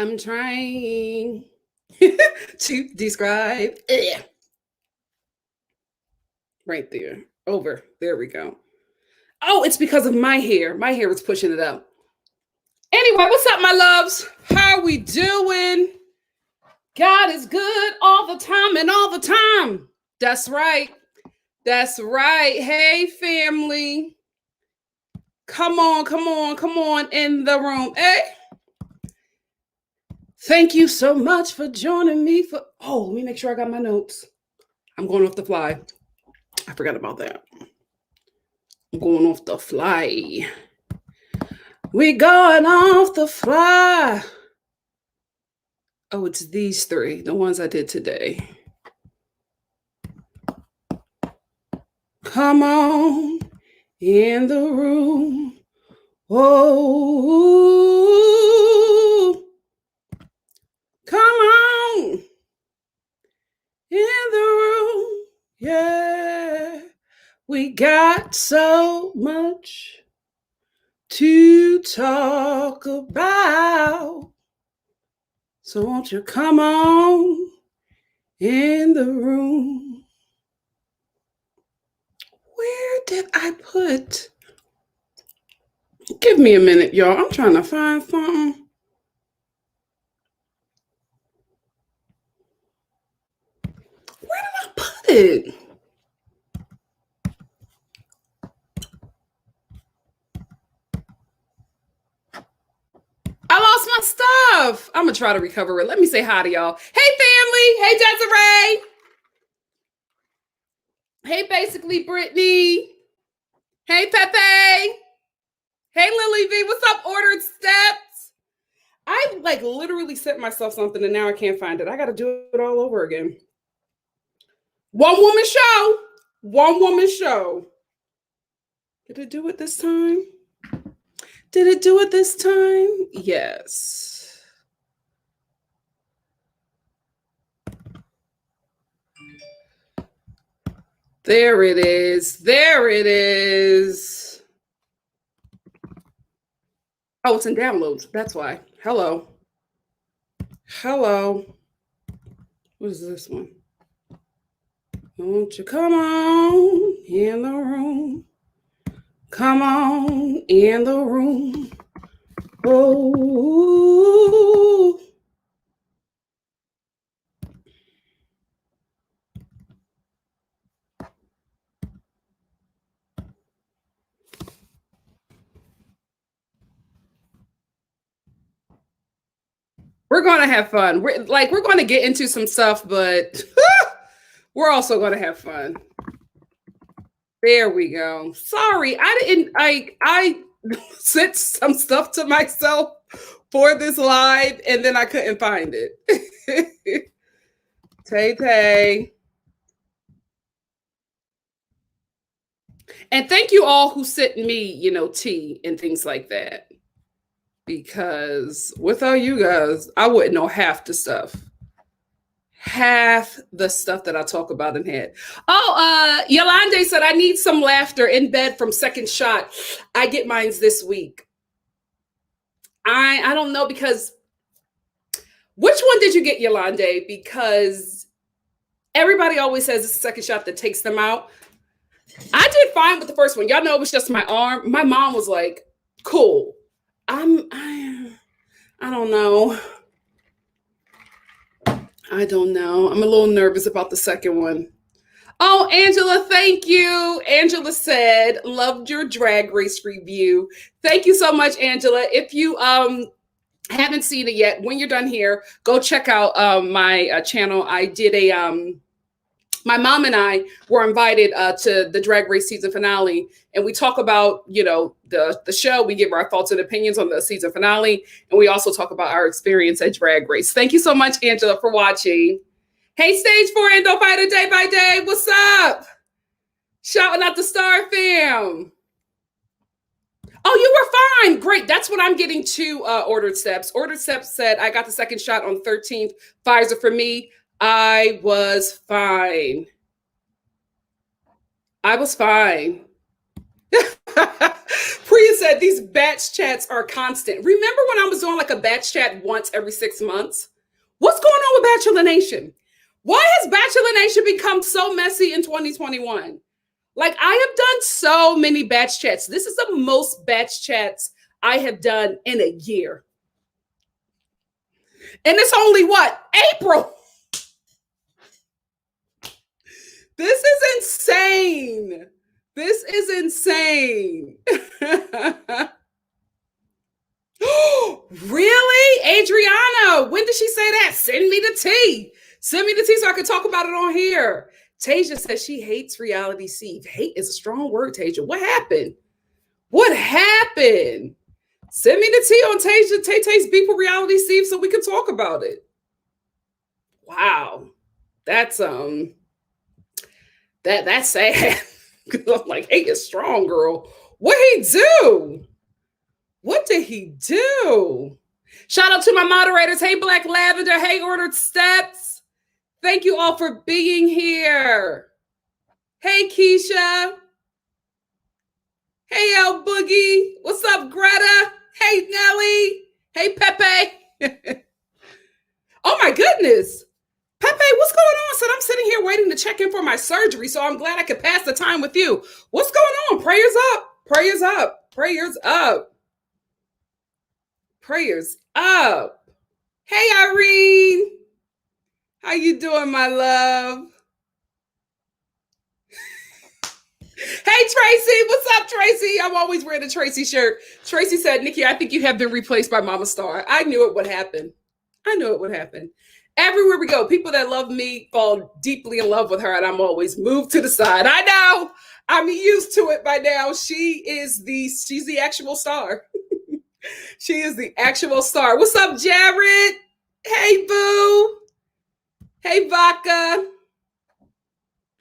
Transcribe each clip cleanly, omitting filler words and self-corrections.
I'm trying to describe. Right there. Over. There we go. Oh, it's because of my hair. My hair is pushing it up. Anyway, what's up, my loves? How are we doing? God is good all the time and all the time. That's right. That's right. Hey, family. Come on in the room. Hey. Thank you so much for joining me for. Oh, let me make sure I got my notes. I'm going off the fly. I forgot about that. I'm going off the fly. We going off the fly. Oh, it's these three, the ones I did today. Come on in the room. Oh, come on in the room. Yeah, we got so much to talk about. So won't you come on in the room? Where did I put? Give me a minute, y'all. I'm trying to find something. Where did I put it? I lost my stuff. I'm going to try to recover it. Let me say hi to y'all. Hey, family. Hey, Desiree. Hey, basically, Brittany. Hey, Pepe. Hey, Lily V. What's up, Ordered Steps? I literally sent myself something and now I can't find it. I got to do it all over again. One woman show. One woman show. Did it do it this time? Did it do it this time? Yes. There it is. There it is. Oh, it's in downloads. That's why. Hello. Hello. What is this one? Won't you come on in the room? Come on in the room. Oh. We're going to have fun. We're going to get into some stuff, but we're also going to have fun. There we go. Sorry, I sent some stuff to myself for this live and then I couldn't find it. Tay. And thank you all who sent me, tea and things like that. Because without you guys, I wouldn't know half the stuff. Half the stuff that I talk about in head. Oh, Yolande said, I need some laughter in bed from second shot. I get mines this week. I don't know, because which one did you get, Yolande? Because everybody always says it's the second shot that takes them out. I did fine with the first one. Y'all know it was just my arm. My mom was like, cool. I don't know. I don't know. I'm a little nervous about the second one. Oh, Angela, thank you. Angela said, loved your drag race review. Thank you so much, Angela. If you haven't seen it yet, when you're done here, go check out my channel. I did my mom and I were invited to the drag race season finale, and we talk about, the show. We give our thoughts and opinions on the season finale, and we also talk about our experience at drag race. Thank you so much, Angela, for watching. Hey, Stage 4 Endo Fighter Day by Day, what's up? Shouting out the Star fam. Oh, you were fine. Great. That's what I'm getting to, Ordered Steps. Ordered Steps said, I got the second shot on the 13th. Pfizer for me. I was fine. Priya said these batch chats are constant. Remember when I was doing like a batch chat once every 6 months? What's going on with Bachelor Nation? Why has Bachelor Nation become so messy in 2021? Like, I have done so many batch chats. This is the most batch chats I have done in a year. And it's only what? April. This is insane. This is insane. Really? Adriana, when did she say that? Send me the tea. Send me the tea so I can talk about it on here. Taysia says she hates reality Steve. Hate is a strong word, Taysia. What happened? What happened? Send me the tea on Taysia, Tay-Tay's beef with reality Steve so we can talk about it. Wow. That's that's sad. I'm like, hate is strong, girl. What he do? What did he do? Shout out to my moderators. Hey, Black Lavender. Hey, Ordered Steps. Thank you all for being here. Hey, Keisha. Hey, El Boogie. What's up, Greta? Hey, Nelly. Hey, Pepe. Oh, my goodness. Pepe, what's going on? So I'm sitting here waiting to check in for my surgery, so I'm glad I could pass the time with you. What's going on? Prayers up. Prayers up. Prayers up. Prayers up. Hey, Irene. How you doing, my love? Hey, Tracy. What's up, Tracy? I'm always wearing a Tracy shirt. Tracy said, Nikki, I think you have been replaced by Mama Star. I knew it would happen. I knew it would happen. Everywhere we go, people that love me fall deeply in love with her, and I'm always moved to the side. I know. I'm used to it by now. She's the actual star. She is the actual star. What's up, Jared? Hey, boo. Hey, Vodka.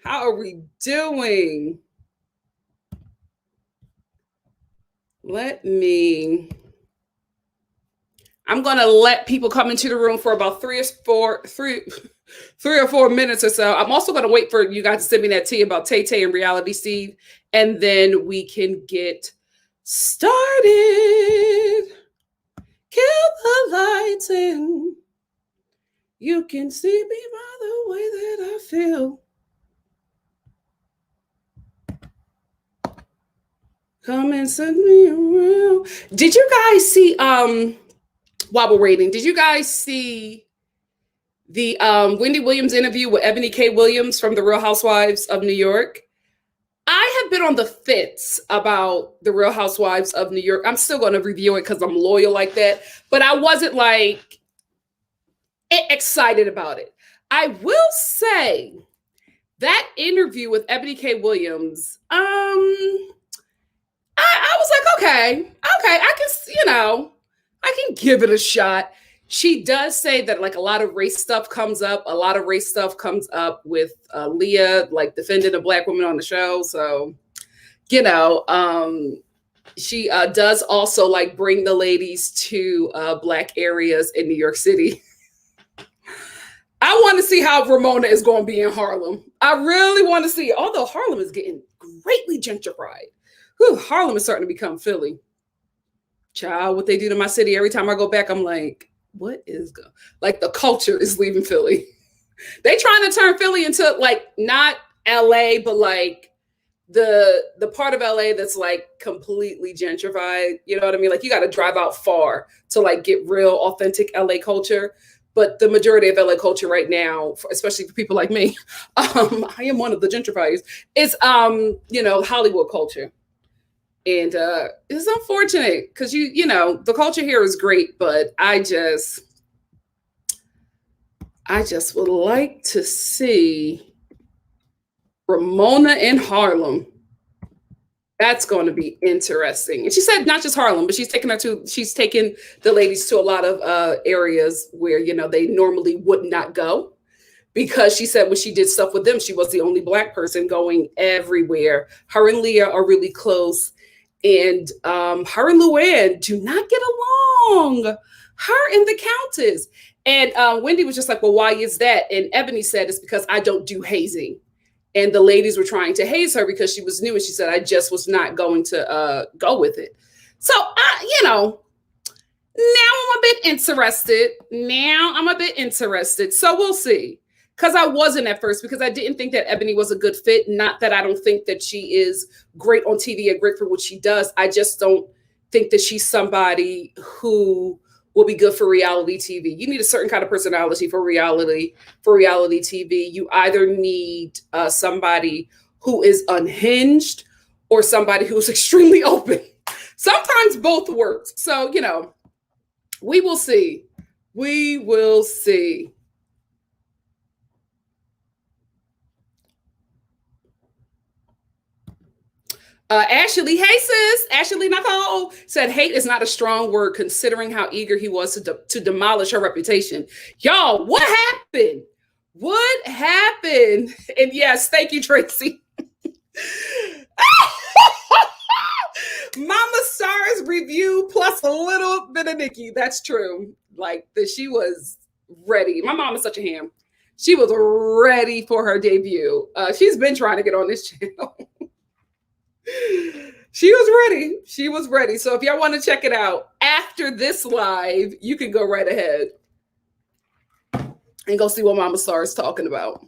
How are we doing? I'm going to let people come into the room for about three or four minutes or so. I'm also going to wait for you guys to send me that tea about Tay-Tay and Reality Steve, and then we can get started. Kill the lights and you can see me by the way that I feel. Come and send me around. Did you guys see Wobble Rating? Did you guys see the Wendy Williams interview with Ebony K. Williams from The Real Housewives of New York? I have been on the fence about The Real Housewives of New York. I'm still going to review it because I'm loyal like that, but I wasn't like excited about it. I will say that interview with Ebony K. Williams, I was like, okay, I can give it a shot. She does say that like a lot of race stuff comes up. A lot of race stuff comes up with Leah, like defending a Black woman on the show. So, she does also like bring the ladies to Black areas in New York City. I want to see how Ramona is going to be in Harlem. I really want to see, although Harlem is getting greatly gentrified. Whew, Harlem is starting to become Philly. Child, what they do to my city, every time I go back, I'm like, what is going? Like the culture is leaving Philly. They trying to turn Philly into like not LA, but like the part of LA that's like completely gentrified. You know what I mean? Like you got to drive out far to like get real authentic LA culture. But the majority of LA culture right now, especially for people like me, I am one of the gentrifiers, is Hollywood culture. And it's unfortunate because the culture here is great, but I just would like to see Ramona in Harlem. That's going to be interesting. And she said not just Harlem, but she's taking the ladies to a lot of areas where, they normally would not go. Because she said when she did stuff with them, she was the only Black person going everywhere. Her and Leah are really close. And her and Luann do not get along. Her and the Countess. And Wendy was just like, well, why is that? And Ebony said, it's because I don't do hazing. And the ladies were trying to haze her because she was new. And she said, I just was not going to go with it. So now I'm a bit interested. So we'll see. Because I wasn't at first, because I didn't think that Ebony was a good fit. Not that I don't think that she is great on TV and great for what she does. I just don't think that she's somebody who will be good for reality TV. You need a certain kind of personality for reality TV. You either need somebody who is unhinged or somebody who's extremely open. Sometimes both works. So, we will see. We will see. Ashley, hey sis, Ashley Nicole said hate is not a strong word considering how eager he was to demolish her reputation. Y'all, what happened? What happened? And yes, thank you, Tracy. Mama Star's review plus a little bit of Nikki. That's true. Like she was ready. My mom is such a ham. She was ready for her debut. She's been trying to get on this channel. She was ready. So if y'all want to check it out after this live, you can go right ahead and go see what Mama Star is talking about.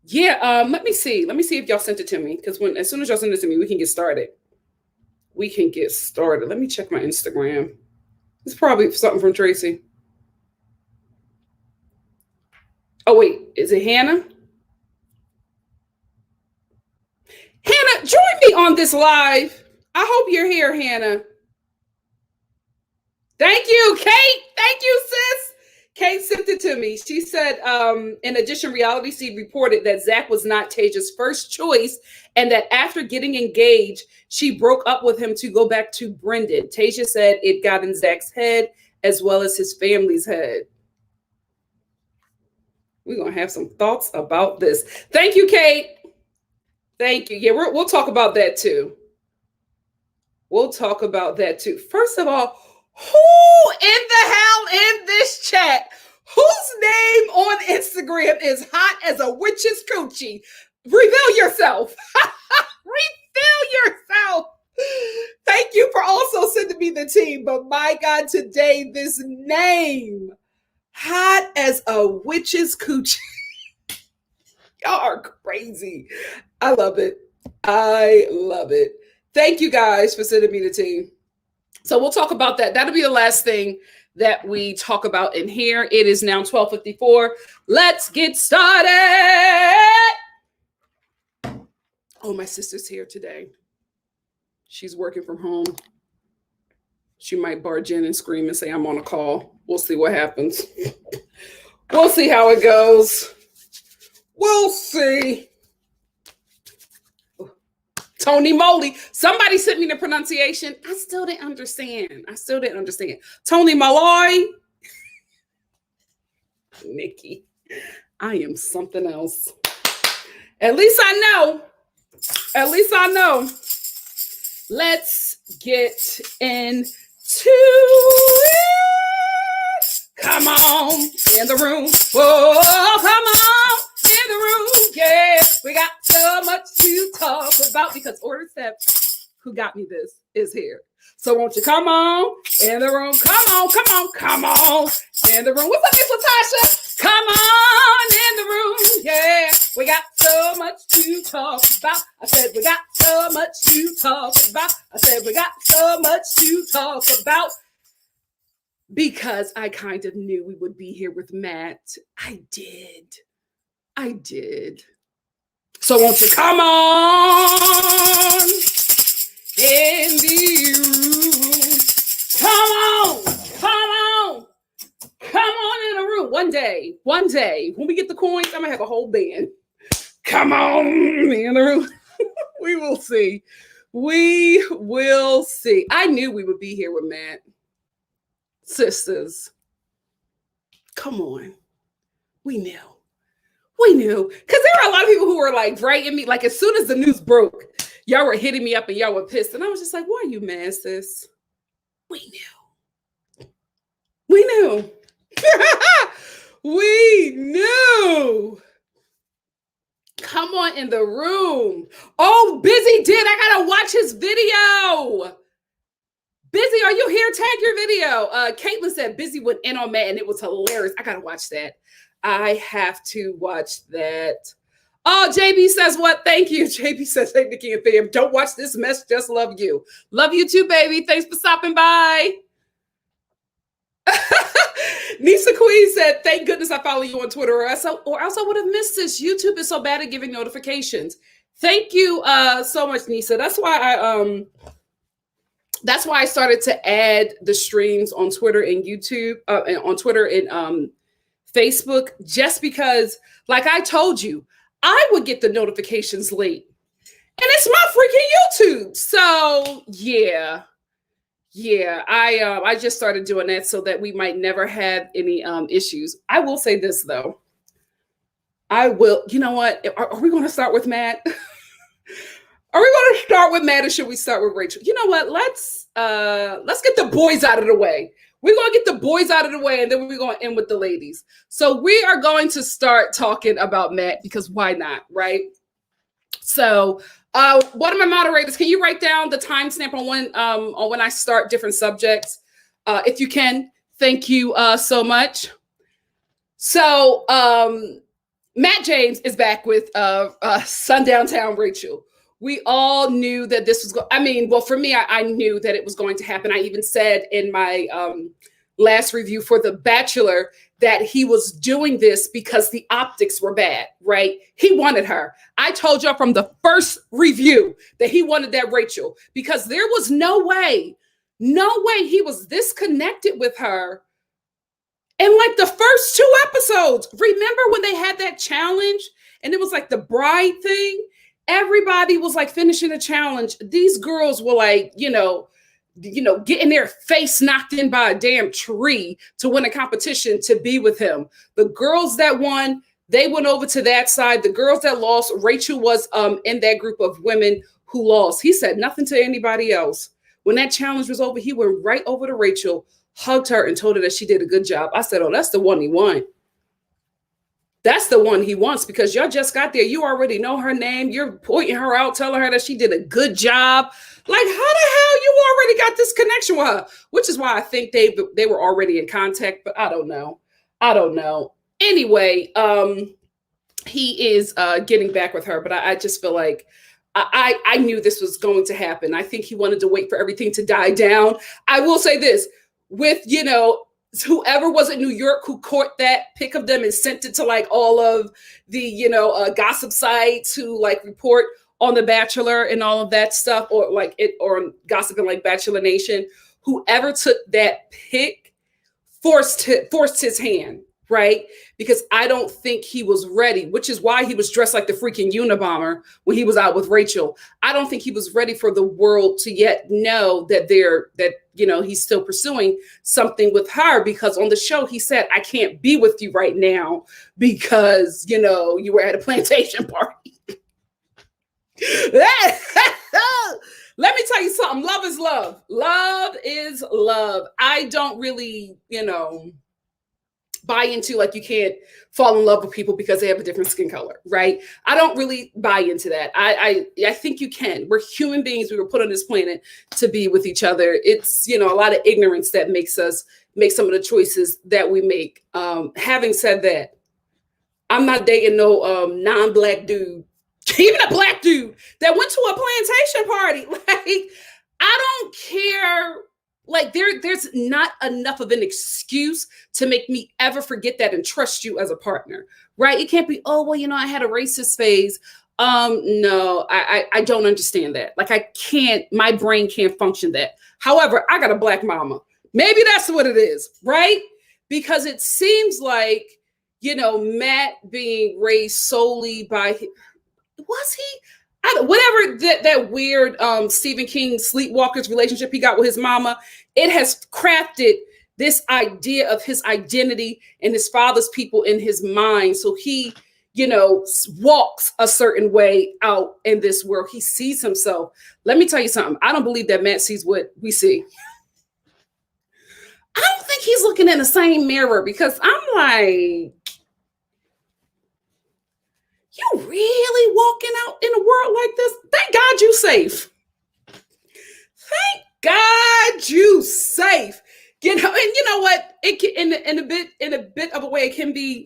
Yeah, let me see if y'all sent it to me, because as soon as y'all send it to me, we can get started. Let me check my Instagram. It's probably something from Tracy. Oh wait, is it Hannah? Hannah, join me on this live. I hope you're here, Hannah. Thank you, Kate. Thank you, sis. Kate sent it to me. She said, in addition, Reality Seed reported that Zach was not Taysia's first choice, and that after getting engaged, she broke up with him to go back to Brendan. Taysia said it got in Zach's head as well as his family's head. We're going to have some thoughts about this. Thank you, Kate. Thank you. Yeah, we'll talk about that too. First of all, who in the hell in this chat, whose name on Instagram is hot as a witch's coochie? Reveal yourself. Reveal yourself. Thank you for also sending me the team. But my God, today, this name, hot as a witch's coochie. Y'all are crazy. I love it. Thank you guys for sending me the team. So we'll talk about that. That'll be the last thing that we talk about in here. It is now 12:54. Let's get started. Oh, my sister's here today. She's working from home. She might barge in and scream and say, I'm on a call. We'll see what happens. We'll see how it goes. We'll see. Tony Moly. Somebody sent me the pronunciation. I still didn't understand. Tony Malloy. Nikki. I am something else. At least I know. Let's get into it. Come on in the room. Oh, come on in the room. Yeah, we got so much to talk about because Order 7, who got me this, is here. So won't you come on in the room? Come on in the room. What's up, Miss Latasha? Come on in the room. Yeah, we got so much to talk about. I said we got so much to talk about. Because I kind of knew we would be here with Matt. I did. So won't you come on in the room? Come on in the room. One day, when we get the coins, I'm gonna have a whole band. Come on in the room. We will see. I knew we would be here with Matt. Sisters, come on. We knew. Because there were a lot of people who were like writing me, like as soon as the news broke, y'all were hitting me up and y'all were pissed. And I was just like, why are you mad, sis? We knew. We knew. Come on in the room. Oh, Busy did. I gotta watch his video. Busy, are you here? Tag your video. Caitlin said Busy went in on Matt and it was hilarious. I gotta watch that. I have to watch that. Oh, JB says what? Thank you. JB says, hey, Nikki and fam, don't watch this mess. Just love you. Love you too, baby. Thanks for stopping by. Nisa Queen said, thank goodness I follow you on Twitter or else I would have missed this. YouTube is so bad at giving notifications. Thank you so much, Nisa. That's why I started to add the streams on Twitter and YouTube, and on Twitter and Facebook, just because, like I told you, I would get the notifications late. And it's my freaking YouTube. So yeah. I just started doing that so that we might never have any issues. I will say this though. You know what? Are we going to start with Matt? Are we going to start with Matt or should we start with Rachel? You know what? Let's get the boys out of the way. We're going to get the boys out of the way and then we're going to end with the ladies. So we are going to start talking about Matt because why not, right? So one of my moderators, can you write down the timestamp on when I start different subjects? If you can, thank you so much. So Matt James is back with Sundown Town Rachel. We all knew that this was for me, I knew that it was going to happen. I even said in my last review for The Bachelor that he was doing this because the optics were bad, right? He wanted her. I told y'all from the first review that he wanted that Rachel because there was no way he was this connected with her. And like the first 2 episodes, remember when they had that challenge and it was like the bride thing? Everybody was like finishing a challenge. These girls were like, getting their face knocked in by a damn tree to win a competition to be with him. The girls that won, they went over to that side. The girls that lost, Rachel was in that group of women who lost. He said nothing to anybody else. When that challenge was over, he went right over to Rachel, hugged her, and told her that she did a good job. I said, oh, that's the one he won. That's the one he wants because y'all just got there. You already know her name. You're pointing her out, telling her that she did a good job. Like, how the hell you already got this connection with her? Which is why I think they were already in contact, but I don't know. Anyway, he is getting back with her, but I just feel like I knew this was going to happen. I think he wanted to wait for everything to die down. I will say this, with, whoever was in New York who caught that pic of them and sent it to like all of the, gossip sites who like report on The Bachelor and all of that stuff, or gossiping like Bachelor Nation, whoever took that pic forced his hand, right? Because I don't think he was ready, which is why he was dressed like the freaking Unabomber when he was out with Rachel. I don't think he was ready for the world to yet know that he's still pursuing something with her, because on the show he said, I can't be with you right now because, you were at a plantation party. Let me tell you something. Love is love. Love is love. I don't really, buy into like you can't fall in love with people because they have a different skin color, right? I don't really buy into that. I think you can. We're human beings. We were put on this planet to be with each other. It's, a lot of ignorance that makes us make some of the choices that we make. Having said that, I'm not dating no non-black dude, even a black dude that went to a plantation party. Like, I don't care. Like there's not enough of an excuse to make me ever forget that and trust you as a partner, right? It can't be, oh, well, I had a racist phase. No, I don't understand that. Like my brain can't function that. However, I got a black mama. Maybe that's what it is, right? Because it seems like, Matt being raised solely by, was he? Whatever that weird Stephen King Sleepwalkers relationship he got with his mama, it has crafted this idea of his identity and his father's people in his mind. So he, walks a certain way out in this world. He sees himself. Let me tell you something. I don't believe that Matt sees what we see. I don't think he's looking in the same mirror, because I'm like, you really walking out in a world like this? Thank God you safe. Thank God you life. And you know what? It can, in a bit of a way, it can be,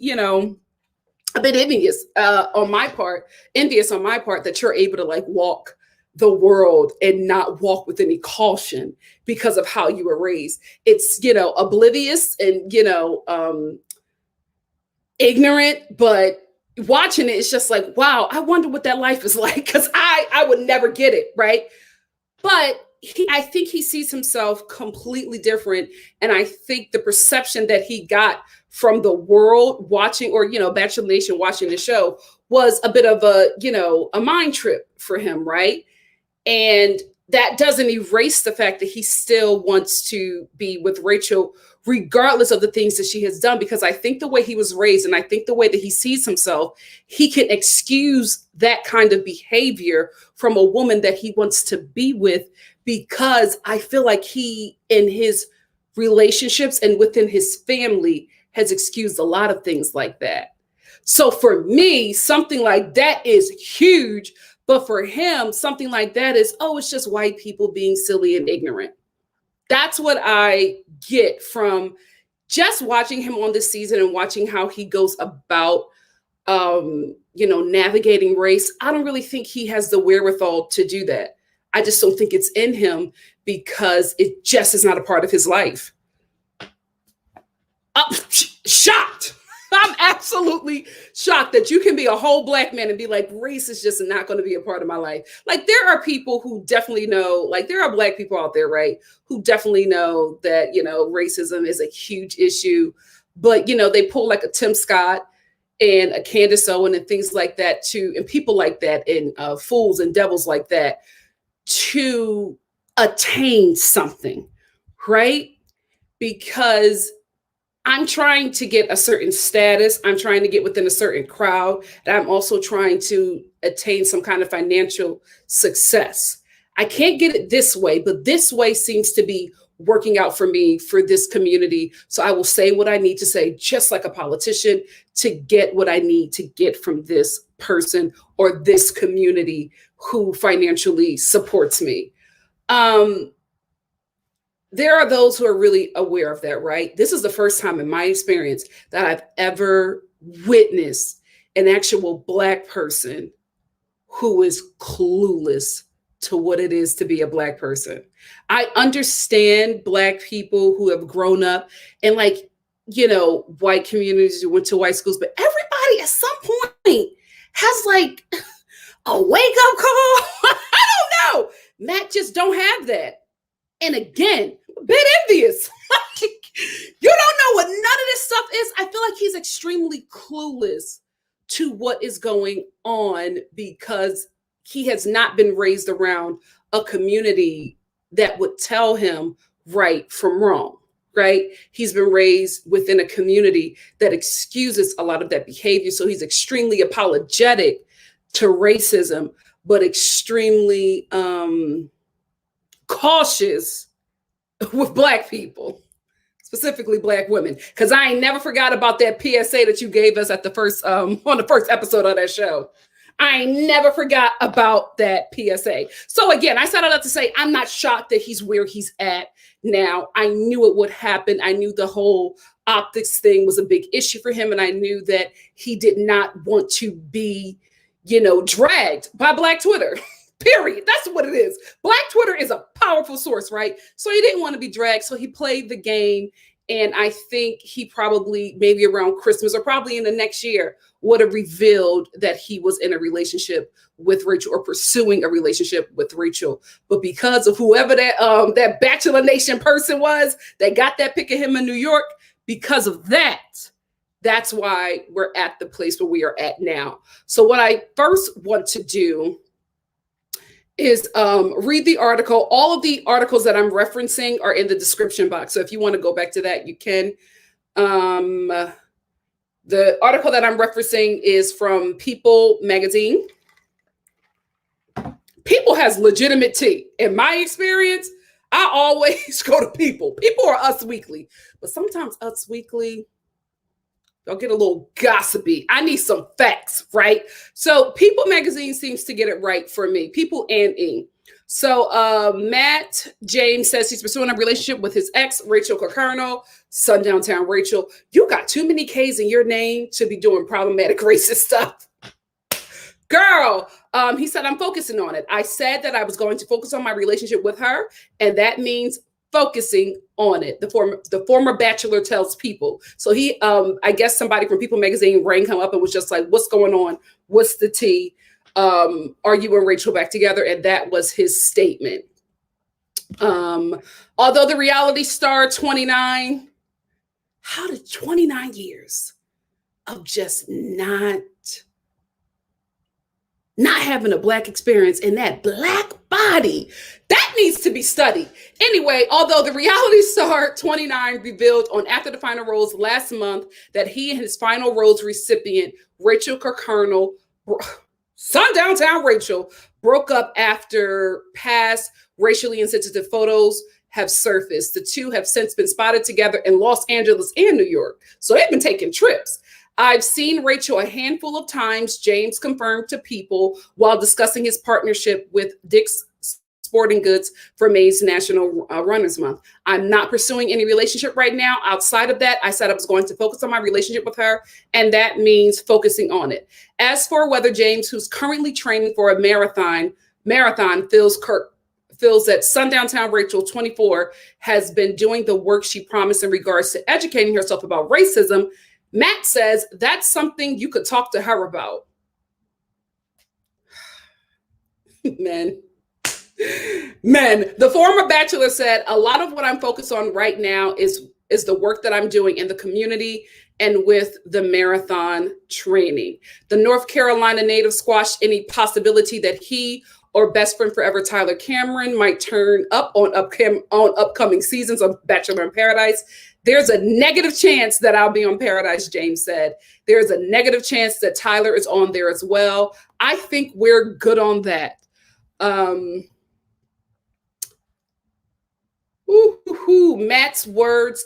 a bit envious on my part, that you're able to like walk the world and not walk with any caution because of how you were raised. It's, oblivious and, ignorant, but watching it, it's just like, wow, I wonder what that life is like, because I would never get it, right? But I think he sees himself completely different. And I think the perception that he got from the world watching, or, Bachelor Nation watching the show, was a bit of a mind trip for him, right? And that doesn't erase the fact that he still wants to be with Rachel, regardless of the things that she has done, because I think the way he was raised, and I think the way that he sees himself, he can excuse that kind of behavior from a woman that he wants to be with, because I feel like he, in his relationships and within his family, has excused a lot of things like that. So for me, something like that is huge. But for him, something like that is, oh, it's just white people being silly and ignorant. That's what I get from just watching him on this season and watching how he goes about, navigating race. I don't really think he has the wherewithal to do that. I just don't think it's in him, because it just is not a part of his life. Shocked. I'm absolutely shocked that you can be a whole Black man and be like, race is just not going to be a part of my life. Like, there are people who definitely know, like, there are Black people out there, right, who definitely know that, racism is a huge issue. But, they pull like a Tim Scott and a Candace Owen and things like that too, and people like that, and fools and devils like that, to attain something, right? Because I'm trying to get a certain status. I'm trying to get within a certain crowd. And I'm also trying to attain some kind of financial success. I can't get it this way, but this way seems to be working out for me, for this community. So I will say what I need to say, just like a politician, to get what I need to get from this person or this community who financially supports me. There are those who are really aware of that, right? This is the first time in my experience that I've ever witnessed an actual Black person who is clueless to what it is to be a Black person. I understand Black people who have grown up in, like, white communities who went to white schools, but everybody at some point has like a wake-up call. I don't know. Matt just don't have that. And again, a bit envious. You don't know what none of this stuff is. I feel like he's extremely clueless to what is going on, because he has not been raised around a community that would tell him right from wrong, right? He's been raised within a community that excuses a lot of that behavior. So he's extremely apologetic to racism, but extremely cautious with Black people, specifically Black women. Because I ain't never forgot about that PSA that you gave us at the first on the first episode of that show. I never forgot about that PSA. So again, I said all that to say, I'm not shocked that he's where he's at now. I knew it would happen. I knew the whole optics thing was a big issue for him. And I knew that he did not want to be, dragged by Black Twitter. Period. That's what it is. Black Twitter is a powerful source, right? So he didn't want to be dragged. So he played the game. And I think he probably, maybe around Christmas or probably in the next year, would have revealed that he was in a relationship with Rachel, or pursuing a relationship with Rachel. But because of whoever that Bachelor Nation person was that got that pic of him in New York, because of that, that's why we're at the place where we are at now. So what I first want to do is read the article. All of the articles that I'm referencing are in the description box. So if you want to go back to that, you can. The article that I'm referencing is from People magazine. People has legitimate tea. In my experience, I always go to People. People are Us Weekly. But sometimes Us Weekly, they'll get a little gossipy. I need some facts, right? So People magazine seems to get it right for me. People and E. So Matt James says he's pursuing a relationship with his ex, Rachel Cokerno. Sundown Town Rachel, you got too many K's in your name to be doing problematic racist stuff. Girl, he said, I'm focusing on it. I said that I was going to focus on my relationship with her, and that means focusing on it. The former bachelor tells People. So he, I guess somebody from People magazine rang him up and was just like, what's going on? What's the tea? Are you and Rachel back together? And that was his statement. Although the reality star 29, how did 29 years of just not having a Black experience in that Black body, that needs to be studied. Anyway, although the reality star 29 revealed on After the Final Rose last month that he and his final rose recipient, Rachel Cokerno, Sundown Town Rachel, broke up after past racially insensitive photos have surfaced. The two have since been spotted together in Los Angeles and New York. So they've been taking trips. I've seen Rachel a handful of times, James confirmed to People while discussing his partnership with Dick's Sporting Goods for May's National Runners Month. I'm not pursuing any relationship right now. Outside of that, I said I was going to focus on my relationship with her, and that means focusing on it. As for whether James, who's currently training for a marathon feels that Sundown Town Rachel, 24, has been doing the work she promised in regards to educating herself about racism, Matt says that's something you could talk to her about. Men, the former bachelor said, a lot of what I'm focused on right now is the work that I'm doing in the community and with the marathon training. The North Carolina native squashed any possibility that he or best friend forever Tyler Cameron might turn up on upcoming seasons of Bachelor in Paradise. There's a negative chance that I'll be on Paradise, James said. There's a negative chance that Tyler is on there as well. I think we're good on that. Matt's words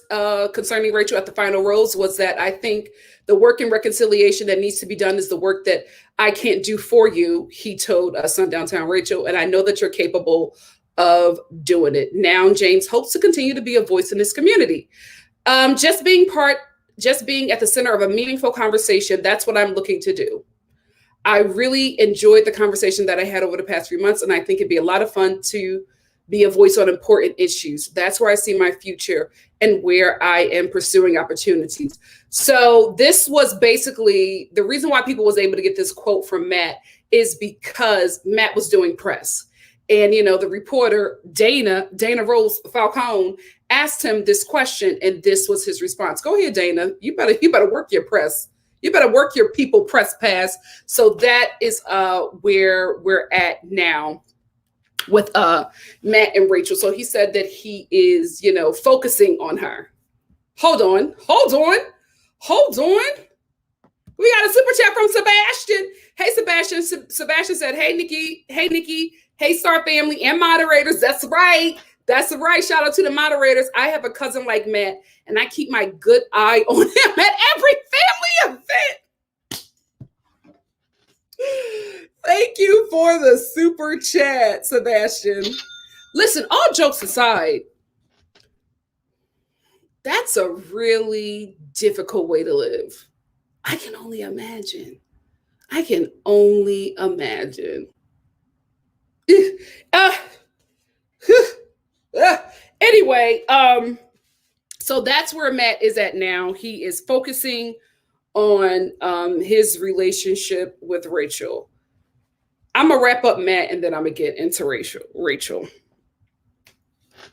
concerning Rachel at the final rose was that I think the work in reconciliation that needs to be done is the work that I can't do for you, he told Sundown Town Rachel, and I know that you're capable of doing it. Now, James hopes to continue to be a voice in this community. Just being at the center of a meaningful conversation, that's what I'm looking to do. I really enjoyed the conversation that I had over the past few months, and I think it'd be a lot of fun to be a voice on important issues. That's where I see my future and where I am pursuing opportunities. So this was basically the reason why People was able to get this quote from Matt is because Matt was doing press. And, the reporter, Dana Rose Falcone, asked him this question, and this was his response. Go ahead, Dana. You better work your press. You better work your People press pass. So that is where we're at now with Matt and Rachel. So he said that he is, focusing on her. Hold on. We got a super chat from Sebastian. Hey, Sebastian. Sebastian said, hey, Nikki. Hey, Star family and moderators. That's right. Shout out to the moderators. I have a cousin like Matt, and I keep my good eye on him at every family event. Thank you for the super chat, Sebastian. Listen, all jokes aside, that's a really difficult way to live. I can only imagine. Anyway, so that's where Matt is at now. He is focusing on his relationship with Rachel. I'm gonna wrap up Matt and then I'm gonna get into Rachel.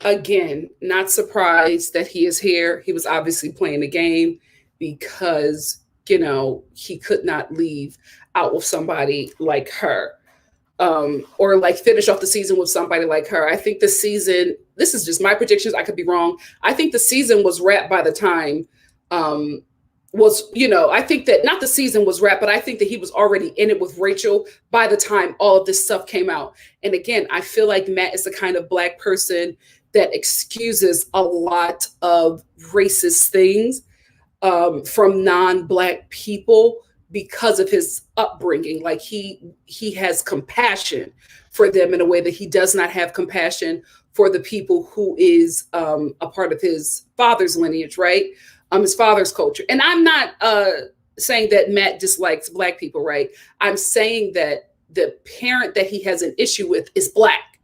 Again, not surprised that he is here. He was obviously playing the game because, he could not leave out with somebody like her. Or like finish off the season with somebody like her. I think the season, this is just my predictions, I could be wrong. I think the season was wrapped by the time, I think that not the season was wrapped, but I think that he was already in it with Rachel by the time all of this stuff came out. And again, I feel like Matt is the kind of Black person that excuses a lot of racist things from non-Black people because of his upbringing. Like he has compassion for them in a way that he does not have compassion for the people who is a part of his father's lineage, right? His father's culture. And I'm not saying that Matt dislikes Black people, right? I'm saying that the parent that he has an issue with is Black,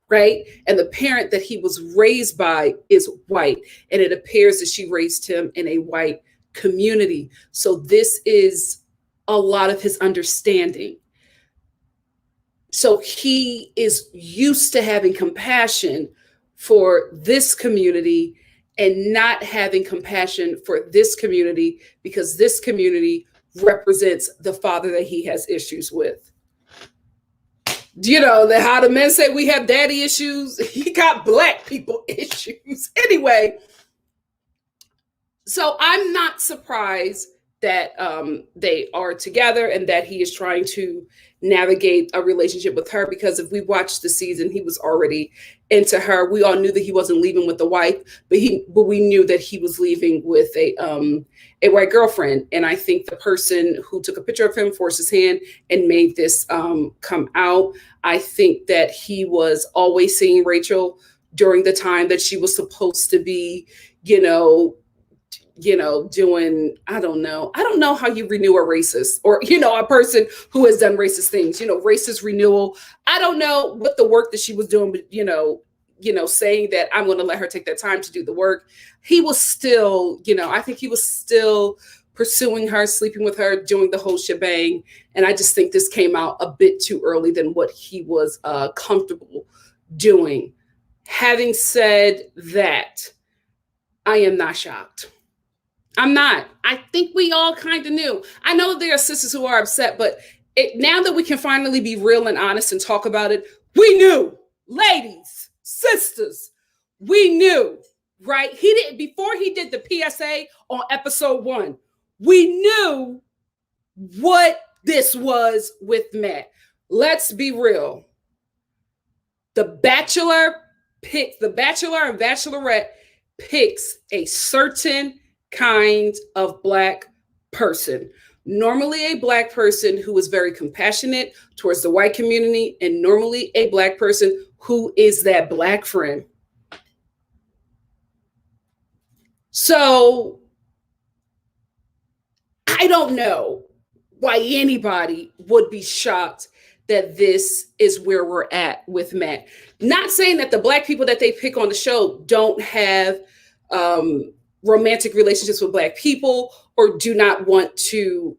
right? And the parent that he was raised by is white. And it appears that she raised him in a white community. So this is a lot of his understanding. So he is used to having compassion for this community and not having compassion for this community because this community represents the father that he has issues with. You know, how the men say we have daddy issues, he got Black people issues. Anyway, so I'm not surprised that they are together and that he is trying to navigate a relationship with her, because if we watched the season, he was already into her. We all knew that he wasn't leaving with the wife, but we knew that he was leaving with a white girlfriend. And I think the person who took a picture of him, forced his hand, and made this come out, I think that he was always seeing Rachel during the time that she was supposed to be, doing, I don't know how you renew a racist or, a person who has done racist things, racist renewal. I don't know what the work that she was doing, but, saying that I'm going to let her take that time to do the work. He was still, I think he was still pursuing her, sleeping with her, doing the whole shebang. And I just think this came out a bit too early than what he was comfortable doing. Having said that, I am not shocked. I'm not. I think we all kind of knew. I know there are sisters who are upset, but now that we can finally be real and honest and talk about it, we knew. Ladies, sisters, we knew, right? Before he did the PSA on episode 1, we knew what this was with Matt. Let's be real. The Bachelor and Bachelorette picks a certain kind of Black person. Normally a Black person who is very compassionate towards the white community, and normally a Black person who is that Black friend. So I don't know why anybody would be shocked that this is where we're at with Matt. Not saying that the Black people that they pick on the show don't have romantic relationships with Black people, or do not want to,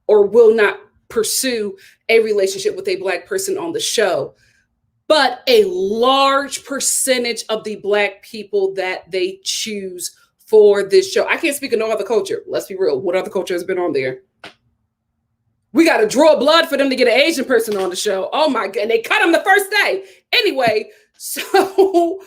or will not pursue a relationship with a Black person on the show. But a large percentage of the Black people that they choose for this show, I can't speak of no other culture. Let's be real. What other culture has been on there? We got to draw blood for them to get an Asian person on the show. Oh my God. And they cut them the first day. Anyway, so,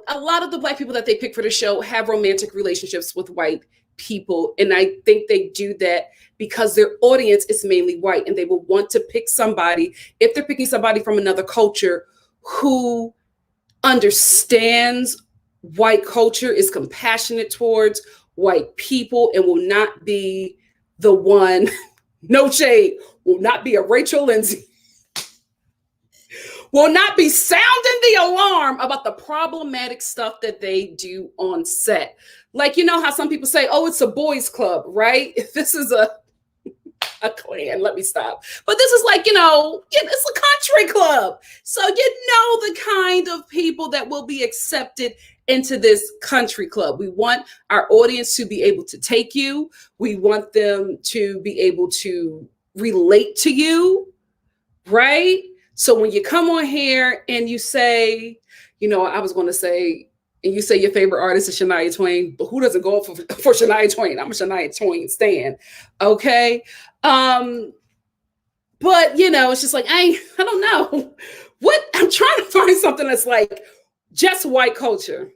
a lot of the Black people that they pick for the show have romantic relationships with white people. And I think they do that because their audience is mainly white, and they will want to pick somebody, if they're picking somebody from another culture, who understands white culture, is compassionate towards white people, and will not be the one, no shade, will not be a Rachel Lindsay, will not be sounding the alarm about the problematic stuff that they do on set. Like, how some people say, oh, it's a boys club, right? This is a clan, let me stop. But this is like, it's a country club. So the kind of people that will be accepted into this country club. We want our audience to be able to take you. We want them to be able to relate to you, right? So when you come on here and you say, I was going to say, and you say your favorite artist is Shania Twain, but who doesn't go for Shania Twain? I'm a Shania Twain stan. Okay. But it's just like, I don't know what I'm trying to find something that's like just white culture.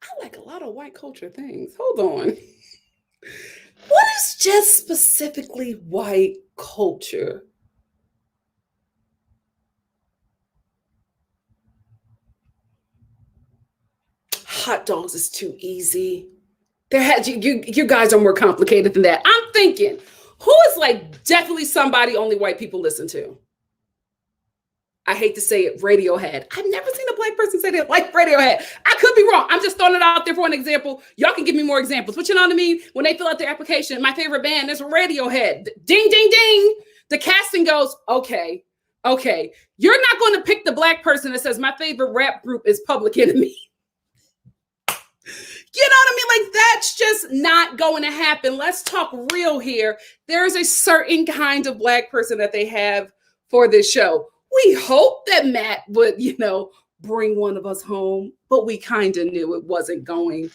I like a lot of white culture things. Hold on. What is just specifically white culture? hot dogs is too easy. You guys are more complicated than that. I'm thinking, who is like definitely somebody only white people listen to? I hate to say it, Radiohead. I've never seen a black person say they like Radiohead. I could be wrong. I'm just throwing it out there for an example. Y'all can give me more examples. But you know what I mean? When they fill out their application, my favorite band is Radiohead. Ding, ding, ding. The casting goes, okay. You're not going to pick the black person that says my favorite rap group is Public Enemy. You know what I mean? Like, that's just not going to happen. Let's talk real here. There's a certain kind of black person that they have for this show. We hope that Matt would, bring one of us home, but we kind of knew it wasn't going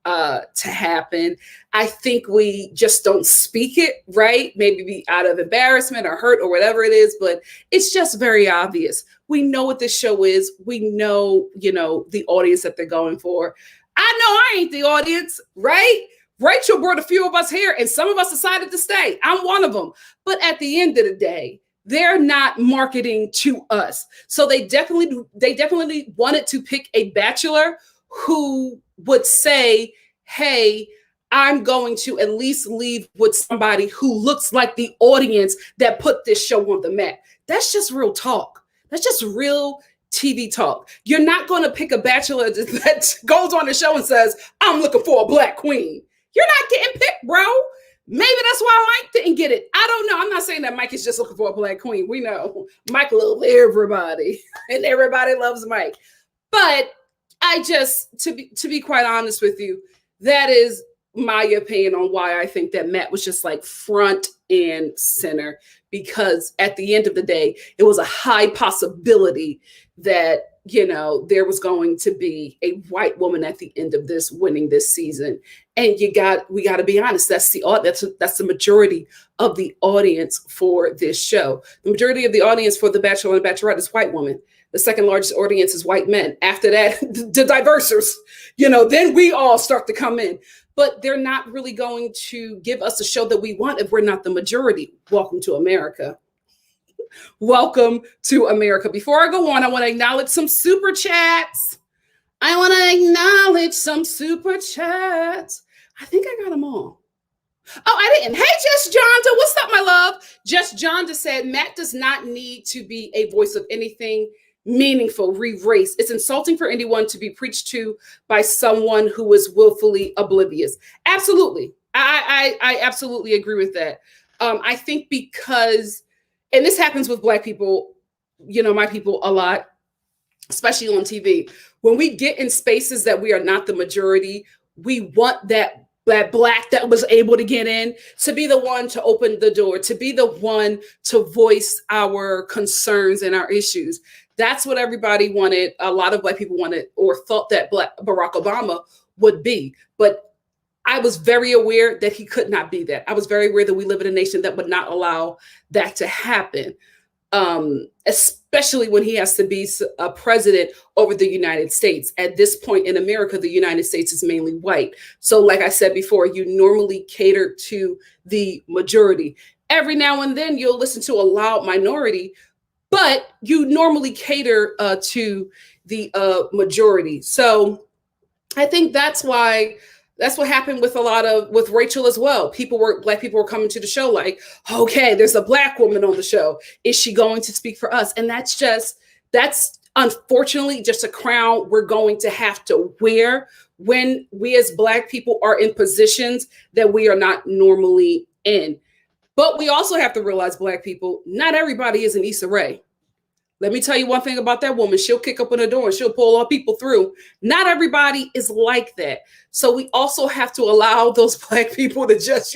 to happen. I think we just don't speak it, right? Maybe be out of embarrassment or hurt or whatever it is, but it's just very obvious. We know what this show is. We know, the audience that they're going for. I know I ain't the audience, right? Rachel brought a few of us here and some of us decided to stay. I'm one of them. But at the end of the day, they're not marketing to us. So they definitely wanted to pick a bachelor who would say, hey, I'm going to at least leave with somebody who looks like the audience that put this show on the map. That's just real talk. That's just real TV talk. You're not going to pick a bachelor that goes on the show and says, I'm looking for a black queen. You're not getting picked, bro. Maybe that's why Mike didn't get it. I don't know. I'm not saying that Mike is just looking for a black queen. We know Mike loves everybody and everybody loves Mike. But I just, to be quite honest with you, that is my opinion on why I think that Matt was just like front and center, because at the end of the day, it was a high possibility that, there was going to be a white woman at the end of this winning this season. And we got to be honest, that's the majority of the audience for this show. The majority of the audience for The Bachelor and Bachelorette is white women. The second largest audience is white men. After that, the diversers, then we all start to come in. But they're not really going to give us the show that we want if we're not the majority. Welcome to America. Welcome to America. Before I go on, I want to acknowledge some super chats. I think I got them all. Oh, I didn't. Hey, Just Jonda. What's up, my love? Just Jonda said, Matt does not need to be a voice of anything meaningful. Re-race. It's insulting for anyone to be preached to by someone who is willfully oblivious. Absolutely. I absolutely agree with that. I think because, and this happens with black people, my people a lot, especially on TV. When we get in spaces that we are not the majority, we want that black that was able to get in to be the one to open the door, to be the one to voice our concerns and our issues. That's what everybody wanted. A lot of black people wanted or thought that Barack Obama would be. But I was very aware that he could not be that. I was very aware that we live in a nation that would not allow that to happen, especially when he has to be a president over the United States. At this point in America, the United States is mainly white. So like I said before, you normally cater to the majority. Every now and then you'll listen to a loud minority, but you normally cater to the majority. So I think that's what happened with Rachel as well. Black people were coming to the show like, okay, there's a black woman on the show. Is she going to speak for us? And that's unfortunately just a crown we're going to have to wear when we as black people are in positions that we are not normally in. But we also have to realize, black people, not everybody is an Issa Rae. Let me tell you one thing about that woman. She'll kick open the door and she'll pull all people through. Not everybody is like that. So we also have to allow those black people to just,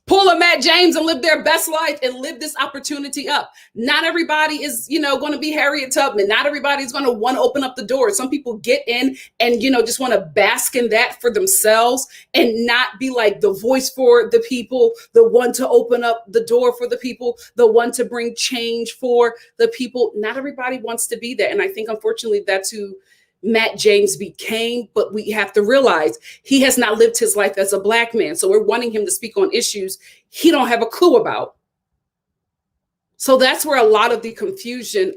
pull a Matt James and live their best life and live this opportunity up. Not everybody is, going to be Harriet Tubman. Not everybody's going to want to open up the door. Some people get in and, just want to bask in that for themselves and not be like the voice for the people, the one to open up the door for the people, the one to bring change for the people. Not everybody wants to be that. And I think, unfortunately, that's who Matt James became, but we have to realize he has not lived his life as a black man. So we're wanting him to speak on issues he don't have a clue about. So that's where a lot of the confusion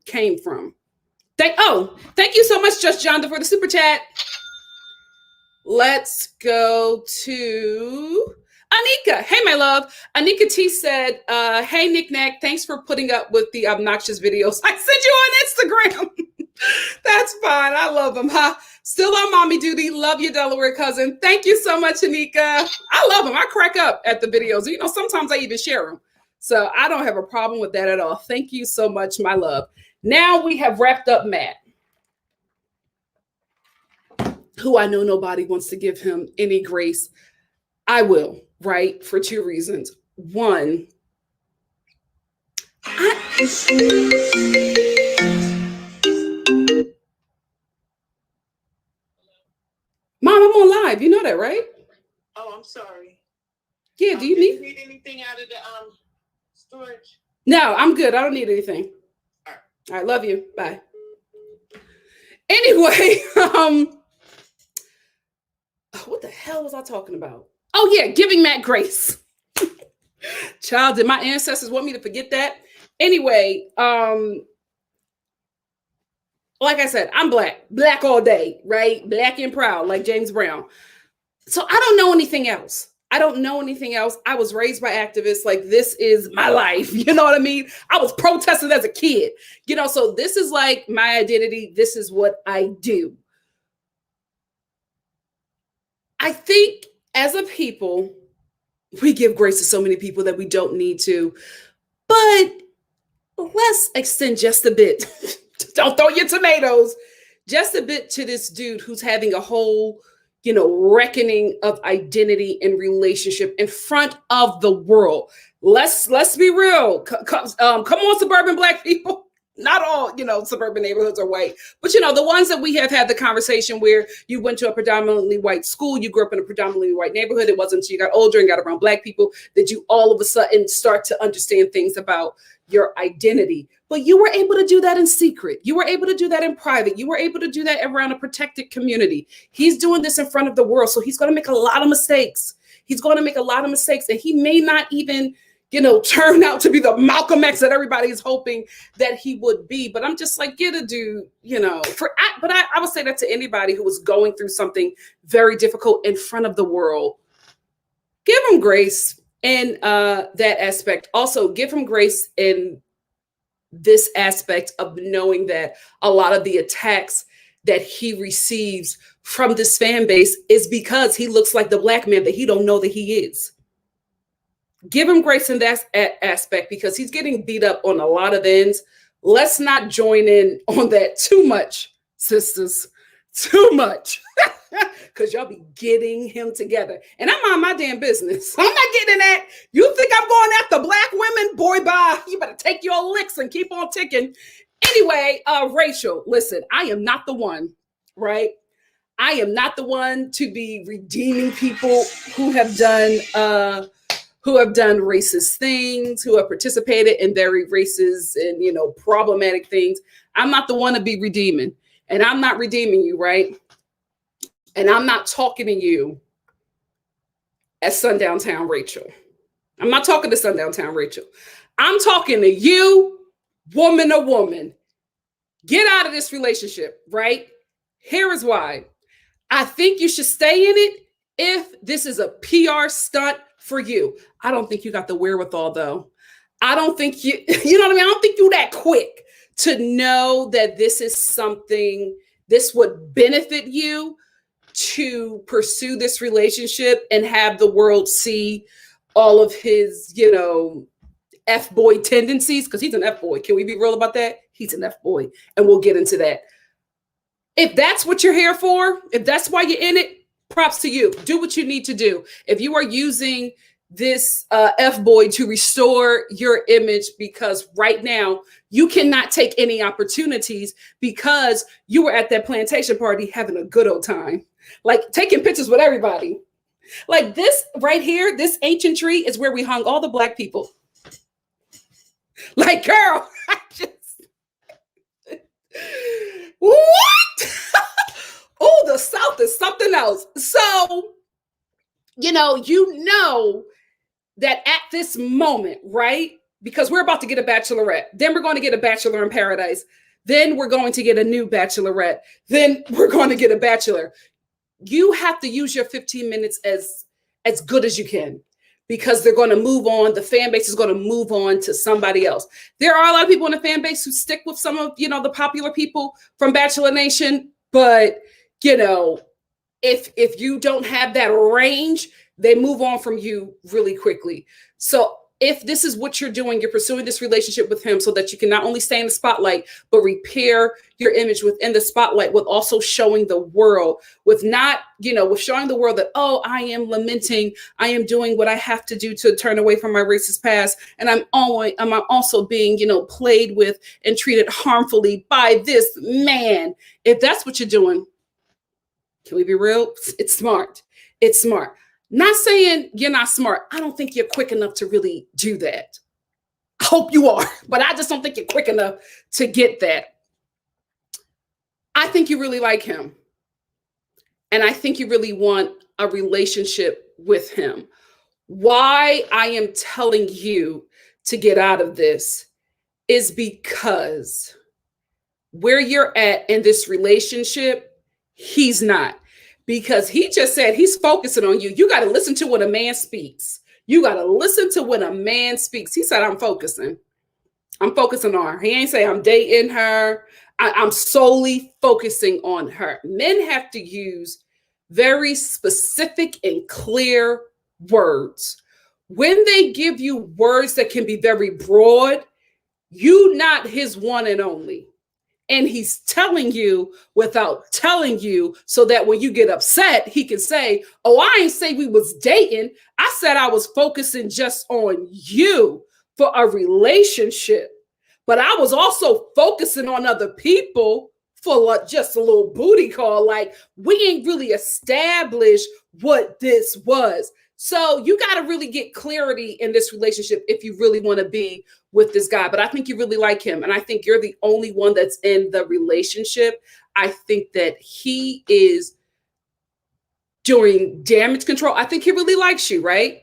came from. Thank you so much, Just Jonda, for the super chat. Let's go to Anika. Hey, my love. Anika T said, hey, Nick Nack, thanks for putting up with the obnoxious videos I sent you on Instagram. That's fine. I love them, huh? Still on mommy duty. Love you, Delaware cousin. Thank you so much, Anika. I love them. I crack up at the videos. You know, sometimes I even share them. So I don't have a problem with that at all. Thank you so much, my love. Now we have wrapped up Matt, who I know nobody wants to give him any grace. I will, right? For two reasons. One, Mom, I'm on live. You know that, right? Oh, I'm sorry. Yeah, do you need anything out of the storage? No, I'm good. I don't need anything. All right, love you. Bye. Anyway, what the hell was I talking about? Oh yeah, giving Matt grace. Child, did my ancestors want me to forget that? Anyway, like I said, I'm black all day, right? Black and proud, like James Brown. So I don't know anything else. I was raised by activists. Like, this is my life. You know what I mean? I was protesting as a kid, you know, so this is like my identity. This is what I do. I think as a people, we give grace to so many people that we don't need to, but let's extend just a bit. Don't throw your tomatoes. Just a bit to this dude who's having a whole, you know, reckoning of identity and relationship in front of the world. Let's be real. Come on, suburban Black people. Not all, you know, suburban neighborhoods are white, but you know, the ones that we have had the conversation where you went to a predominantly white school, you grew up in a predominantly white neighborhood. It wasn't until you got older and got around Black people that you all of a sudden start to understand things about your identity. But you were able to do that in secret. You were able to do that in private. You were able to do that around a protected community. He's doing this in front of the world. So he's going to make a lot of mistakes. And he may not even, you know, turn out to be the Malcolm X that everybody is hoping that he would be. But I'm just like, get a dude, you know, I would say that to anybody who was going through something very difficult in front of the world. Give him grace in that aspect. Also, give him grace in this aspect of knowing that a lot of the attacks that he receives from this fan base is because he looks like the Black man that he don't know that he is. Give him grace in that aspect because he's getting beat up on a lot of ends. Let's not join in on that too much, sisters. Too much. Because y'all be getting him together. And I'm on my damn business. I'm not getting in that. You think I'm going after Black women? Boy, bye. You better take your licks and keep on ticking. Anyway, Rachel, listen, I am not the one, right? I am not the one to be redeeming people who have done racist things, who have participated in very racist and, you know, problematic things. I'm not the one to be redeeming. And I'm not redeeming you, right? And I'm not talking to you as Sundown Town Rachel. I'm not talking to Sundown Town Rachel. I'm talking to you, woman to woman. Get out of this relationship, right? Here is why. I think you should stay in it if this is a PR stunt for you. I don't think you got the wherewithal, though. I don't think you know what I mean? I don't think you're that quick to know that this is something, this would benefit you to pursue this relationship and have the world see all of his, you know, F-boy tendencies, because he's an F-boy. Can we be real about that? He's an F-boy, and we'll get into that. If that's what you're here for, if that's why you're in it, props to you. Do what you need to do. If you are using this F-boy to restore your image, because right now you cannot take any opportunities because you were at that plantation party having a good old time, like taking pictures with everybody. Like this right here, this ancient tree is where we hung all the Black people. Like, girl, I just what? Oh, the South is something else. So, you know that at this moment, right? Because we're about to get a bachelorette, then we're going to get a bachelor in paradise. Then we're going to get a new bachelorette. Then we're going to get a bachelor. You have to use your 15 minutes as good as you can, because they're going to move on. The fan base is going to move on to somebody else. There are a lot of people in the fan base who stick with some of, the popular people from Bachelor Nation. But, if you don't have that range, they move on from you really quickly. So if this is what you're doing, you're pursuing this relationship with him so that you can not only stay in the spotlight, but repair your image within the spotlight, with also showing the world, with showing the world that, oh, I am lamenting, I am doing what I have to do to turn away from my racist past. And I'm also being, played with and treated harmfully by this man. If that's what you're doing, can we be real? It's smart. It's smart. Not saying you're not smart. I don't think you're quick enough to really do that. I hope you are, but I just don't think you're quick enough to get that. I think you really like him. And I think you really want a relationship with him. Why I am telling you to get out of this is because where you're at in this relationship, he's not. Because he just said he's focusing on you. You got to listen to when a man speaks. You got to listen to when a man speaks. He said, I'm focusing. I'm focusing on her. He ain't say I'm dating her. I'm solely focusing on her. Men have to use very specific and clear words. When they give you words that can be very broad, you not his one and only. And he's telling you without telling you, so that when you get upset, he can say, oh, I ain't say we was dating. I said I was focusing just on you for a relationship. But I was also focusing on other people for just a little booty call. Like, we ain't really established what this was. So you got to really get clarity in this relationship if you really want to be with this guy. But I think you really like him. And I think you're the only one that's in the relationship. I think that he is doing damage control. I think he really likes you, right?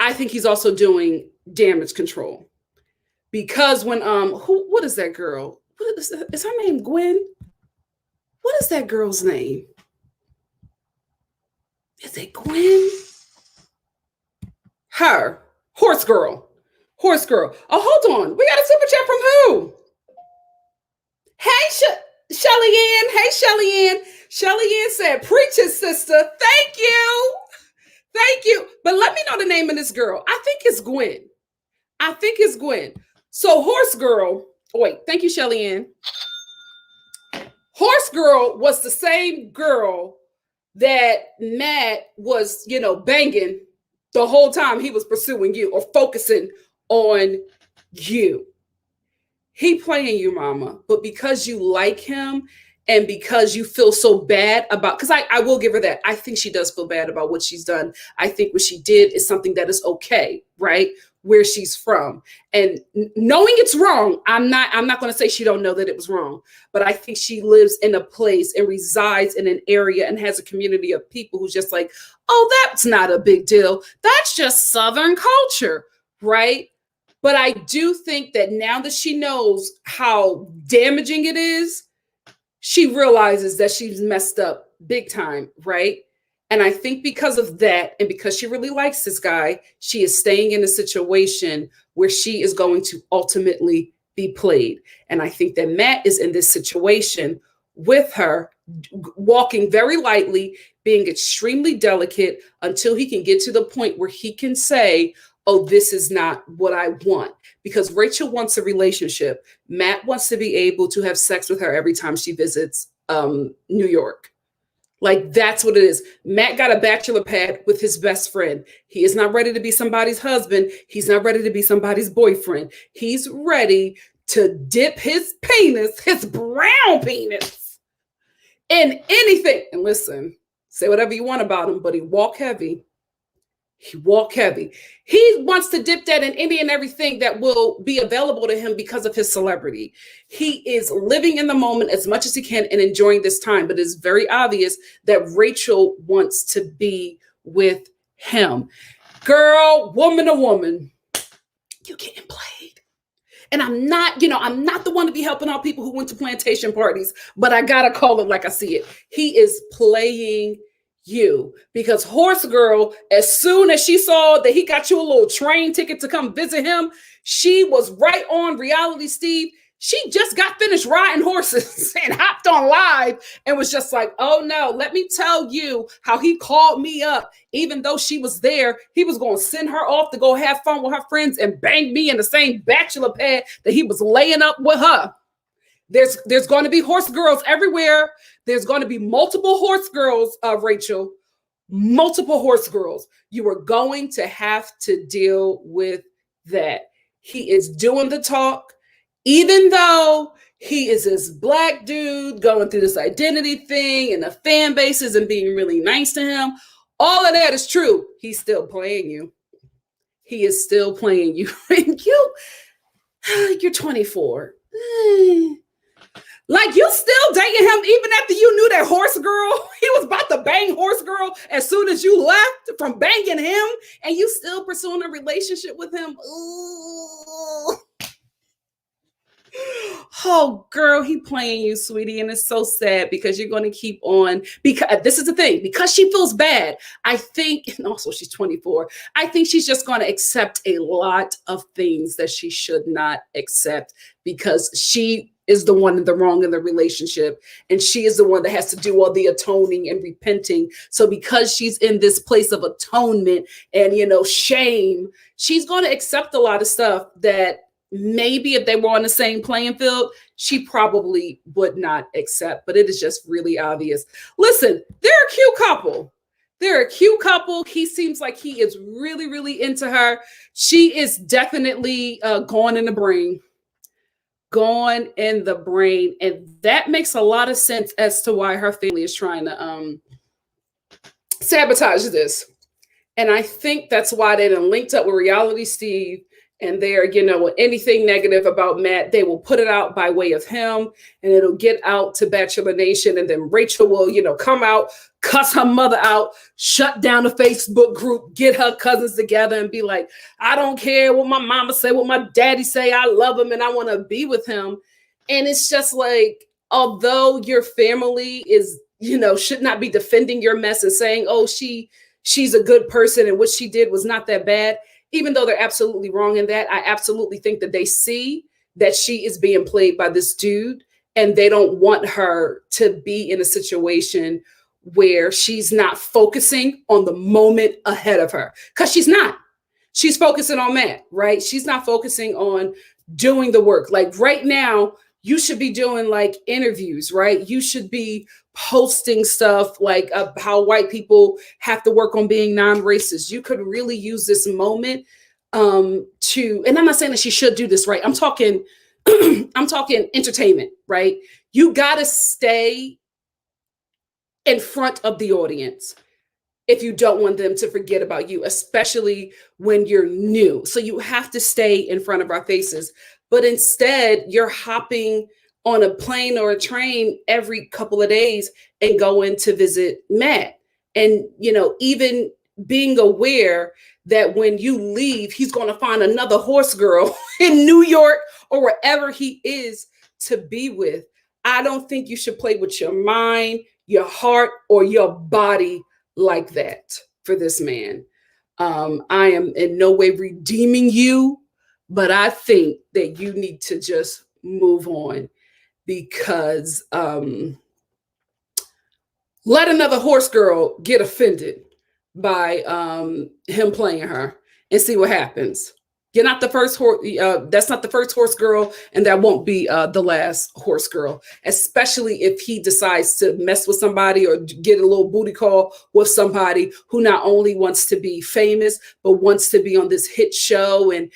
I think he's also doing damage control. Because when, what is that girl? Is her name Gwen? What is that girl's name? Is it Gwen? Her. Horse girl. Oh, hold on. We got a super chat from who? Hey, Shelly Ann. Hey, Shelly Ann. Shelly Ann said, preach it, sister. Thank you. Thank you. But let me know the name of this girl. I think it's Gwen. So Horse girl. Wait, thank you, Shelly Ann. Horse girl was the same girl that Matt was, banging the whole time he was pursuing you or focusing on you. He playing you, mama, but because you like him and because you feel so bad about, because I will give her that. I think she does feel bad about what she's done. I think what she did is something that is okay, right? Where she's from. And knowing it's wrong, I'm not going to say she don't know that it was wrong, but I think she lives in a place and resides in an area and has a community of people who's just like, oh, that's not a big deal. That's just Southern culture, right? But I do think that now that she knows how damaging it is, she realizes that she's messed up big time, right? And I think because of that, and because she really likes this guy, she is staying in a situation where she is going to ultimately be played. And I think that Matt is in this situation with her, walking very lightly, being extremely delicate until he can get to the point where he can say, oh, this is not what I want. Because Rachel wants a relationship. Matt wants to be able to have sex with her every time she visits New York. Like, that's what it is. Matt got a bachelor pad with his best friend. He is not ready to be somebody's husband. He's not ready to be somebody's boyfriend. He's ready to dip his penis, his brown penis, in anything. And listen, say whatever you want about him, but he walk heavy. He walk heavy. He wants to dip that in any and everything that will be available to him because of his celebrity. He is living in the moment as much as he can and enjoying this time. But it's very obvious that Rachel wants to be with him. Girl, woman to woman, you're getting played. And I'm not the one to be helping out people who went to plantation parties, but I gotta call it like I see it. He is playing you, because Horse Girl, as soon as she saw that he got you a little train ticket to come visit him, she was right on Reality Steve. She just got finished riding horses and hopped on live and was just like, oh no, let me tell you how he called me up. Even though she was there, he was going to send her off to go have fun with her friends and bang me in the same bachelor pad that he was laying up with her. There's going to be horse girls everywhere. There's going to be multiple horse girls, Rachel, multiple horse girls. You are going to have to deal with that. He is doing the talk. Even though he is this Black dude going through this identity thing and the fan bases and being really nice to him, all of that is true. He's still playing you. He is still playing you. And you're 24. Like, you still dating him even after you knew that Horse Girl. He was about to bang Horse Girl as soon as you left from banging him, and you still pursuing a relationship with him. Ooh. Oh, girl, he playing you, sweetie, and it's so sad because you're going to keep on. Because this is the thing, because she feels bad, I think, and also she's 24, I think she's just going to accept a lot of things that she should not accept, because she is the one in the wrong in the relationship, and she is the one that has to do all the atoning and repenting. So because she's in this place of atonement and, shame, she's going to accept a lot of stuff that maybe if they were on the same playing field, she probably would not accept, but it is just really obvious. Listen, they're a cute couple. They're a cute couple. He seems like he is really, really into her. She is definitely gone in the brain. Gone in the brain. And that makes a lot of sense as to why her family is trying to sabotage this. And I think that's why they done linked up with Reality Steve. And they're, anything negative about Matt, they will put it out by way of him, and it'll get out to Bachelor Nation. And then Rachel will, come out, cuss her mother out, shut down the Facebook group, get her cousins together and be like, I don't care what my mama say, what my daddy say, I love him and I want to be with him. And it's just like, although your family is, should not be defending your mess and saying, oh, she's a good person and what she did was not that bad. Even though they're absolutely wrong in that, I absolutely think that they see that she is being played by this dude, and they don't want her to be in a situation where she's not focusing on the moment ahead of her. Because she's not. She's focusing on Matt, right? She's not focusing on doing the work. Like right now, you should be doing like interviews, right? You should be posting stuff like how white people have to work on being non-racist. You could really use this moment and I'm not saying that she should do this, right? I'm talking entertainment, right? You got to stay in front of the audience if you don't want them to forget about you, especially when you're new. So you have to stay in front of our faces. But instead, you're hopping on a plane or a train every couple of days and going to visit Matt. And, even being aware that when you leave, he's going to find another horse girl in New York or wherever he is to be with. I don't think you should play with your mind, your heart, or your body like that for this man. I am in no way redeeming you, but I think that you need to just move on, because let another horse girl get offended by him playing her and see what happens. You're not the first horse. That's not the first horse girl, and that won't be the last horse girl, especially if he decides to mess with somebody or get a little booty call with somebody who not only wants to be famous, but wants to be on this hit show and,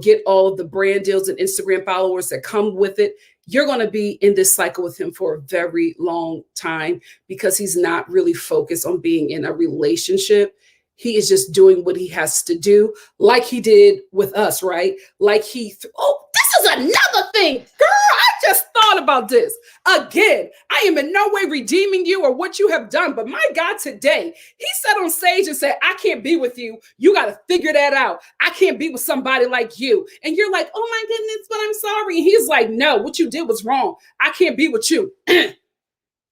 get all of the brand deals and Instagram followers that come with it. You're going to be in this cycle with him for a very long time, because he's not really focused on being in a relationship. He is just doing what he has to do, like he did with us, right? Like this was another thing. Girl, I just thought about this. Again, I am in no way redeeming you or what you have done, but my God, today, he sat on stage and said, I can't be with you. You got to figure that out. I can't be with somebody like you. And you're like, oh my goodness, but I'm sorry. And he's like, no, what you did was wrong. I can't be with you. And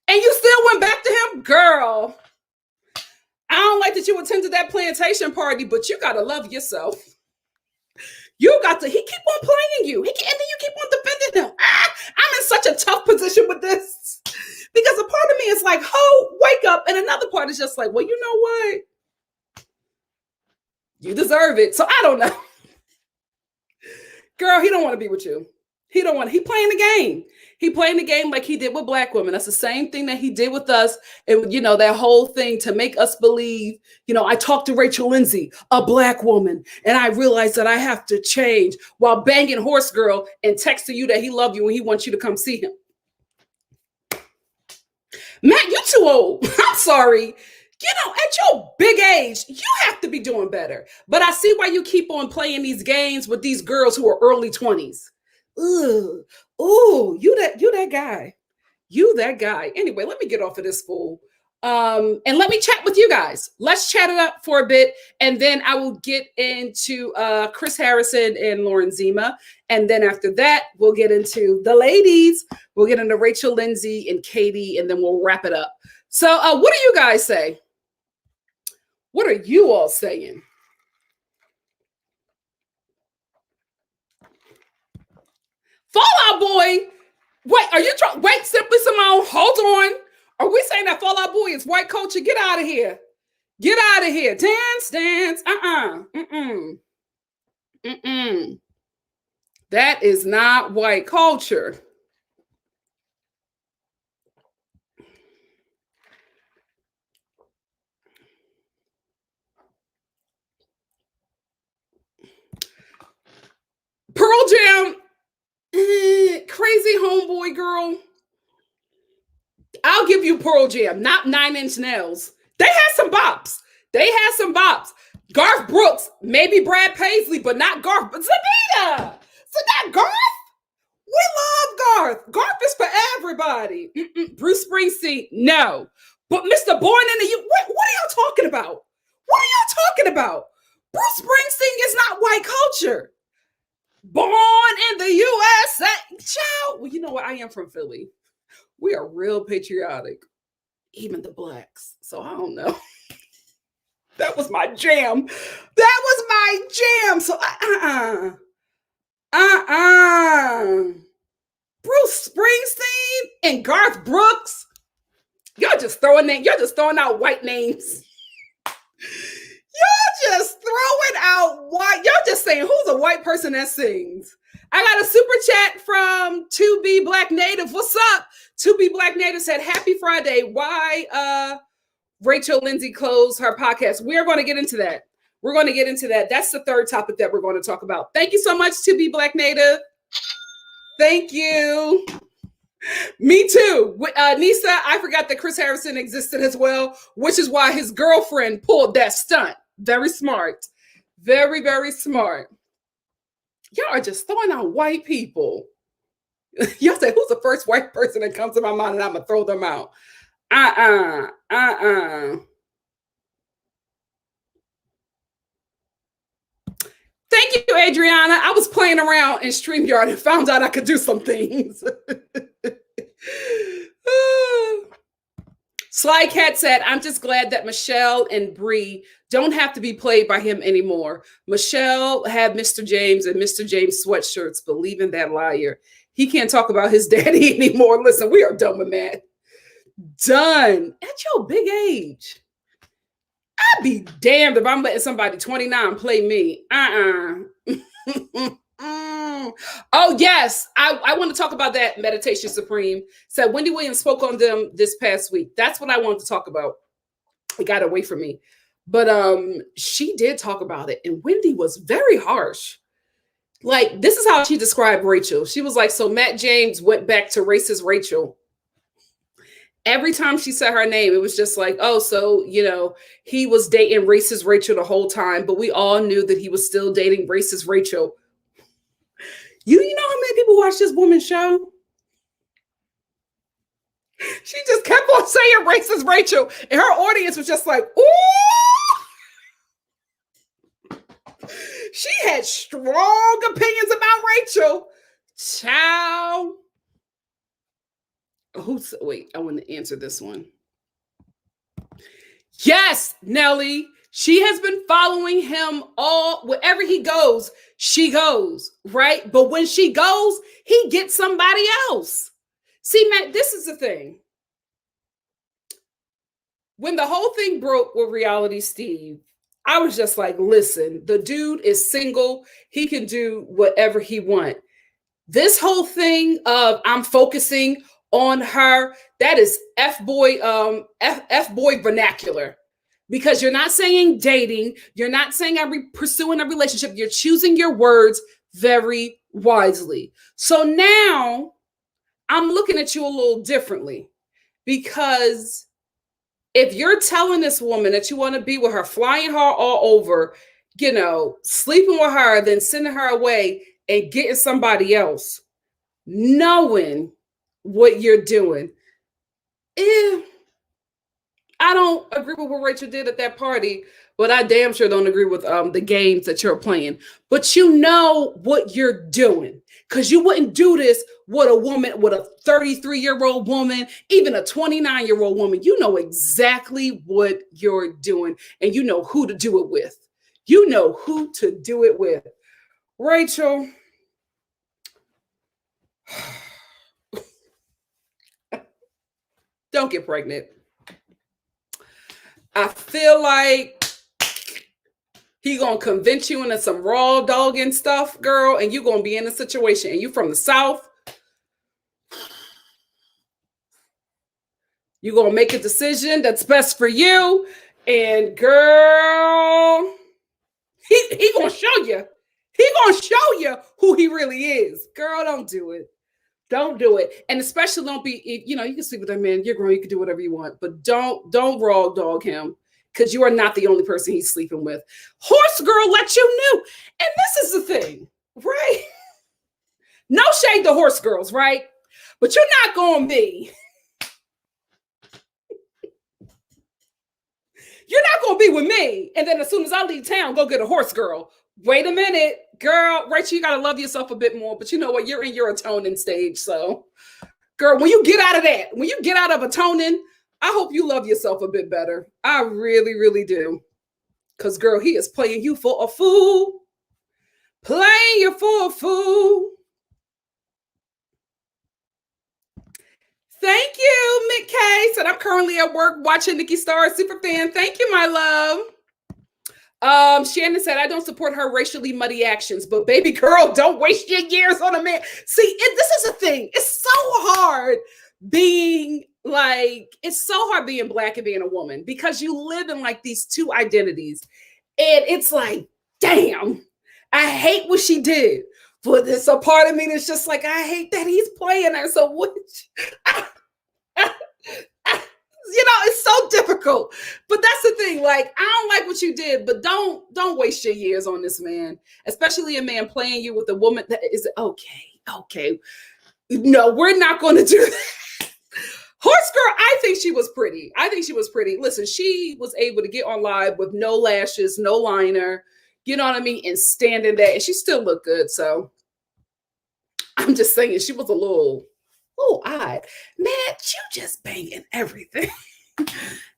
you still went back to him? Girl, I don't like that you attended that plantation party, but you got to love yourself. You got to, he keep on playing you. And then you keep on defending him. I'm in such a tough position with this. Because a part of me is like, ho, wake up. And another part is just like, well, you know what? You deserve it. So I don't know. Girl, he don't want to be with you. He playing the game. He playing the game like he did with black women. That's the same thing that he did with us. And, that whole thing to make us believe, I talked to Rachel Lindsay, a black woman, and I realized that I have to change while banging Horse Girl and texting you that he loves you and he wants you to come see him. Matt, you too old. I'm sorry. At your big age, you have to be doing better. But I see why you keep on playing these games with these girls who are early 20s. Ooh, you that guy. You that guy. Anyway, let me get off of this fool. And let me chat with you guys. Let's chat it up for a bit. And then I will get into Chris Harrison and Lauren Zima. And then after that, we'll get into the ladies. We'll get into Rachel Lindsay and Katie, and then we'll wrap it up. So what do you guys say? What are you all saying? Fallout Boy. Wait, are you trying? Wait, Simply Simone, hold on. Are we saying that Fallout Boy is white culture? Get out of here. Get out of here. Dance. That is not white culture. Pearl Jam. Crazy homeboy girl. I'll give you Pearl Jam, not 9 Inch Nails. They had some bops. Garth Brooks, maybe Brad Paisley, but not Garth. But Zanita. So not Garth. We love Garth. Garth is for everybody. Bruce Springsteen, no. But Mr. Born in the U. What are y'all talking about? Bruce Springsteen is not white culture. Born in the USA. Child. Well, you know what? I am from Philly. We are real patriotic. Even the blacks. So I don't know. That was my jam. So Bruce Springsteen and Garth Brooks. Y'all just throwing out white names. Y'all just saying who's a white person that sings. I got a super chat from 2B Black Native. What's up? 2B Black Native said, happy Friday. Why Rachel Lindsay closed her podcast? We're going to get into that. That's the third topic that we're going to talk about. Thank you so much, 2B Black Native. Thank you. Me too. Nisa, I forgot that Chris Harrison existed as well, which is why his girlfriend pulled that stunt. Very smart. Very, very smart. Y'all are just throwing out white people. Y'all say, who's the first white person that comes to my mind and I'm going to throw them out? Thank you, Adriana. I was playing around in StreamYard and found out I could do some things. Sly Cat said, I'm just glad that Michelle and Bree don't have to be played by him anymore. Michelle had Mr. James and Mr. James sweatshirts. Believe in that liar. He can't talk about his daddy anymore. Listen, we are done with that. Done. At your big age. I'd be damned if I'm letting somebody 29 play me. Oh, yes. I want to talk about that. Meditation Supreme said Wendy Williams spoke on them this past week. That's what I wanted to talk about. It got away from me. But she did talk about it. And Wendy was very harsh. Like, this is how she described Rachel. She was like, so Matt James went back to racist Rachel. Every time she said her name, it was just like, oh, so, he was dating racist Rachel the whole time, but we all knew that he was still dating racist Rachel. You know how many people watch this woman's show? She just kept on saying racist Rachel, and her audience was just like, ooh. She had strong opinions about Rachel. Ciao. Wait, I want to answer this one. Yes, Nelly. She has been following him wherever he goes, she goes, right? But when she goes, he gets somebody else. See, Matt, this is the thing. When the whole thing broke with Reality Steve, I was just like, listen, the dude is single. He can do whatever he wants. This whole thing of I'm focusing on her, that is F-boy vernacular. Because you're not saying dating, you're not saying I'm pursuing a relationship, you're choosing your words very wisely. So now I'm looking at you a little differently, because if you're telling this woman that you want to be with her, flying her all over, sleeping with her, then sending her away and getting somebody else, knowing what you're doing, I don't agree with what Rachel did at that party, but I damn sure don't agree with the games that you're playing. But you know what you're doing, because you wouldn't do this with a 33-year-old woman, even a 29-year-old woman. You know exactly what you're doing, and you know who to do it with. You know who to do it with. Rachel, don't get pregnant. I feel like he gonna convince you into some raw dogging stuff, girl, and you gonna be in a situation, and you from the South. You gonna make a decision that's best for you, and girl, he gonna show you. He gonna show you who he really is. Girl, don't do it. Don't do it. And especially don't be, you can sleep with that man. You're grown, you can do whatever you want, but don't raw dog him, because you are not the only person he's sleeping with. Horse girl let you know. And this is the thing, right? No shade to horse girls, right? But you're not going to be. You're not going to be with me, and then as soon as I leave town, go get a horse girl. Wait a minute, girl. Rachel, you got to love yourself a bit more. But you know what? You're in your atoning stage. So, girl, when you get out of that, when you get out of atoning, I hope you love yourself a bit better. I really, really do. Because, girl, he is playing you for a fool. Playing you for a fool. Thank you, Mick K. Said I'm currently at work watching NikkiStar, super fan. Thank you, my love. Shannon said, I don't support her racially muddy actions, but baby girl, don't waste your years on a man. See, this is a thing. It's so hard being black and being a woman, because you live in like these two identities. And it's like, damn, I hate what she did. But there's a part of me that's just like, I hate that he's playing her. So it's so difficult. But that's the thing. Like, I don't like what you did, but don't waste your years on this man, especially a man playing you with a woman that is okay. No, we're not going to do that. Horse girl, I think she was pretty. Listen, she was able to get on live with no lashes, no liner, you know what I mean, and standing there, and she still looked good. So I'm just saying, she was a little odd. Man, you just banging everything.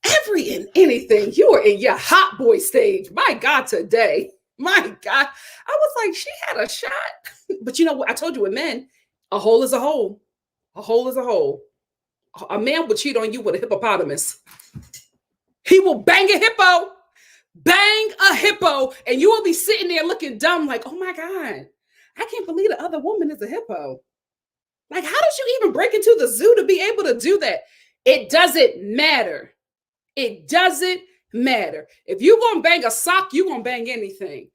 Every and anything. You were in your hot boy stage. My God, today. My God. I was like, she had a shot. But you know what? I told you with men, a hole is a hole. A hole is a hole. A man will cheat on you with a hippopotamus. He will bang a hippo. Bang a hippo. And you will be sitting there looking dumb like, oh my God, I can't believe the other woman is a hippo. Like, how did you even break into the zoo to be able to do that? It doesn't matter. It doesn't matter. If you're going to bang a sock, you're going to bang anything.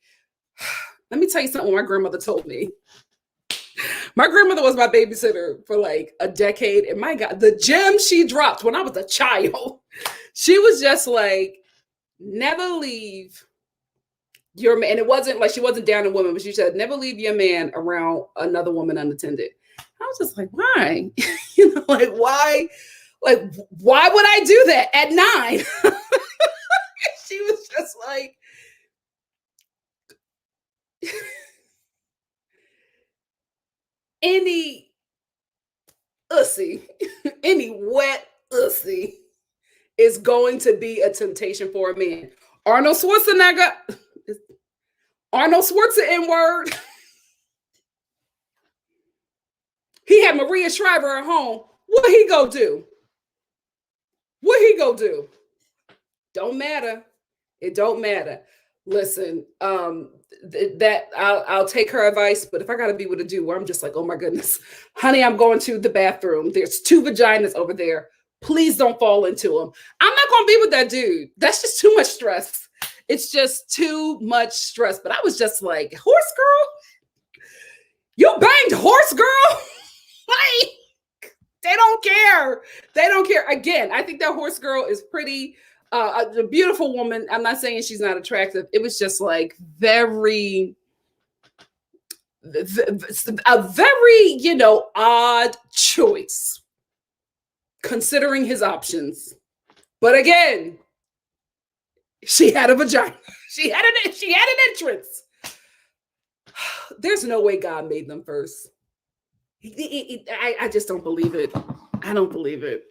Let me tell you something my grandmother told me. My grandmother was my babysitter for like a decade. And my God, the gem she dropped when I was a child, she was just like, never leave Your man, and it wasn't like she wasn't down a woman, but she said, never leave your man around another woman unattended. I was just like, why? Like, why? Like, why would I do that at 9? She was just like, any ussy, any wet ussy is going to be a temptation for a man. Arnold Schwarzenegger, N-word. He had Maria Shriver at home. What he go do? What he go do? Don't matter. It don't matter. Listen, that I'll take her advice, but if I gotta be with a dude where I'm just like, oh my goodness, honey, I'm going to the bathroom. There's 2 vaginas over there. Please don't fall into them. I'm not gonna be with that dude. That's just too much stress. It's just too much stress. But I was just like, horse girl, you banged horse girl. Like, they don't care. They don't care. Again, I think that horse girl is pretty. A beautiful woman. I'm not saying she's not attractive. It was just like a very, odd choice considering his options. But again, she had a vagina. She had an entrance. There's no way God made them first. I just don't believe it. I don't believe it.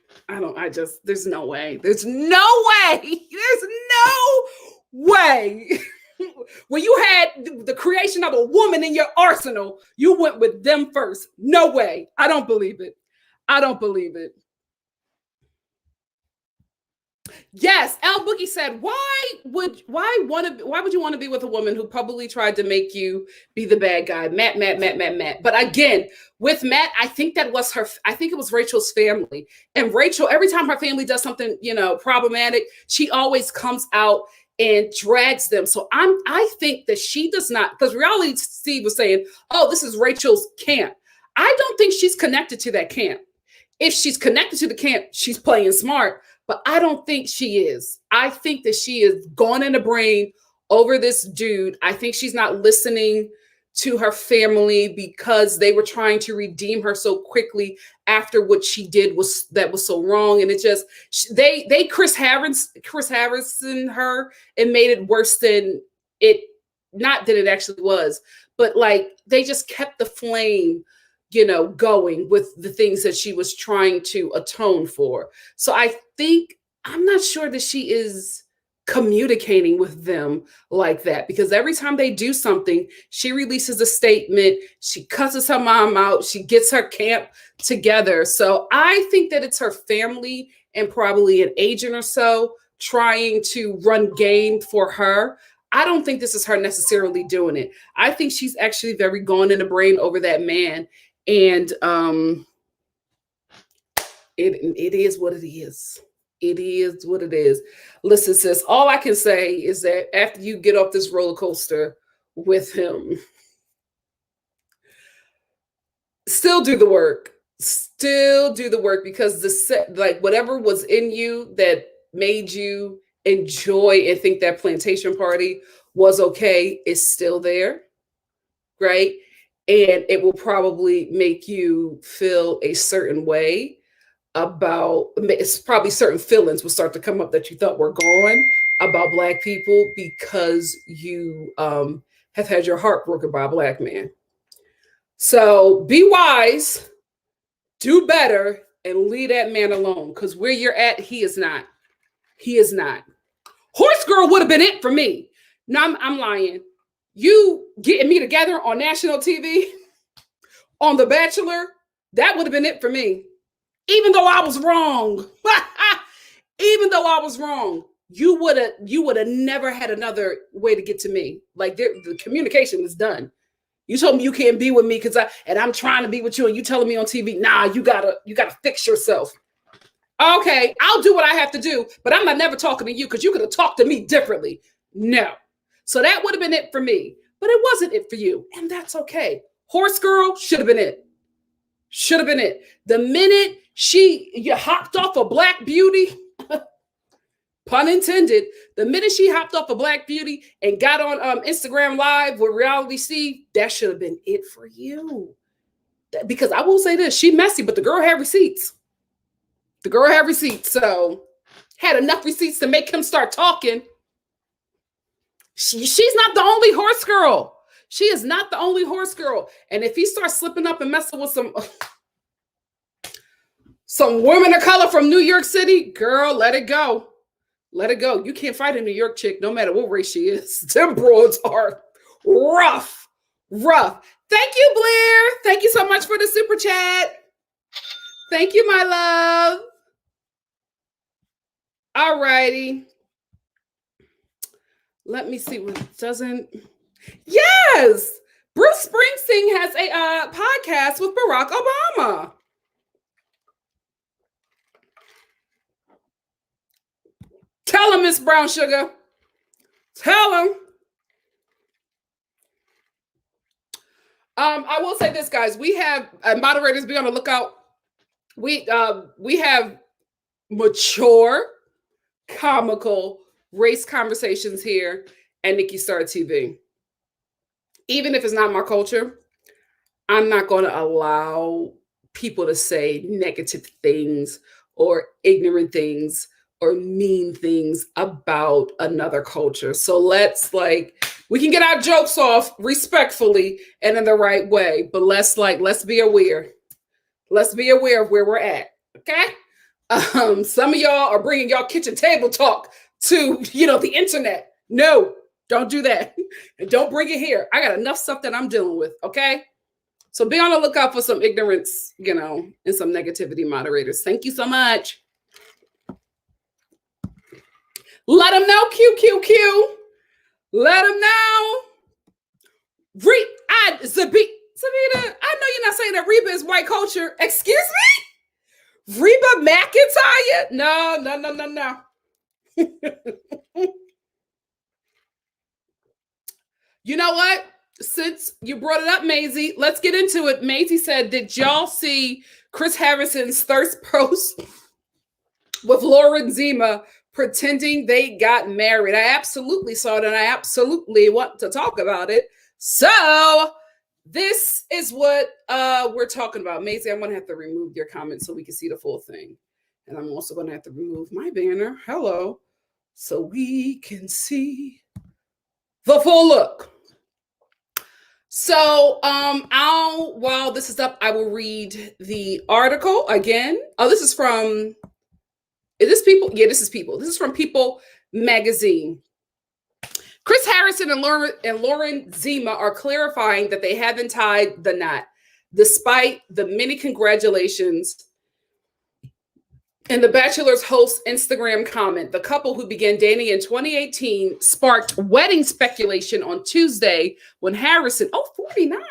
There's no way. There's no way. There's no way. When you had the creation of a woman in your arsenal, you went with them first. No way. I don't believe it. I don't believe it. Yes, L Boogie said, why would you want to be with a woman who publicly tried to make you be the bad guy? Matt. But again, with Matt, I think it was Rachel's family. And Rachel, every time her family does something, problematic, she always comes out and drags them. So I think that she does not, because Reality Steve was saying, oh, this is Rachel's camp. I don't think she's connected to that camp. If she's connected to the camp, she's playing smart. But I don't think she is. I think that she is gone in the brain over this dude. I think she's not listening to her family because they were trying to redeem her so quickly after what she did was so wrong. And it just, they Chris Harrison her and made it worse than it, not that it actually was, but like they just kept the flame going with the things that she was trying to atone for. So I'm not sure that she is communicating with them like that, because every time they do something, she releases a statement, she cusses her mom out, she gets her camp together. So I think that it's her family and probably an agent or so trying to run game for her. I don't think this is her necessarily doing it. I think she's actually very gone in the brain over that man. And it is what it is. It is what it is. Listen, sis, all I can say is that after you get off this roller coaster with him, still do the work. Still do the work, because whatever was in you that made you enjoy and think that plantation party was okay is still there, right? And it will probably make you feel a certain way about, it's probably certain feelings will start to come up that you thought were gone about Black people because you have had your heart broken by a Black man. So be wise, do better, and leave that man alone, because where you're at, he is not. He is not. Horse girl would have been it for me. No, I'm lying. You getting me together on national TV, on The Bachelor, that would have been it for me. Even though I was wrong. Even though I was wrong, you would have never had another way to get to me. Like the communication was done. You told me you can't be with me and I'm trying to be with you, and you telling me on TV, nah, you gotta fix yourself. Okay, I'll do what I have to do, but I'm not never talking to you because you could have talked to me differently. No. So that would have been it for me, but it wasn't it for you, and that's okay. Horse girl should have been it. Should have been it. The minute you hopped off a Black beauty, pun intended, the minute she hopped off of Black Beauty and got on Instagram Live with Reality Steve, that should have been it for you. Because I will say this, she messy, but the girl had receipts. The girl had receipts, so had enough receipts to make him start talking. She's not the only horse girl. She is not the only horse girl. And if he starts slipping up and messing with some women of color from New York City, girl, let it go. Let it go. You can't fight a New York chick, no matter what race she is. Them broads are rough. Thank you, Blair. Thank you so much for the super chat. Thank you, my love. All righty. Let me see what doesn't. Yes, Bruce Springsteen has a podcast with Barack Obama. Tell him, Miss Brown Sugar. Tell him. I will say this, guys. We have moderators. Be on the lookout. We have mature, comical race conversations here at NikkiStar TV. Even if it's not my culture, I'm not going to allow people to say negative things or ignorant things or mean things about another culture. So we can get our jokes off respectfully and in the right way, but let's be aware. Let's be aware of where we're at. Okay. Some of y'all are bringing y'all kitchen table talk to, the internet. No, don't do that. And don't bring it here. I got enough stuff that I'm dealing with. Okay. So be on the lookout for some ignorance, and some negativity, moderators. Thank you so much. Let them know, QQQ. Let them know. Sabita, I know you're not saying that Reba is white culture. Excuse me? Reba McEntire? No. You know what? Since you brought it up, Maisie, let's get into it. Maisie said, did y'all see Chris Harrison's thirst post with Lauren Zima pretending they got married? I absolutely saw it, and I absolutely want to talk about it. So this is what we're talking about. Maisie, I'm going to have to remove your comments so we can see the full thing. And I'm also going to have to remove my banner. Hello. So we can see the full look. So while this is up, I will read the article again. Oh, this is from, is this People? Yeah, this is People. This is from People magazine. Chris Harrison and Lauren Zima are clarifying that they haven't tied the knot, despite the many congratulations in the Bachelor's host Instagram comment. The couple, who began dating in 2018, sparked wedding speculation on Tuesday when Harrison, 49.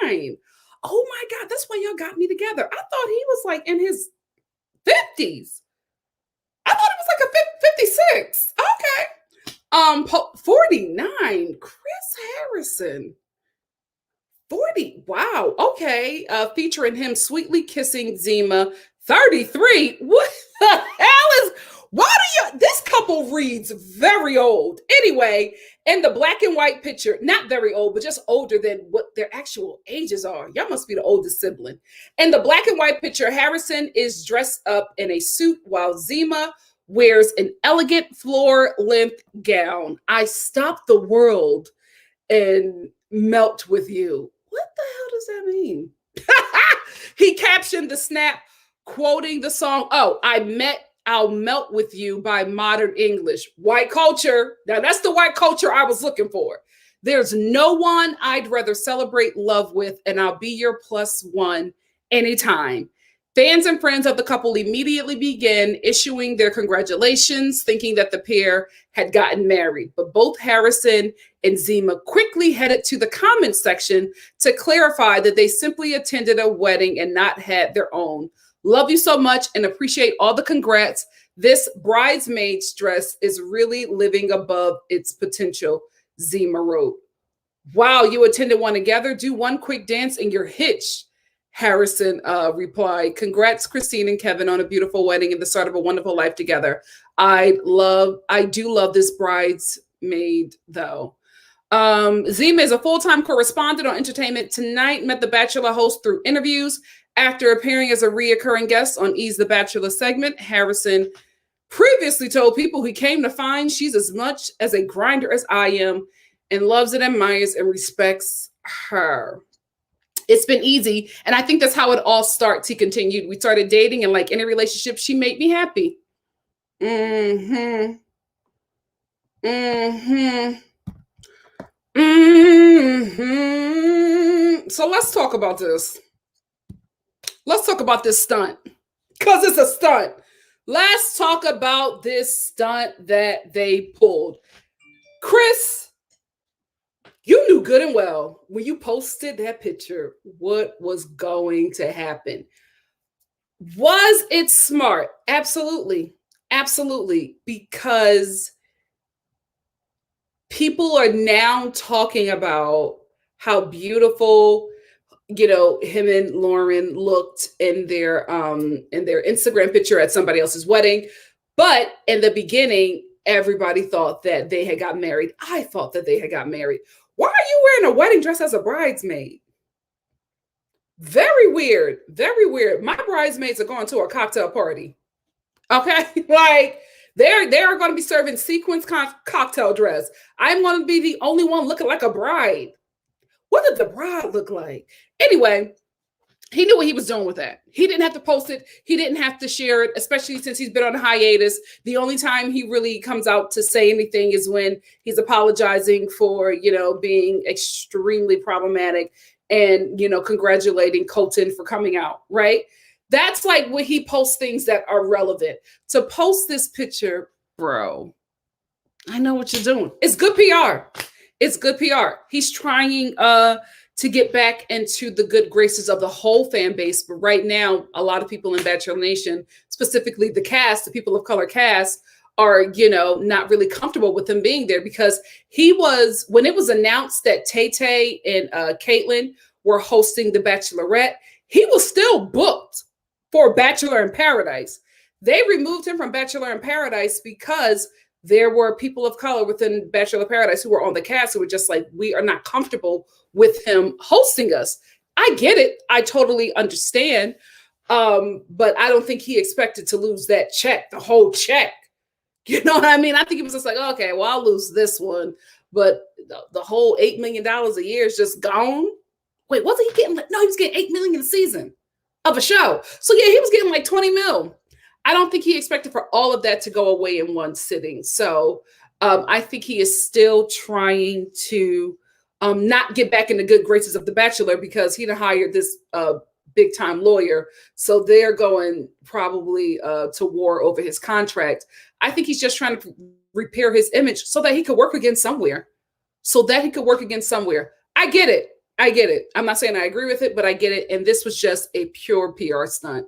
Oh my God, that's when y'all got me together. I thought he was like in his 50s. I thought it was like a 56. Okay. 49. Chris Harrison. 40. Wow. Okay. Featuring him sweetly kissing Zima. 33. What the hell is, this couple reads very old. Anyway, in the black and white picture, not very old, but just older than what their actual ages are. Y'all must be the oldest sibling. In the black and white picture, Harrison is dressed up in a suit while Zima wears an elegant floor-length gown. I stop the world and melt with you. What the hell does that mean? He captioned the snap, quoting the song, I'll Melt With You by Modern English. White culture. Now that's the white culture I was looking for. There's no one I'd rather celebrate love with, and I'll be your plus one anytime. Fans and friends of the couple immediately began issuing their congratulations, thinking that the pair had gotten married. But both Harrison and Zima quickly headed to the comments section to clarify that they simply attended a wedding and not had their own. Love you so much and appreciate all the congrats. This bridesmaid's dress is really living above its potential, Zima wrote. Wow, you attended one together? Do one quick dance and you're hitched. Harrison replied, congrats, Christine and Kevin, on a beautiful wedding and the start of a wonderful life together. I do love this bridesmaid though. Zima is a full-time correspondent on Entertainment Tonight, met the Bachelor host through interviews. After appearing as a reoccurring guest on E's The Bachelor segment, Harrison previously told people he came to find she's as much as a grinder as I am and loves and admires and respects her. It's been easy. And I think that's how it all starts. He continued. We started dating, and like any relationship, she made me happy. Mm-hmm. Mm-hmm. Mm-hmm. So let's talk about this. Let's talk about this stunt. Because it's a stunt. Let's talk about this stunt that they pulled. Chris, you knew good and well when you posted that picture what was going to happen. Was it smart? Absolutely. Absolutely. Because people are now talking about how beautiful, him and Lauren looked in their Instagram picture at somebody else's wedding. But in the beginning, everybody thought that they had got married. I thought that they had got married. Why are you wearing a wedding dress as a bridesmaid? Very weird. Very weird. My bridesmaids are going to a cocktail party. Okay? Like, they are going to be serving sequins cocktail dress. I'm going to be the only one looking like a bride. What did the bride look like? Anyway, he knew what he was doing with that. He didn't have to post it. He didn't have to share it, especially since he's been on hiatus. The only time he really comes out to say anything is when he's apologizing for, being extremely problematic and, congratulating Colton for coming out, right? That's like when he posts things that are relevant. To post this picture, bro, I know what you're doing. It's good PR. It's good PR. He's trying to get back into the good graces of the whole fan base. But right now, a lot of people in Bachelor Nation, specifically the cast, the people of color cast, are, not really comfortable with him being there because when it was announced that Tay and Caitlyn were hosting the Bachelorette, he was still booked for Bachelor in Paradise. They removed him from Bachelor in Paradise because there were people of color within Bachelor Paradise who were on the cast who were just like, we are not comfortable with him hosting us. I get it. I totally understand. But I don't think he expected to lose that check, the whole check. You know what I mean? I think he was just like, okay, well, I'll lose this one. But the whole $8 million a year is just gone. Wait, wasn't he getting no, he was getting $8 million a season of a show. So yeah, he was getting like 20 mil. I don't think he expected for all of that to go away in one sitting. So I think he is still trying to not get back in the good graces of The Bachelor because he hired this big time lawyer. So they're going probably to war over his contract. I think he's just trying to repair his image so that he could work again somewhere. I get it. I'm not saying I agree with it, but I get it. And this was just a pure PR stunt.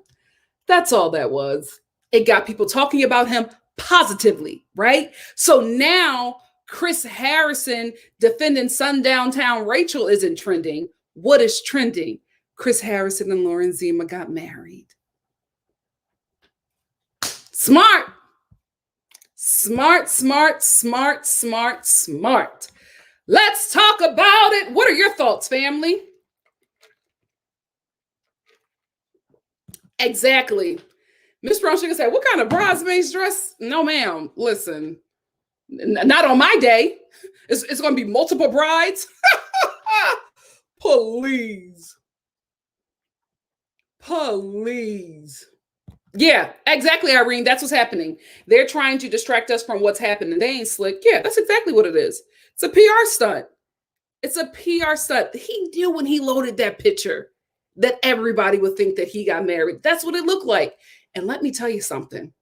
That's all that was. It got people talking about him positively, right? So now Chris Harrison defending Sundown Town Rachel isn't trending. What is trending? Chris Harrison and Lauren Zima got married. Smart. Let's talk about it. What are your thoughts, family? Exactly. Miss Brown Sugar said, what kind of bridesmaid's dress? No, ma'am. Listen, not on my day. It's going to be multiple brides. Please. Yeah, exactly, Irene. That's what's happening. They're trying to distract us from what's happening. They ain't slick. Yeah, that's exactly what it is. It's a PR stunt. He knew when he loaded that picture that everybody would think that he got married. That's what it looked like. And let me tell you something.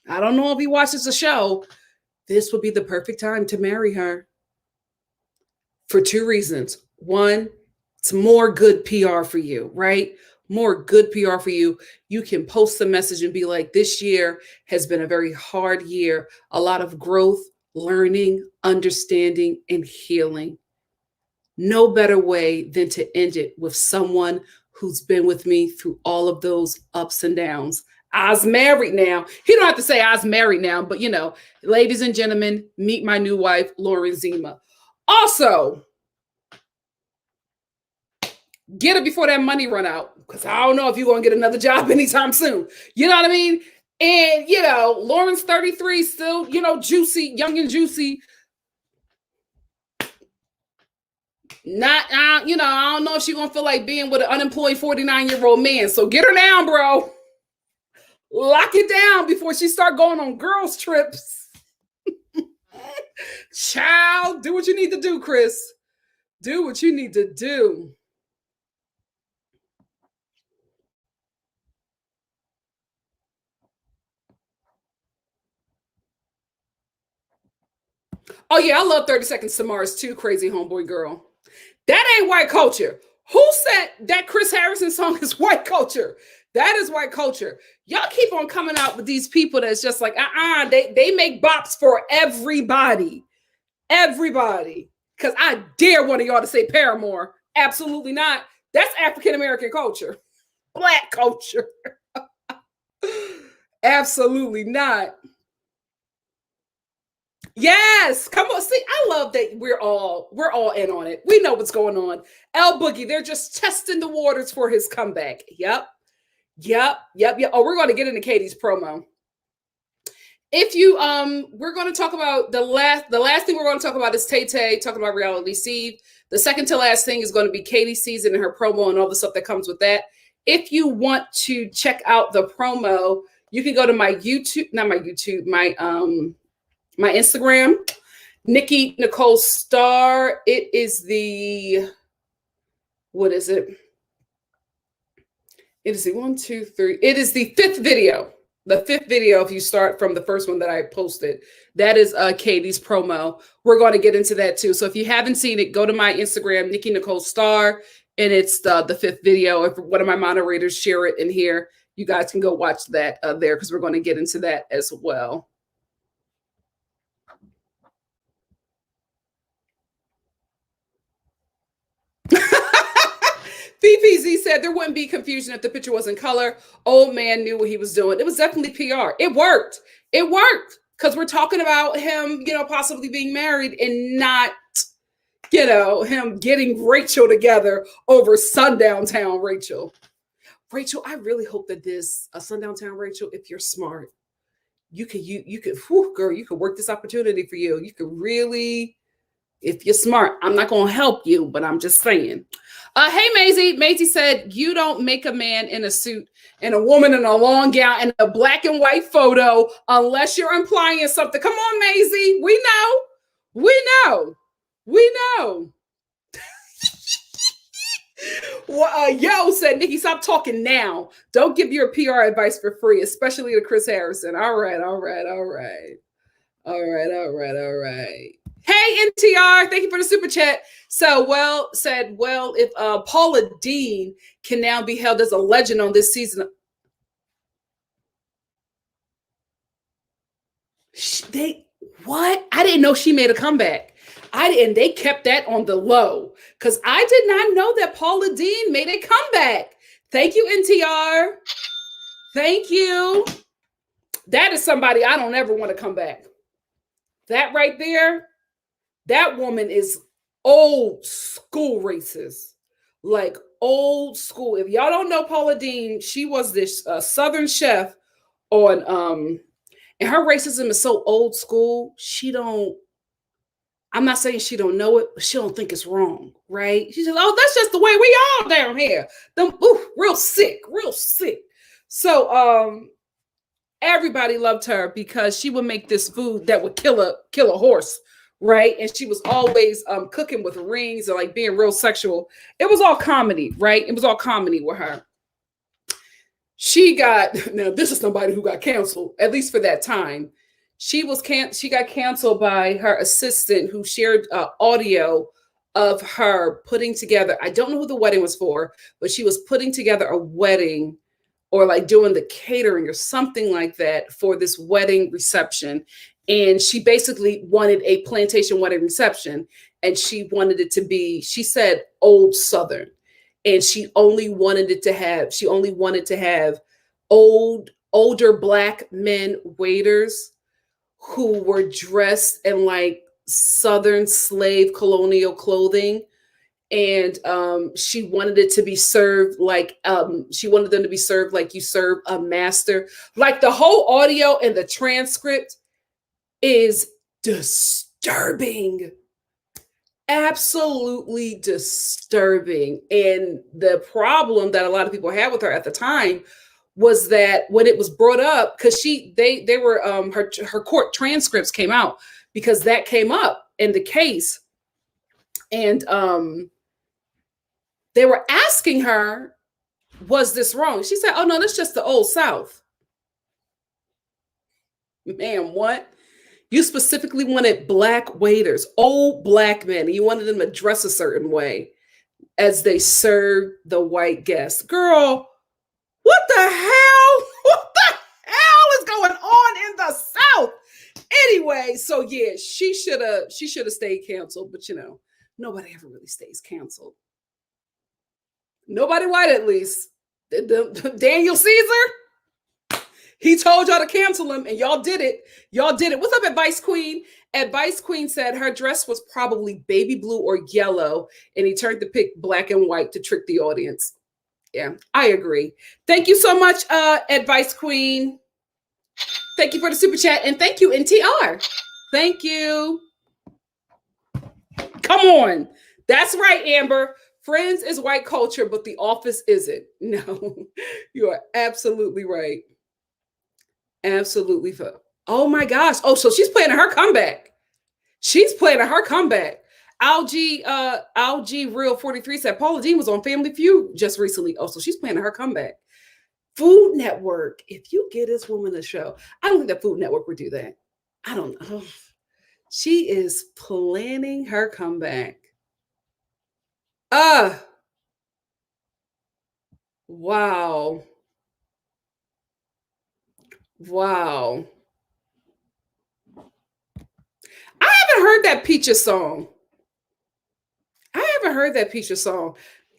I don't know if he watches the show. This would be the perfect time to marry her for two reasons. One, it's more good PR for you, right? More good PR for you. You can post the message and be like, this year has been a very hard year. A lot of growth, learning, understanding, and healing. No better way than to end it with someone who's been with me through all of those ups and downs. I's married now. He don't have to say I's married now, but you know, ladies and gentlemen, meet my new wife, Lauren Zima. Also, get it before that money run out, because I don't know if you're going to get another job anytime soon. You know what I mean? And, you know, Lauren's 33, still, you know, juicy, young and juicy. Not, you know, I don't know if she's going to feel like being with an unemployed 49-year-old man. So get her down, bro. Lock it down before she start going on girls' trips. Child, do what you need to do, Chris. Do what you need to do. Oh, yeah, I love 30 Seconds to Mars too, crazy homeboy girl. That ain't white culture. Who said that Chris Harrison song is white culture? That is white culture. Y'all keep on coming out with these people that's just like, they make bops for everybody. Everybody. Because I dare one of y'all to say Paramore. Absolutely not. That's African-American culture. Black culture. Absolutely not. Yes, come on. See, I love that we're all in on it. We know what's going on. L Boogie, they're just testing the waters for his comeback. Yep. Oh, we're going to get into Katie's promo. If you we're going to talk about the last thing we're going to talk about is Tay talking about Reality Steve. The second to last thing is going to be Katie's season and her promo and all the stuff that comes with that. If you want to check out the promo, you can go to my my Instagram, NikkiNicoleStar. It is the, what is it? It is the 1, 2, 3. It is the fifth video. The fifth video, if you start from the first one that I posted, that is Katie's promo. We're going to get into that too. So if you haven't seen it, go to my Instagram, NikkiNicoleStar, and it's the fifth video. If one of my moderators share it in here, you guys can go watch that there, because we're going to get into that as well. PPZ said there wouldn't be confusion if the picture was in color. Old man knew what he was doing. It was definitely PR. It worked. It worked, because we're talking about him, you know, possibly being married and not, you know, him getting Rachel together over Sundown Town Rachel. Rachel, I really hope that this Sundown Town Rachel, if you're smart, you could, whew, girl, you could work this opportunity for you. You could really, if you're smart. I'm not going to help you, but I'm just saying. Hey, Maisie. Maisie said, you don't make a man in a suit and a woman in a long gown and a black and white photo unless you're implying something. Come on, Maisie. We know. We know. We know. Well, Yo said, Nikki, stop talking now. Don't give your PR advice for free, especially to Chris Harrison. All right. Hey, NTR, thank you for the super chat. So, if Paula Deen can now be held as a legend on this season. What? I didn't know she made a comeback. And they kept that on the low, because I did not know that Paula Deen made a comeback. Thank you, NTR. Thank you. That is somebody I don't ever want to come back. That right there, that woman is old school racist. Like old school. If y'all don't know Paula Deen, she was this Southern chef on, and her racism is so old school. I'm not saying she don't know it, but she don't think it's wrong, right? She says, oh, that's just the way we all down here. Real sick. So everybody loved her because she would make this food that would kill a horse, right? And she was always cooking with rings and like being real sexual. It was all comedy, right? It was all comedy with her. Now this is somebody who got canceled, at least for that time. She got canceled by her assistant, who shared audio of her putting together. I don't know who the wedding was for, but she was putting together a wedding, or like doing the catering or something like that for this wedding reception. And she basically wanted a plantation wedding reception. And she wanted it to be, she said, old Southern. And she only wanted to have old older black men waiters who were dressed in like Southern slave colonial clothing. And she wanted it to be served like she wanted them to be served like you serve a master. Like the whole audio and the transcript is disturbing, absolutely disturbing. And the problem that a lot of people had with her at the time was that when it was brought up, because they were her court transcripts came out because that came up in the case, and they were asking her, was this wrong? She said, oh no, that's just the old South. Man, what? You specifically wanted black waiters, old black men, and you wanted them to dress a certain way as they served the white guests. Girl, what the hell? What the hell is going on in the South? Anyway, so yeah, she should have stayed canceled, but you know, nobody ever really stays canceled. Nobody white, at least. Daniel Caesar, he told y'all to cancel him, and y'all did it. Y'all did it. What's up, Advice Queen? Advice Queen said her dress was probably baby blue or yellow, and he turned to pick black and white to trick the audience. Yeah, I agree. Thank you so much, Advice Queen. Thank you for the super chat, and thank you, NTR. Thank you. Come on. That's right, Amber. Friends is white culture, but The Office isn't. No, you are absolutely right. Absolutely. Oh my gosh. Oh, so she's planning her comeback. She's planning her comeback. Algie Real 43 said Paula Deen was on Family Feud just recently. Oh, so she's planning her comeback. Food Network. If you get this woman a show, I don't think the Food Network would do that. I don't know. She is planning her comeback. Wow. Wow. I haven't heard that Peaches song.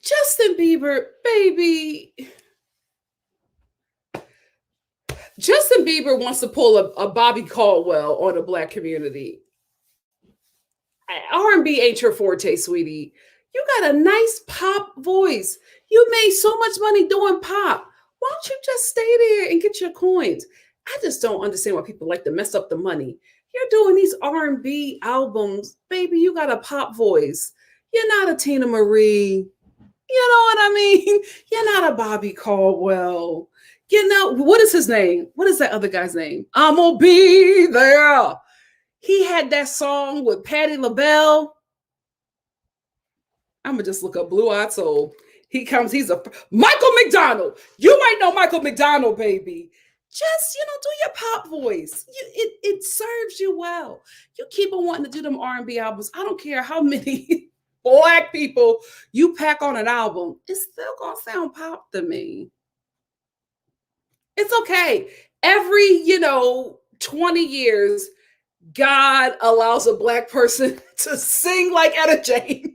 Justin Bieber, baby. Justin Bieber wants to pull a Bobby Caldwell on the black community. R&B ain't your forte, sweetie. You got a nice pop voice. You made so much money doing pop. Why don't you just stay there and get your coins? I just don't understand why people like to mess up the money. You're doing these R&B albums. Baby, you got a pop voice. You're not a Tina Marie. You know what I mean? You're not a Bobby Caldwell. You know, what is his name? What is that other guy's name? I'm gonna be there. He had that song with Patti LaBelle. I'm gonna just look up Blue Eyed Soul. He's a Michael McDonald. You might know Michael McDonald, baby. Just, do your pop voice. It serves you well. You keep on wanting to do them R&B albums. I don't care how many black people you pack on an album. It's still gonna sound pop to me. It's okay. Every, 20 years, God allows a black person to sing like Etta James.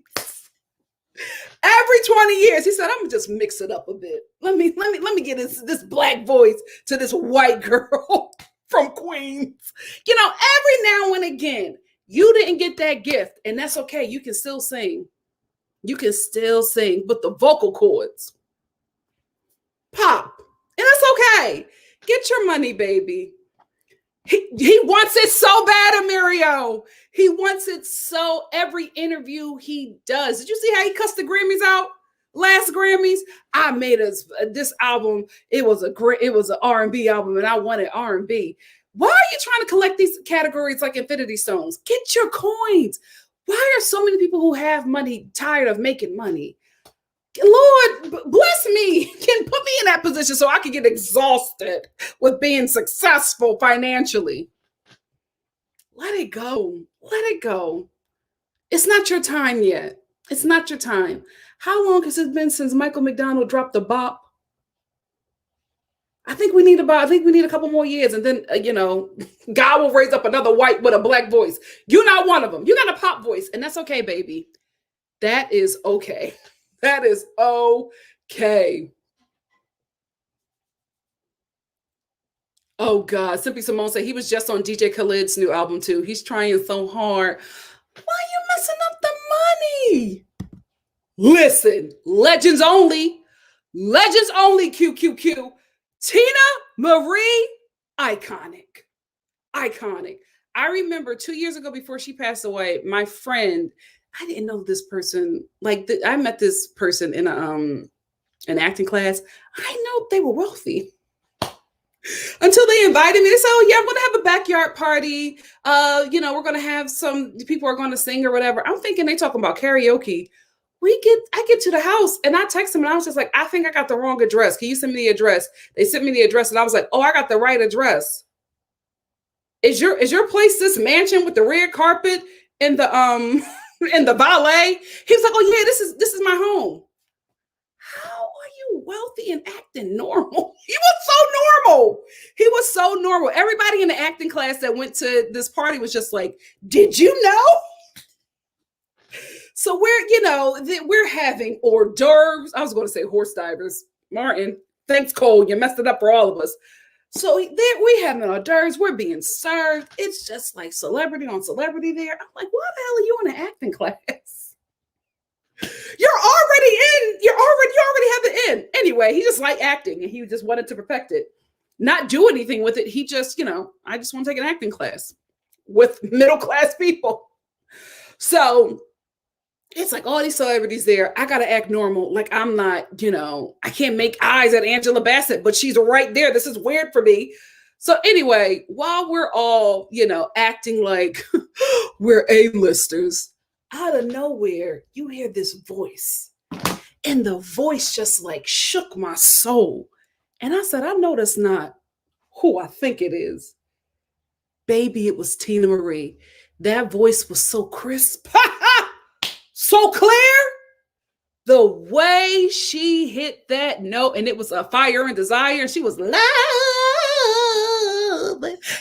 Every 20 years, he said, I'm gonna just mix it up a bit. Let me get this black voice to this white girl from Queens. Every now and again, you didn't get that gift, and that's okay. You can still sing. But the vocal cords pop. And that's okay. Get your money, baby. He wants it so bad, Emirio. He wants it so every interview he does. Did you see how he cussed the Grammys out? Last Grammys, I made this album. It was an R&B album, and I wanted R&B. Why are you trying to collect these categories like Infinity Stones? Get your coins. Why are so many people who have money tired of making money? Lord, bless me. Can put me in that position so I can get exhausted with being successful financially. Let it go. Let it go. It's not your time yet. It's not your time. How long has it been since Michael McDonald dropped the bop? I think we need a couple more years, and then God will raise up another white with a black voice. You're not one of them. You got a pop voice, and that's okay, baby. That is okay. That is okay. Oh God, Simply Simone said he was just on DJ Khaled's new album too. He's trying so hard. Why are you messing up the money? Listen, legends only. Legends only, QQQ. Tina Marie, iconic. Iconic. I remember 2 years ago before she passed away, my friend, I didn't know this person, I met this person in an acting class. I know they were wealthy until they invited me. They said, "Oh yeah, I'm going to have a backyard party. We're going to have some people are going to sing or whatever." I'm thinking they talking about karaoke. I get to the house and I text them and I was just like, "I think I got the wrong address. Can you send me the address?" They sent me the address and I was like, "Oh, I got the right address. Is your place this mansion with the red carpet and the and the ballet?" He was like, "Oh yeah, this is my home." How are you wealthy and acting normal? He was so normal. He was so normal. Everybody in the acting class that went to this party was just like, "Did you know?" So we're having hors d'oeuvres. I was going to say horse divers. Martin, thanks, Cole. You messed it up for all of us. So we having hors d'oeuvres. We're being served. It's just like celebrity on celebrity there. I'm like, why the hell are you in an acting class? You already have the in. Anyway, he just liked acting and he just wanted to perfect it. Not do anything with it. He just, I just want to take an acting class with middle class people. So it's like all these celebrities there. I got to act normal. Like I'm not, I can't make eyes at Angela Bassett, but she's right there. This is weird for me. So anyway, while we're all, acting like we're A-listers, out of nowhere, you hear this voice. And the voice just like shook my soul. And I said, I know that's not who I think it is. Baby, it was Tina Marie. That voice was so crisp. So clear. The way she hit that note, and it was a fire and desire, and she was love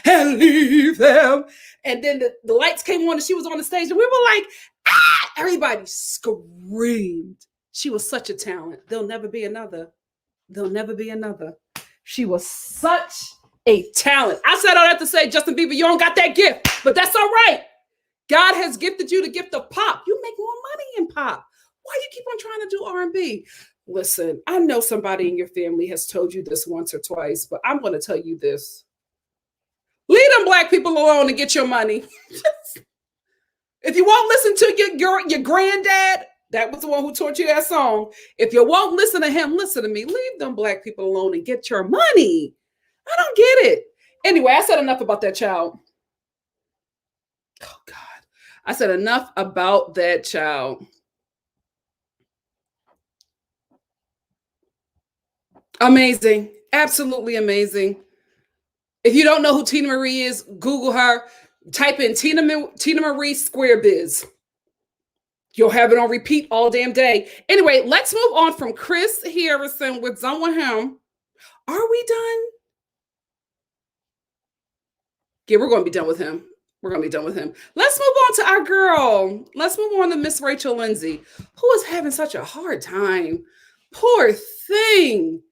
and leave them. And then the lights came on and she was on the stage, and we were like, ah! Everybody screamed. She was such a talent. There'll never be another. There'll never be another. She was such a talent. I said all that to say, Justin Bieber, you don't got that gift, but that's all right. God has gifted you the gift of pop. You make more money in pop. Why you keep on trying to do R&B? Listen, I know somebody in your family has told you this once or twice, but I'm going to tell you this. Leave them black people alone and get your money. If you won't listen to your granddad, that was the one who taught you that song. If you won't listen to him, listen to me. Leave them black people alone and get your money. I don't get it. Anyway, I said enough about that child. Oh, God. I said enough about that child. Amazing. Absolutely amazing. If you don't know who Tina Marie is, Google her. Type in Tina Marie Square Biz. You'll have it on repeat all damn day. Anyway, let's move on from Chris Harrison. We're done with him. Are we done? Yeah, we're going to be done with him. We're going to be done with him. Let's move on to our girl. Let's move on to Miss Rachel Lindsay, who is having such a hard time. Poor thing.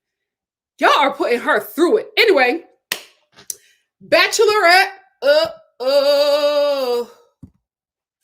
Y'all are putting her through it. Anyway, Bachelorette,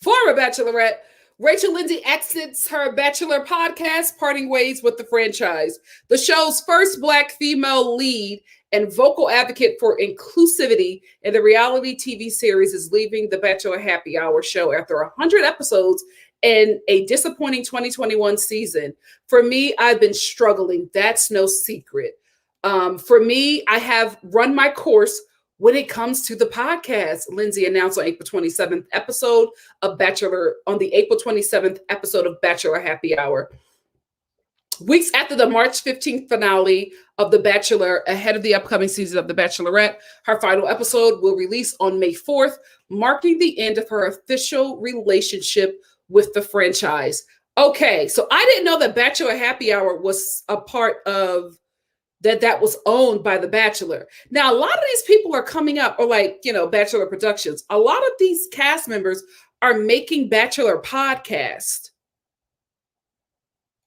former Bachelorette, Rachel Lindsay exits her Bachelor podcast, parting ways with the franchise. The show's first Black female lead and vocal advocate for inclusivity in the reality TV series is leaving the Bachelor Happy Hour show after 100 episodes and a disappointing 2021 season. For me, I've been struggling. That's no secret. For me, I have run my course when it comes to the podcast. Lindsay announced on the April 27th episode of Bachelor Happy Hour. Weeks after the March 15th finale of The Bachelor, ahead of the upcoming season of The Bachelorette, her final episode will release on May 4th, marking the end of her official relationship with the franchise. Okay, so I didn't know that Bachelor Happy Hour was a part of that was owned by The Bachelor. Now, a lot of these people are coming up, or Bachelor Productions. A lot of these cast members are making Bachelor podcasts.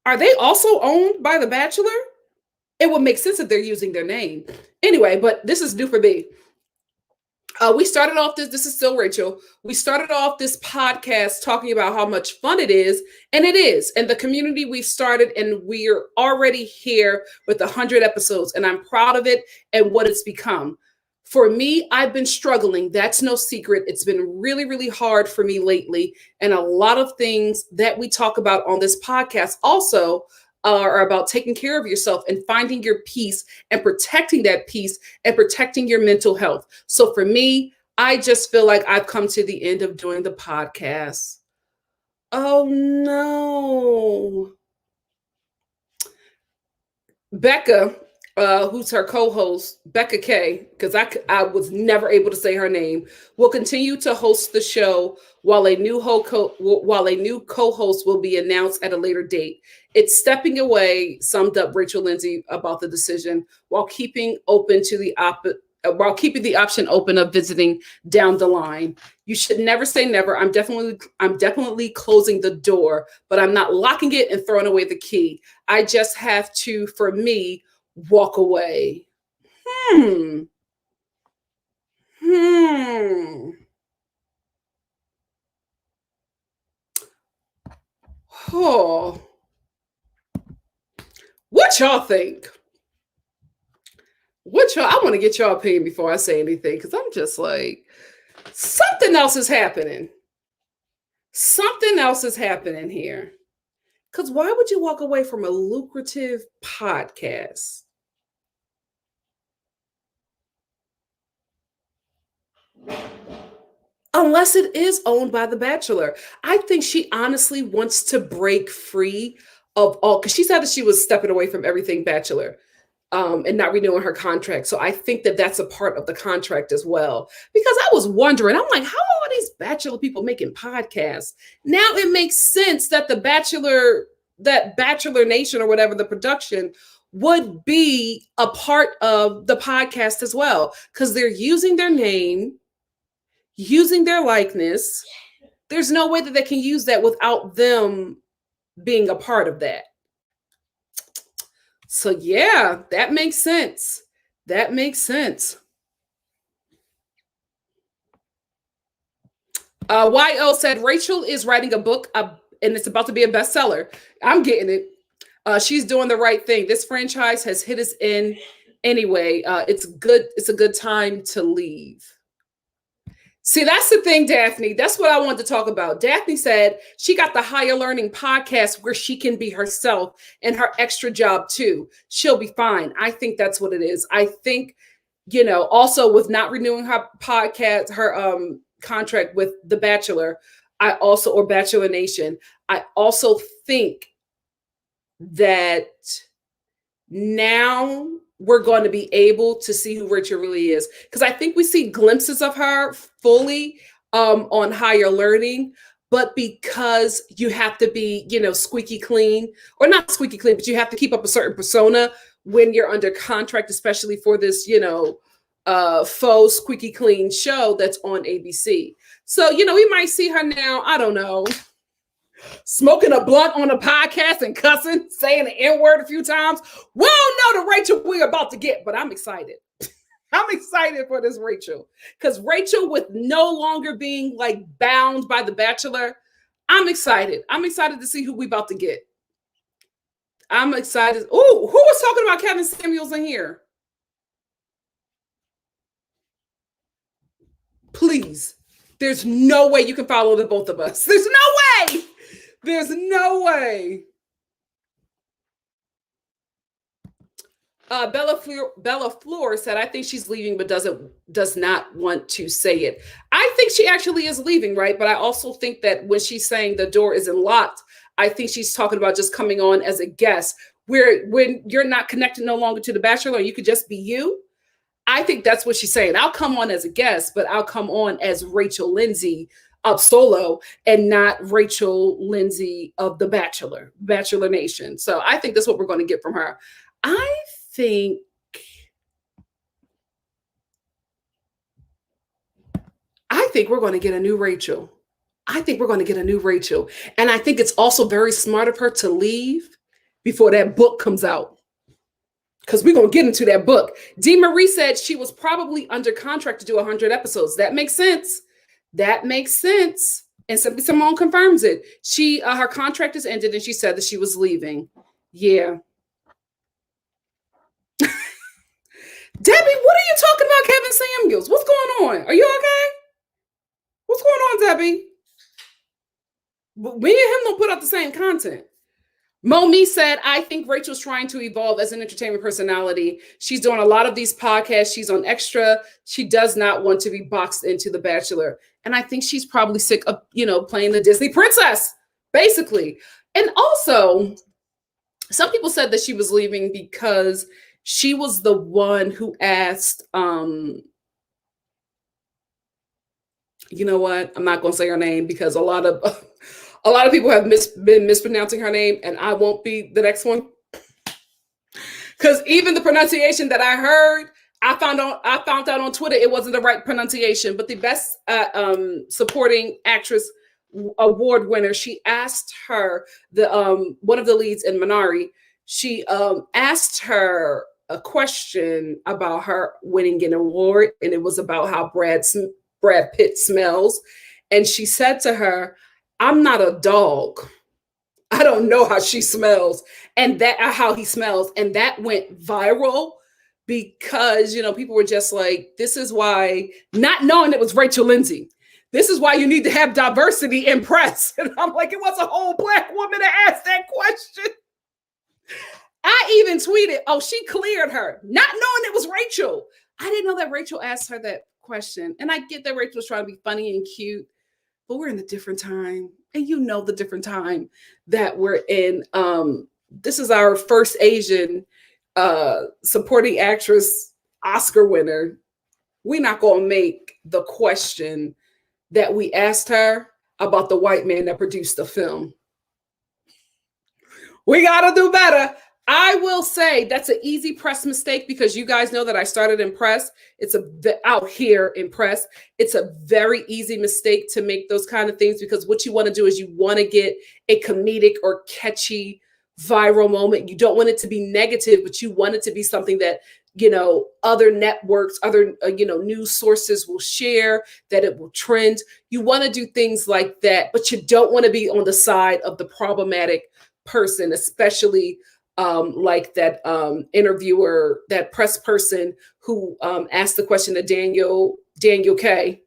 Are they also owned by The Bachelor? it would make sense that they're using their name. Anyway, but this is new for me. We started off this is still Rachel. We started off this podcast talking about how much fun it is, and it is. And the community we've started, and we're already here with 100 episodes, and I'm proud of it and what it's become. For me, I've been struggling. That's no secret. It's been really, really hard for me lately. And a lot of things that we talk about on this podcast also are about taking care of yourself and finding your peace and protecting that peace and protecting your mental health. So for me, I just feel like I've come to the end of doing the podcast. Oh no. Becca, who's her co-host, Becca K, because I was never able to say her name, will continue to host the show while a new co-host will be announced at a later date. It's stepping away, summed up Rachel Lindsay about the decision, while keeping the option open of visiting down the line. You should never say never. I'm definitely closing the door, but I'm not locking it and throwing away the key. I just have to, for me, walk away. Oh. What y'all think? I want to get y'all opinion before I say anything, because I'm just like, something else is happening. Something else is happening here. Because why would you walk away from a lucrative podcast? Unless it is owned by The Bachelor. I think she honestly wants to break free of all, because she said that she was stepping away from everything Bachelor. And not renewing her contract. So I think that that's a part of the contract as well. Because I was wondering, I'm like, how are these Bachelor people making podcasts? Now it makes sense that that Bachelor Nation or whatever, the production, would be a part of the podcast as well. Because they're using their name, using their likeness. There's no way that they can use that without them being a part of that. So yeah, that makes sense. That makes sense. YO said Rachel is writing a book and it's about to be a bestseller. I'm getting it. She's doing the right thing. This franchise has hit us in anyway. It's good. It's a good time to leave. See, that's the thing, Daphne. That's what I wanted to talk about. Daphne said she got the Higher Learning podcast where she can be herself and her extra job too. She'll be fine. I think that's what it is. I think, also with not renewing her podcast, her contract with The Bachelor, or Bachelor Nation, I also think that now we're going to be able to see who Rachel really is. Because I think we see glimpses of her fully on Higher Learning, but because you have to be, squeaky clean, or not squeaky clean, but you have to keep up a certain persona when you're under contract, especially for this, faux squeaky clean show that's on ABC. So, we might see her now, I don't know, smoking a blunt on a podcast and cussing, saying the N-word a few times. We don't know the Rachel we're about to get, but I'm excited. I'm excited for this Rachel. Because Rachel, with no longer being like bound by The Bachelor, I'm excited. I'm excited to see who we about to get. I'm excited. Oh, who was talking about Kevin Samuels in here? Please. There's no way you can follow the both of us. There's no way. There's no way. Bella Fleur said, I think she's leaving, but does not want to say it. I think she actually is leaving, right? But I also think that when she's saying the door isn't locked, I think she's talking about just coming on as a guest, when you're not connected no longer to The Bachelor, you could just be you. I think that's what she's saying. I'll come on as a guest, but I'll come on as Rachel Lindsay up solo and not Rachel Lindsay of The Bachelor Nation. So I think that's what we're going to get from her. I think we're going to get a new Rachel. I think we're going to get a new Rachel. And I think it's also very smart of her to leave before that book comes out. because we're going to get into that book. Dee Marie said she was probably under contract to do 100 episodes. That makes sense. That makes sense. And Simply Simone confirms it. Her contract is ended, and she said that she was leaving. Yeah. Debbie, what are you talking about, Kevin Samuels? What's going on? Are you okay? What's going on, Debbie? Me and him don't put out the same content. Momi said, I think Rachel's trying to evolve as an entertainment personality. She's doing a lot of these podcasts. She's on Extra. She does not want to be boxed into The Bachelor. And I think she's probably sick of, playing the Disney princess, basically. And also, some people said that she was leaving because she was the one who asked, you know what? I'm not going to say her name because a lot of people have been mispronouncing her name, and I won't be the next one. Because even the pronunciation that I heard, I found out on Twitter it wasn't the right pronunciation. But the best supporting actress award winner, she asked her, one of the leads in Minari, she asked her a question about her winning an award, and it was about how Brad Pitt smells. And she said to her, I'm not a dog. I don't know how she smells and how he smells. And that went viral because, people were just like, this is why, not knowing it was Rachel Lindsay, this is why you need to have diversity in press. And I'm like, it was a whole Black woman that asked that question. I even tweeted, oh, she cleared her, not knowing it was Rachel. I didn't know that Rachel asked her that question. And I get that Rachel was trying to be funny and cute, but we're in a different time. And the different time that we're in. This is our first Asian supporting actress Oscar winner. We're not going to make the question that we asked her about the white man that produced the film. We got to do better. I will say that's an easy press mistake because you guys know that I started in press. It's out here in press. It's a very easy mistake to make those kind of things because what you want to do is you want to get a comedic or catchy viral moment. You don't want it to be negative, but you want it to be something that, other networks, other, news sources will share, that it will trend. You want to do things like that, but you don't want to be on the side of the problematic person, especially like that interviewer, that press person who asked the question to Daniel K,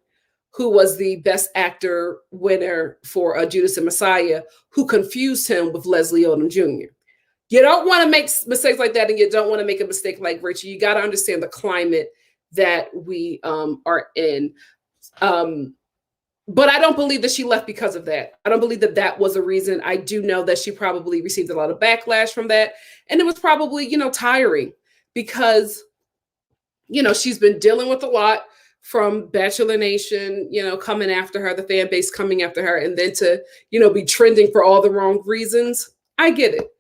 who was the Best Actor winner for Judas and Messiah, who confused him with Leslie Odom Jr. You don't want to make mistakes like that, and you don't want to make a mistake like Rachel. You got to understand the climate that we are in. But I don't believe that she left because of that. I don't believe that that was a reason. I do know that she probably received a lot of backlash from that. And it was probably, tiring because, she's been dealing with a lot from Bachelor Nation, coming after her, the fan base coming after her, and then to, be trending for all the wrong reasons. I get it.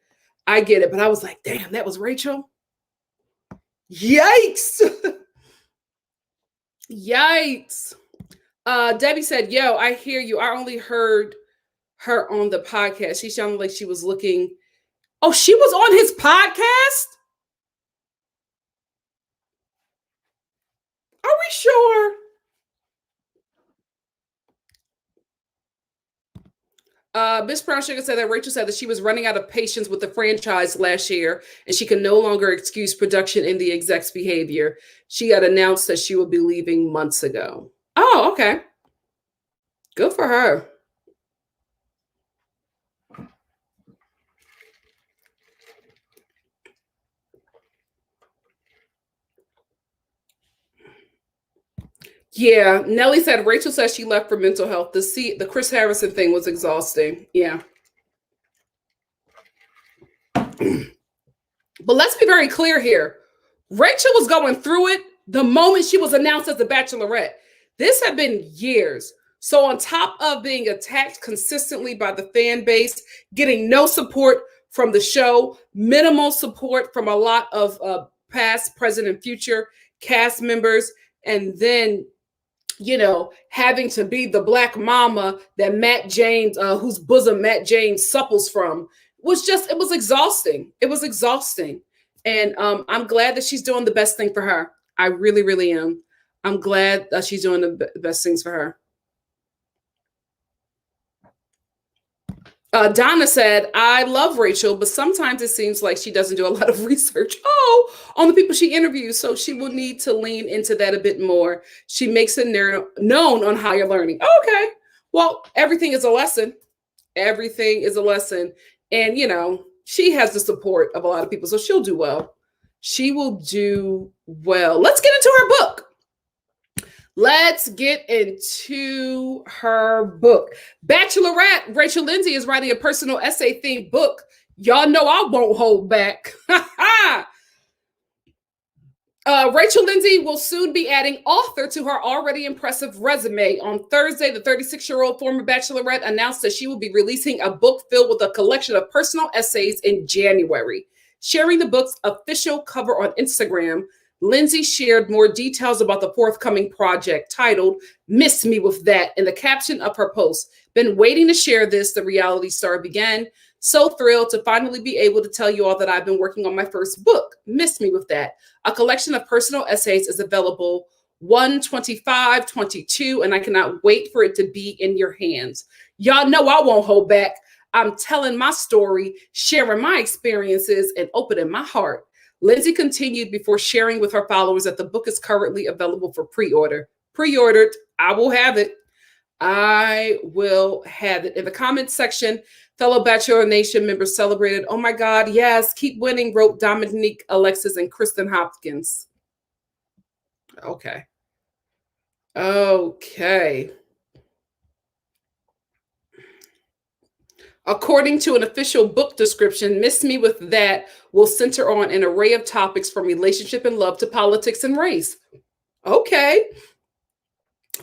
But I was like, damn, that was Rachel. Yikes. Yikes. Debbie said, yo, I hear you. I only heard her on the podcast. She sounded like she was looking. Oh, she was on his podcast? Are we sure? Miss Brown Sugar said that Rachel said that she was running out of patience with the franchise last year and she can no longer excuse production in the exec's behavior. She had announced that she would be leaving months ago. Oh, okay. Good for her. Yeah, Nellie said Rachel said she left for mental health. The Chris Harrison thing was exhausting. Yeah. But let's be very clear here. Rachel was going through it the moment she was announced as the Bachelorette. This had been years. So on top of being attacked consistently by the fan base, getting no support from the show, minimal support from a lot of past, present, and future cast members, and then having to be the Black mama that Matt James, whose bosom Matt James supples from, it was exhausting. It was exhausting. And I'm glad that she's doing the best thing for her. I really, really am. I'm glad that she's doing the best things for her. Donna said, I love Rachel, but sometimes it seems like she doesn't do a lot of research on the people she interviews. So she will need to lean into that a bit more. She makes it known on higher learning. Okay. Well, everything is a lesson. Everything is a lesson. And, she has the support of a lot of people. So she'll do well. She will do well. Let's get into her book. Let's get into her book. Bachelorette Rachel Lindsay is writing a personal essay themed book. Y'all know I won't hold back. Rachel Lindsay will soon be adding author to her already impressive resume. On Thursday, the 36-year-old former Bachelorette announced that she will be releasing a book filled with a collection of personal essays in January. Sharing the book's official cover on Instagram, Lindsay shared more details about the forthcoming project titled Miss Me With That in the caption of her post. Been waiting to share this, the reality star began. So thrilled to finally be able to tell you all that I've been working on my first book, Miss Me With That. A collection of personal essays is available 1/25/22, and I cannot wait for it to be in your hands. Y'all know I won't hold back. I'm telling my story, sharing my experiences, and opening my heart. Lindsay continued before sharing with her followers that the book is currently available for pre-order. Pre-ordered, I will have it. I will have it. In the comments section, fellow Bachelor Nation members celebrated, oh my God, yes, keep winning, wrote Dominique, Alexis, and Kristen Hopkins. Okay. According to an official book description, Miss Me With That will center on an array of topics from relationship and love to politics and race. Okay.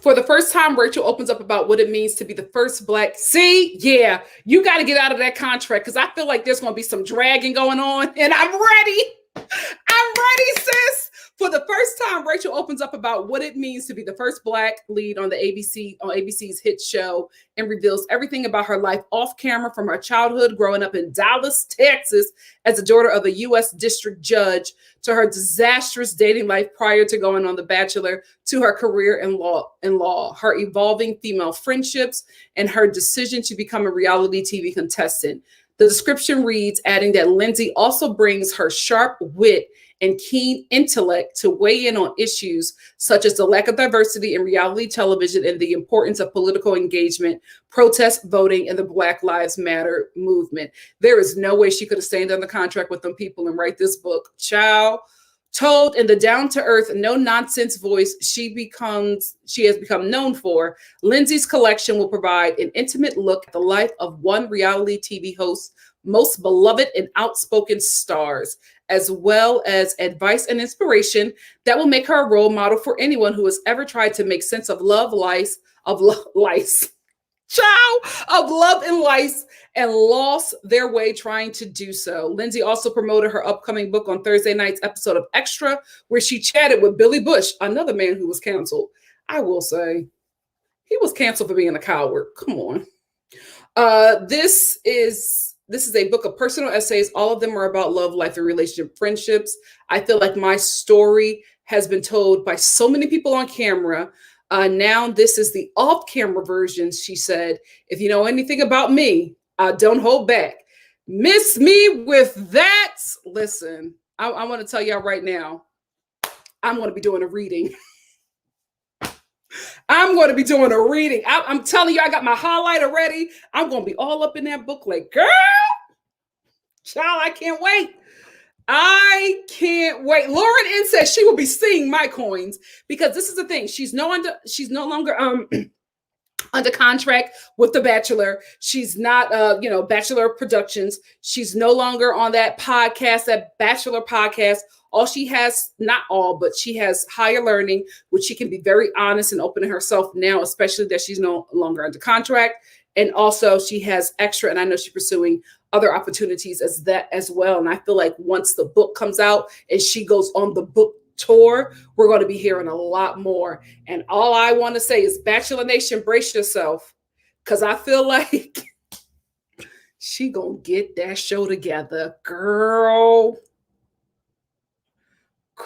For the first time, Rachel opens up about what it means to be the first Black. See, yeah, you got to get out of that contract because I feel like there's going to be some dragging going on, and I'm ready. I'm ready, sis. For the first time, Rachel opens up about what it means to be the first Black lead on ABC's Hitched show, and reveals everything about her life off camera, from her childhood growing up in Dallas, Texas, as the daughter of a U.S. district judge, to her disastrous dating life prior to going on The Bachelor, to her career in law, her evolving female friendships, and her decision to become a reality TV contestant. The description reads, adding that Lindsay also brings her sharp wit and keen intellect to weigh in on issues such as the lack of diversity in reality television and the importance of political engagement, protest voting, and the Black Lives Matter movement. There is no way she could have stayed under contract with them people and write this book. Child, told in the down-to-earth, no-nonsense voice she has become known for, Lindsay's collection will provide an intimate look at the life of one reality TV host's most beloved and outspoken stars, as well as advice and inspiration that will make her a role model for anyone who has ever tried to make sense of love and lice, and lost their way trying to do so. Lindsay also promoted her upcoming book on Thursday night's episode of Extra, where she chatted with Billy Bush, another man who was canceled. I will say, he was canceled for being a coward. Come on. This is a book of personal essays. All of them are about love, life, and relationship friendships. I feel like my story has been told by so many people on camera. Now this is the off-camera version, she said. If you know anything about me, don't hold back. Miss Me With That. Listen, I want to tell y'all right now, I'm going to be doing a reading. I'm going to be doing a reading. I'm telling you, I got my highlighter ready. I'm going to be all up in that book like, girl, child, I can't wait. I can't wait. Lauren N says she will be seeing my coins, because this is the thing. She's no longer under contract with The Bachelor. She's not Bachelor Productions. She's no longer on that podcast, that Bachelor podcast. All she has, not all, but she has Higher Learning, which she can be very honest and open to herself now, especially that she's no longer under contract. And also she has Extra, and I know she's pursuing other opportunities as well. And I feel like once the book comes out and she goes on the book tour, we're going to be hearing a lot more. And all I want to say is, Bachelor Nation, brace yourself, because I feel like she gonna get that show together, girl.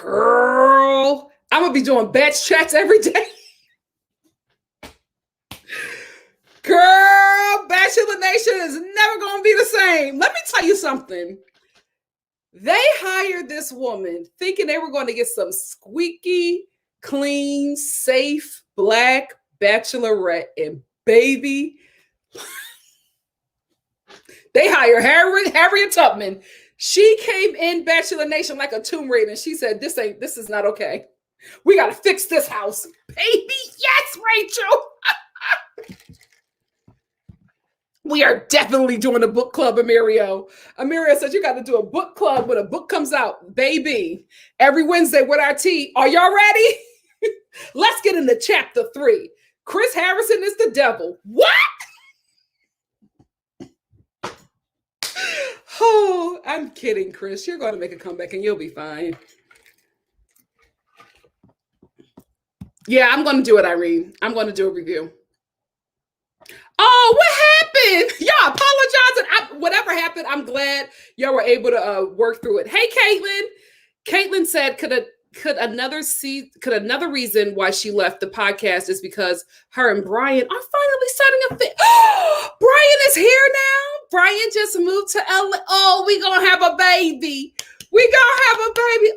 Girl, I'm going to be doing Bach Chats every day. Girl, Bachelor Nation is never going to be the same. Let me tell you something. They hired this woman thinking they were going to get some squeaky, clean, safe, black Bachelorette. And baby, they hired Harriet Tubman. She came in Bachelor Nation like a Tomb Raider. And she said, this is not okay. We got to fix this house. Baby, yes, Rachel. We are definitely doing a book club, Amirio. Amirio said you got to do a book club when a book comes out. Baby, every Wednesday with our tea. Are y'all ready? Let's get into chapter 3. Chris Harrison is the devil. What? Oh, I'm kidding, Chris. You're going to make a comeback and you'll be fine. Yeah, I'm going to do it, Irene. I'm going to do a review. Oh, what happened? Y'all apologizing. Whatever happened, I'm glad y'all were able to work through it. Hey, Caitlin. Caitlin said, could another reason why she left the podcast is because her and Brian are finally starting a fit. Brian is here now. Brian just moved to LA. Oh, we gonna have a baby.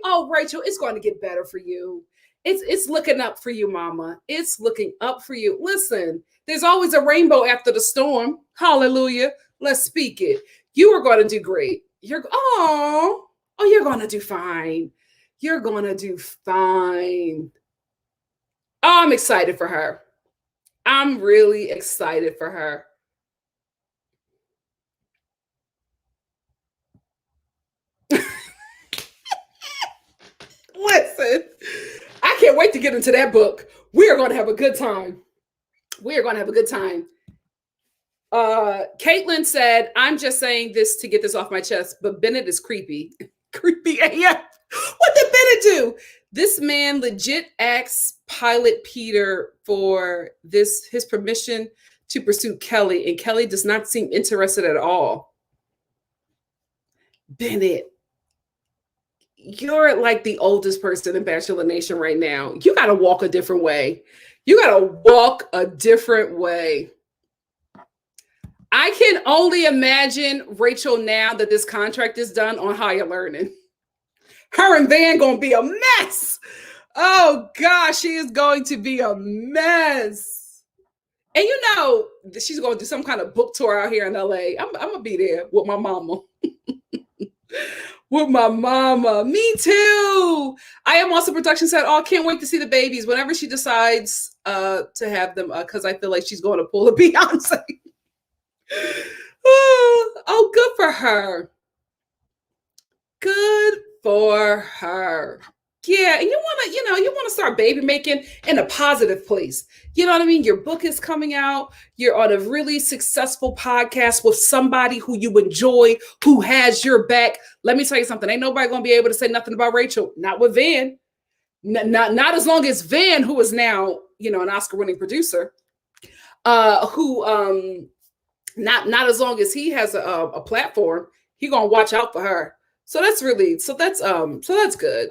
Oh, Rachel, it's going to get better for you. It's looking up for you, mama. It's looking up for you. Listen, there's always a rainbow after the storm. Hallelujah. Let's speak it. You are going to do great. You're going to do fine. You're going to do fine. Oh, I'm excited for her. I'm really excited for her. Listen, I can't wait to get into that book. We are going to have a good time. Caitlin said, I'm just saying this to get this off my chest, but Bennett is creepy. Creepy AF. What did Bennett do? This man legit asked Pilot Peter for his permission to pursue Kelly, and Kelly does not seem interested at all. Bennett, you're like the oldest person in Bachelor Nation right now. You got to walk a different way. I can only imagine Rachel now that this contract is done on higher learning. Her and Van going to be a mess. Oh, gosh, she is going to be a mess. And you know, she's going to do some kind of book tour out here in LA. I'm going to be there with my mama. Me too. I Am Also Production said, oh, can't wait to see the babies whenever she decides to have them, because I feel like she's going to pull a Beyonce. Oh, good for her. Yeah, and you want to start baby making in a positive place. You know what I mean? Your book is coming out. You're on a really successful podcast with somebody who you enjoy, who has your back. Let me tell you something. Ain't nobody going to be able to say nothing about Rachel. Not with Van. Not as long as Van, who is now, an Oscar-winning producer, not as long as he has a platform, he gonna watch out for her. So that's good.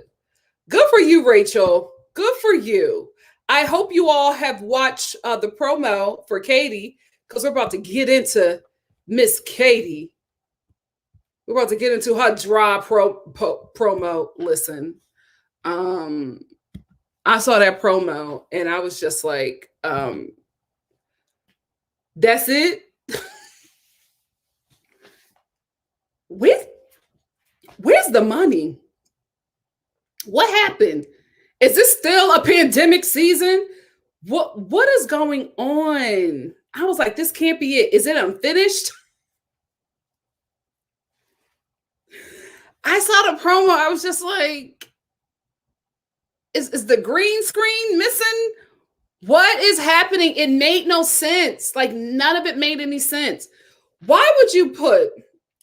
Good for you, Rachel. Good for you. I hope you all have watched the promo for Katie, because we're about to get into Miss Katie. We're about to get into her dry promo. Listen, I saw that promo and I was just like, that's it. Where's the money? What happened? Is this still a pandemic season? What is going on? I was like, this can't be it. Is it unfinished? I saw the promo. I was just like, is the green screen missing? What is happening? It made no sense. Like, none of it made any sense. Why would you put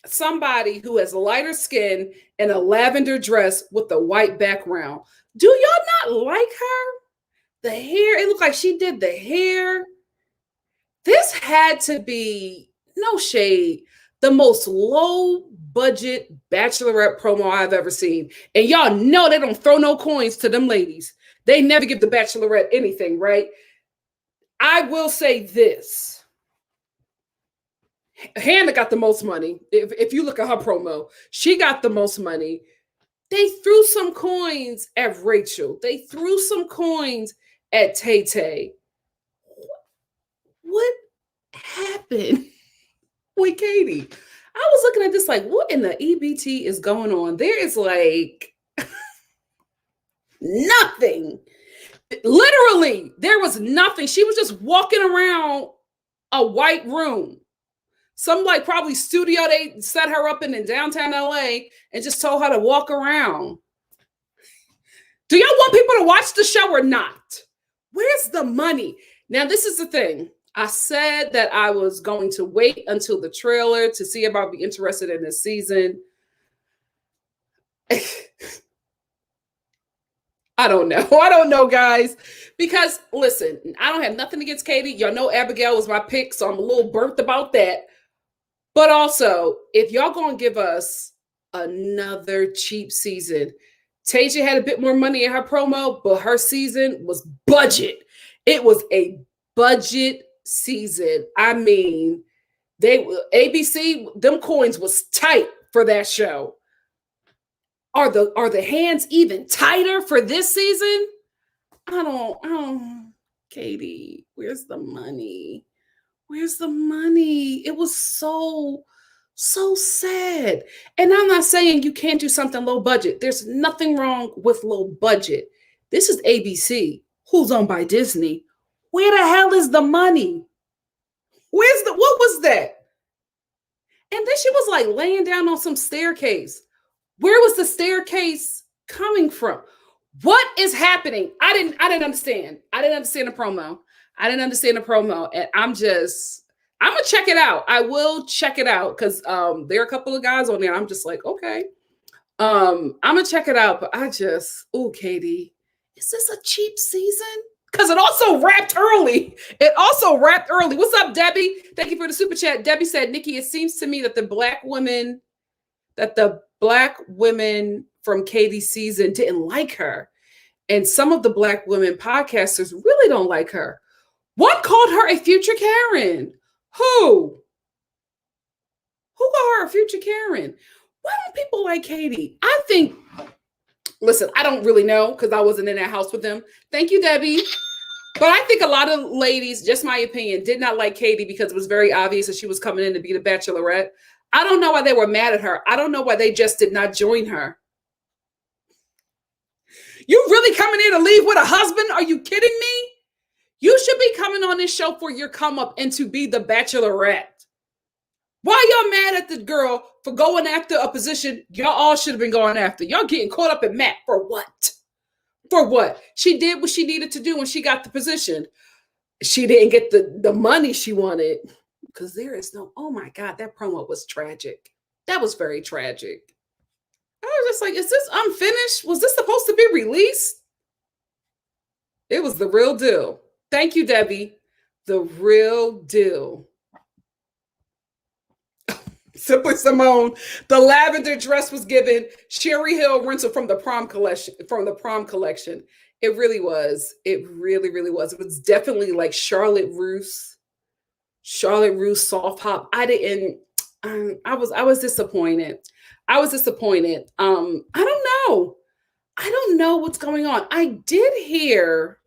somebody who has lighter skin in a lavender dress with a white background? Do y'all not like her? The hair, it looked like she did the hair. This had to be, no shade, the most low budget Bachelorette promo I've ever seen. And y'all know they don't throw no coins to them ladies. They never give the Bachelorette anything, right? I will say this. Hannah got the most money. If you look at her promo, she got the most money. They threw some coins at Rachel. They threw some coins at Tay Tay. What happened with Katie? I was looking at this like, what in the EBT is going on? There is like nothing. Literally, there was nothing. She was just walking around a white room. Some like probably studio they set her up in downtown LA and just told her to walk around. Do y'all want people to watch the show or not? Where's the money? Now, this is the thing. I said that I was going to wait until the trailer to see if I'd be interested in this season. I don't know. I don't know, guys. Because, listen, I don't have nothing against Katie. Y'all know Abigail was my pick, so I'm a little burnt about that. But also, if y'all going to give us another cheap season, Taysia had a bit more money in her promo, but her season was budget. It was a budget season. I mean, ABC, them coins was tight for that show. Are the hands even tighter for this season? I don't, Katie, where's the money? Where's the money? It was so sad. And I'm not saying you can't do something low budget. There's nothing wrong with low budget. This is ABC, who's owned by Disney. Where the hell is the money? What was that? And then she was like laying down on some staircase. Where was the staircase coming from? What is happening? I didn't understand. I didn't understand the promo. And I'm gonna check it out. I will check it out because there are a couple of guys on there. I'm just like, okay. I'm gonna check it out, but Katie, is this a cheap season? Because it also wrapped early. What's up, Debbie? Thank you for the super chat. Debbie said, Nikki, it seems to me that the black women from Katie's season didn't like her. And some of the black women podcasters really don't like her. What called her a future Karen? Who called her a future Karen? Why don't people like Katie? Listen, I don't really know because I wasn't in that house with them. Thank you, Debbie. But I think a lot of ladies, just my opinion, did not like Katie because it was very obvious that she was coming in to be the Bachelorette. I don't know why they were mad at her. I don't know why they just did not join her. You really coming in to leave with a husband? Are you kidding me? You should be coming on this show for your come up and to be the Bachelorette. Why y'all mad at the girl for going after a position y'all all should have been going after? Y'all getting caught up in Matt for what? For what? She did what she needed to do when she got the position. She didn't get the money she wanted because there is no, oh my God, that promo was tragic. That was very tragic. I was just like, is this unfinished? Was this supposed to be released? It was the real deal. Thank you, Debbie. The real deal. Simply Simone, the lavender dress was given Sherry Hill rental from the prom collection. It really was. It really, really was. It was definitely like Charlotte Russe soft hop. I was disappointed. I don't know what's going on. I did hear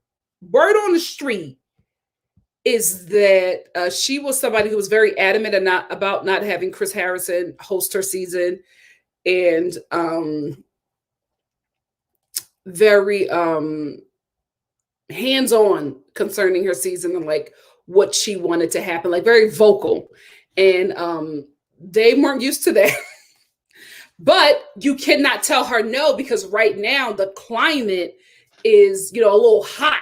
word on the street is that she was somebody who was very adamant about not having Chris Harrison host her season, and very hands-on concerning her season and like what she wanted to happen, like very vocal. And they weren't used to that. But you cannot tell her no, because right now the climate is, a little hot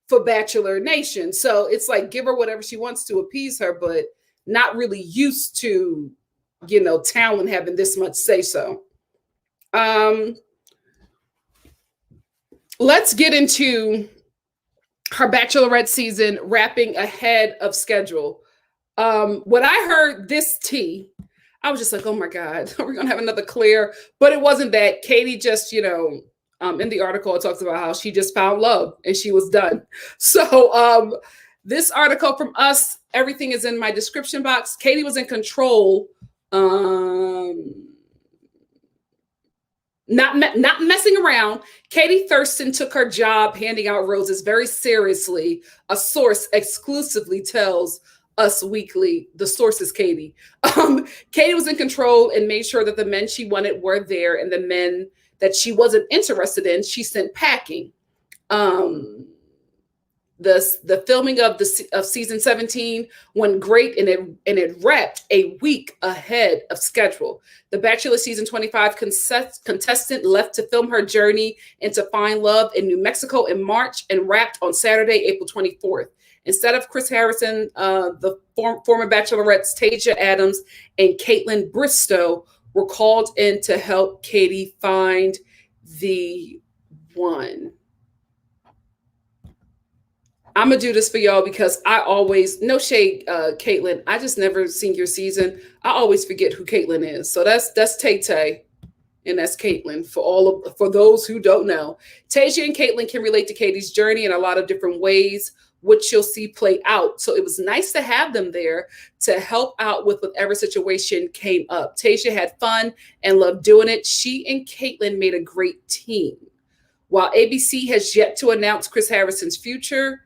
for Bachelor Nation. So it's like, give her whatever she wants to appease her, but not really used to, talent having this much say so. Let's get into her Bachelorette season wrapping ahead of schedule. When I heard this tea, I was just like, oh my God, are we going to have another Claire? But it wasn't that. Katie just, in the article, it talks about how she just found love and she was done. So this article from us, everything is in my description box. Katie was in control. Not messing around. Katie Thurston took her job handing out roses very seriously. A source exclusively tells Us Weekly. The source is Katie. Katie was in control and made sure that the men she wanted were there, and the men that she wasn't interested in, she sent packing. The filming of season 17 went great, and it wrapped a week ahead of schedule. The Bachelor season 25 contestant left to film her journey and to find love in New Mexico in March and wrapped on Saturday, April 24th. Instead of Chris Harrison, the former Bachelorettes Taysia Adams and Caitlin Bristow were called in to help Katie find the one. I'm gonna do this for y'all because I always, no shade, Caitlin. I just never seen your season. I always forget who Caitlin is. So that's Tay and that's Caitlin for those who don't know. Taysia and Caitlin can relate to Katie's journey in a lot of different ways, which you'll see play out. So it was nice to have them there to help out with whatever situation came up. Taysia had fun and loved doing it. She and Caitlin made a great team. While ABC has yet to announce Chris Harrison's future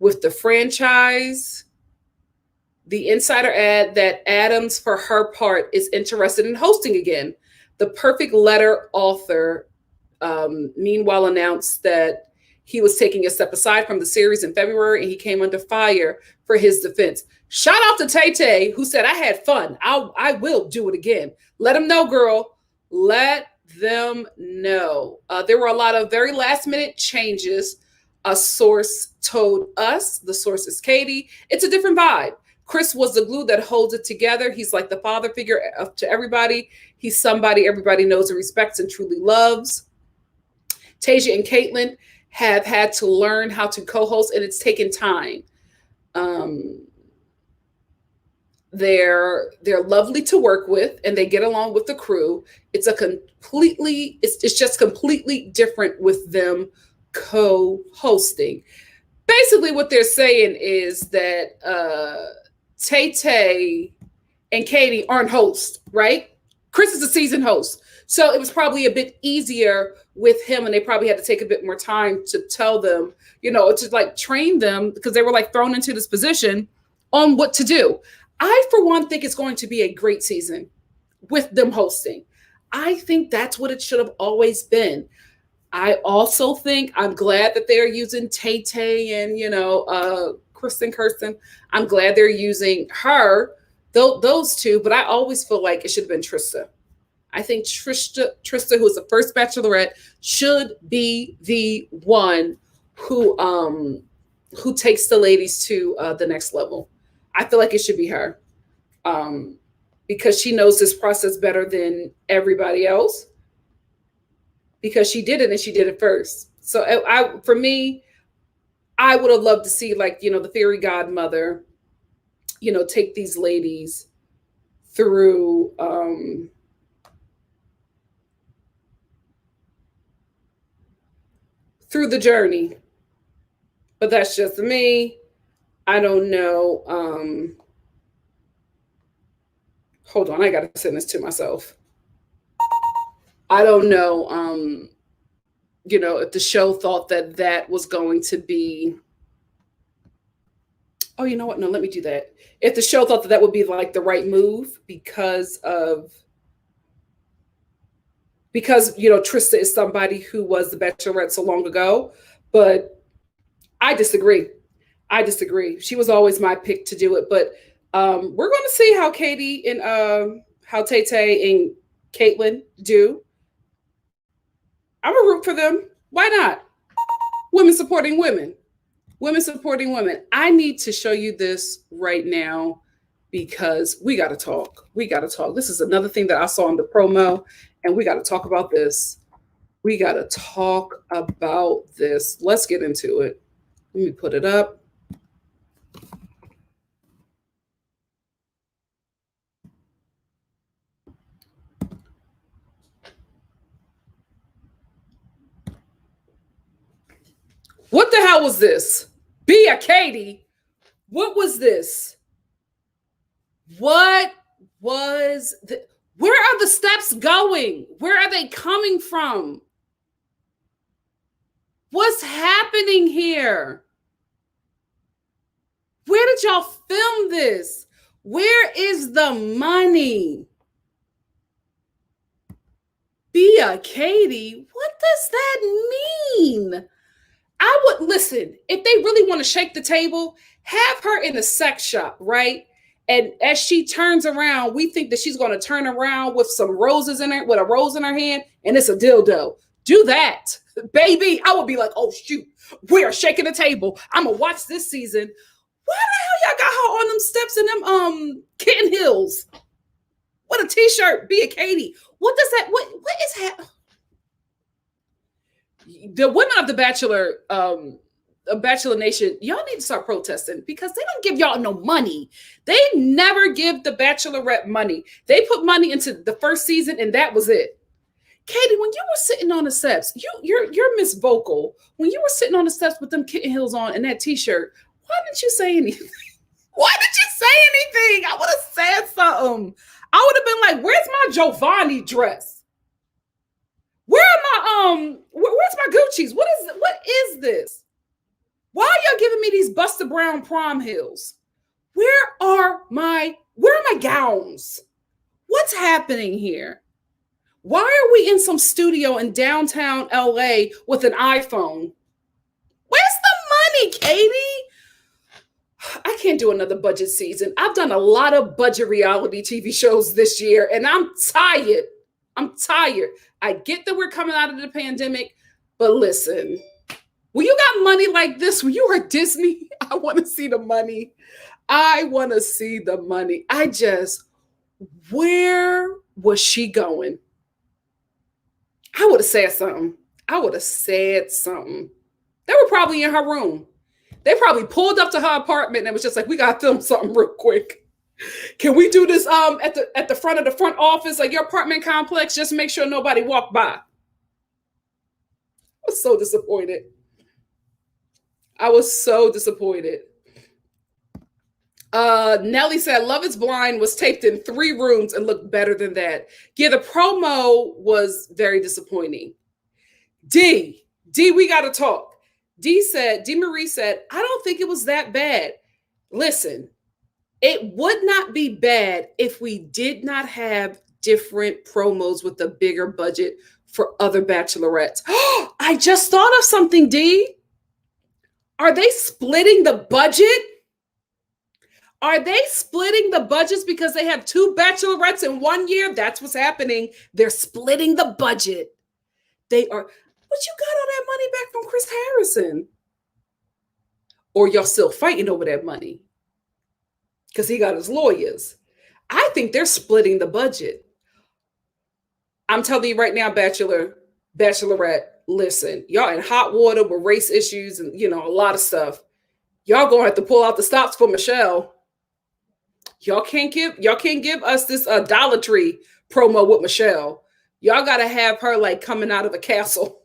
with the franchise, the insider ad that Adams, for her part, is interested in hosting again. The Perfect Letter author, meanwhile, announced that he was taking a step aside from the series in February, and he came under fire for his defense. Shout out to Tay, who said, I had fun. I will do it again. Let him know, girl. Let them know. There were a lot of very last minute changes. A source told us, the source is Katie, it's a different vibe. Chris was the glue that holds it together. He's like the father figure to everybody. He's somebody everybody knows and respects and truly loves. Taysia and Caitlin have had to learn how to co-host, and it's taken time. They're lovely to work with, and they get along with the crew. It's just completely different with them co-hosting. Basically, what they're saying is that Tay and Katie aren't hosts, right? Chris is a season host. So it was probably a bit easier with him, and they probably had to take a bit more time to tell them, to like train them, because they were like thrown into this position on what to do. I, for one, think it's going to be a great season with them hosting. I think that's what it should have always been. I also think I'm glad that they're using Tay and, Kirsten. I'm glad they're using her, those two, but I always feel like it should have been Trista. I think Trista, who's the first Bachelorette, should be the one who takes the ladies to the next level. I feel like it should be her because she knows this process better than everybody else, because she did it and she did it first. So for me, I would have loved to see, like, the fairy godmother, take these ladies through the journey. But that's just me. I don't know. Hold on, I gotta send this to myself. I don't know, if the show thought that was going to be. Oh, you know what? No, let me do that. If the show thought that would be like the right move because Trista is somebody who was the Bachelorette so long ago, but I disagree. She was always my pick to do it, but we're going to see how Katie and how Tay and Caitlin do. I'm a root for them. Why not? Women supporting women. Women supporting women. I need to show you this right now because we got to talk. This is another thing that I saw in the promo, and we got to talk about this. Let's get into it. Let me put it up. What the hell was this? Bia Katie, what was this? What was the, where are the steps going? Where are they coming from? What's happening here? Where did y'all film this? Where is the money? Bia Katie, what does that mean? I would listen, if they really want to shake the table, have her in the sex shop, right? And as she turns around, we think that she's going to turn around with some roses in her, with a rose in her hand, and it's a dildo. Do that, baby. I would be like, oh, shoot, we are shaking the table. I'm going to watch this season. Why the hell y'all got her on them steps in them kitten heels? What a t-shirt, Bia Katie. What does that, what is happening? The women of the Bachelor Nation, y'all need to start protesting because they don't give y'all no money. They never give the Bachelorette money. They put money into the first season and that was it. Katie, when you were sitting on the steps, you're Miss Vocal. When you were sitting on the steps with them kitten heels on and that t-shirt, why didn't you say anything? Why did you say anything? I would have said something. I would have been like, where's my Giovanni dress? Where's my Gucci's? What is this? Why are y'all giving me these Buster Brown prom heels? Where are my gowns? What's happening here? Why are we in some studio in downtown LA with an iPhone? Where's the money, Katie? I can't do another budget season. I've done a lot of budget reality TV shows this year, and I'm tired. I get that we're coming out of the pandemic, but listen, when you got money like this, when you are Disney, I want to see the money. Where was she going? I would have said something. They were probably in her room. They probably pulled up to her apartment and was just like, we got to film something real quick. Can we do this at the front of the front office, like your apartment complex? Just make sure nobody walked by. I was so disappointed. Nelly said Love is Blind was taped in 3 rooms and looked better than that. Yeah, the promo was very disappointing. D, we got to talk. D Marie said, I don't think it was that bad. Listen, it would not be bad if we did not have different promos with a bigger budget for other bachelorettes. I just thought of something, D. Are they splitting the budget? Are they splitting the budgets because they have 2 bachelorettes in 1 year? That's what's happening. They're splitting the budget. They are. But you got all that money back from Chris Harrison. Or y'all still fighting over that money? Because he got his lawyers. I think they're splitting the budget. I'm telling you right now, Bachelorette, listen, y'all in hot water with race issues and, a lot of stuff. Y'all gonna have to pull out the stops for Michelle. Y'all can't give us this Dollar Tree promo with Michelle. Y'all gotta have her like coming out of a castle.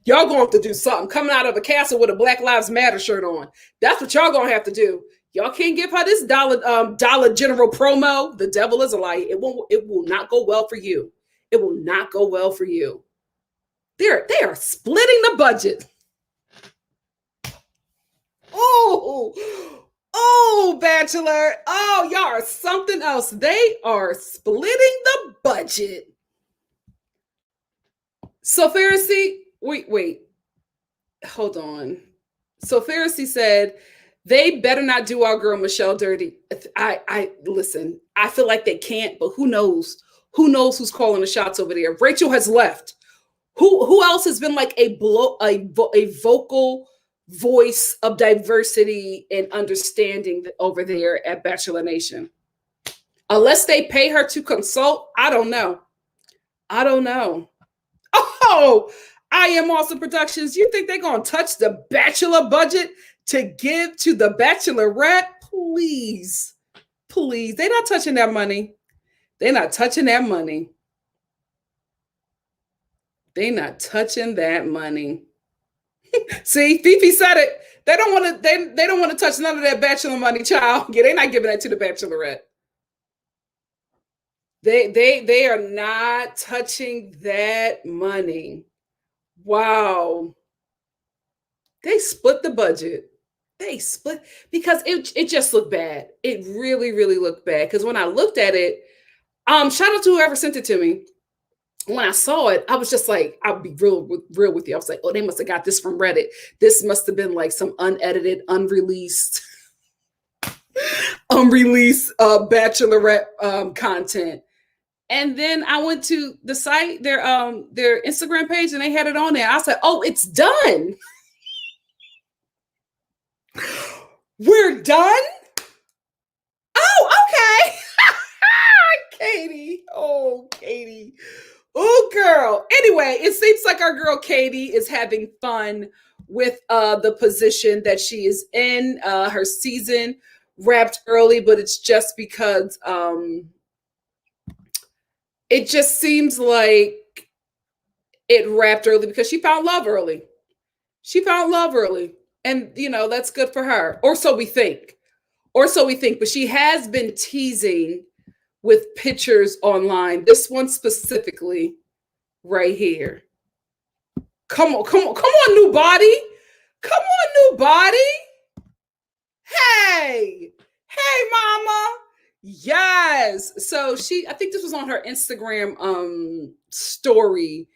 Y'all gonna have to do something. Coming out of a castle with a Black Lives Matter shirt on. That's what y'all gonna have to do. Y'all can't give her this Dollar General promo. The devil is a lie. It will not go well for you. It will not go well for you. They are splitting the budget. Oh, Bachelor. Oh, y'all are something else. They are splitting the budget. So Pharisee, wait. Hold on. So Pharisee said, they better not do our girl Michelle dirty. I listen, I feel like they can't, but who knows? Who knows who's calling the shots over there? Rachel has left. Who else has been like a vocal voice of diversity and understanding over there at Bachelor Nation? Unless they pay her to consult, I don't know. Oh, I Am Awesome Productions. You think they're going to touch the Bachelor budget to give to the Bachelorette? Please. They're not touching that money. They're not touching that money. See, Fifi said it. They don't want to. They don't want to touch none of that bachelor money, child. Yeah, they're not giving that to the Bachelorette. They are not touching that money. Wow. They split the budget. They split because it just looked bad. It really, really looked bad. Because when I looked at it, shout out to whoever sent it to me. When I saw it, I was just like, I'll be real with you. I was like, oh, they must have got this from Reddit. This must have been like some unedited, unreleased Bachelorette content. And then I went to the site, their Instagram page, and they had it on there. I said, oh, it's done. We're done? Oh, okay. Katie. Oh, Katie. Oh, girl. Anyway, it seems like our girl Katie is having fun with the position that she is in. Her season wrapped early, but it's just because it just seems like it wrapped early because she found love early. She found love early. And, that's good for her. Or so we think. But she has been teasing with pictures online. This one specifically right here. Come on, new body. Come on, new body. Hey, mama. Yes. So I think this was on her Instagram story.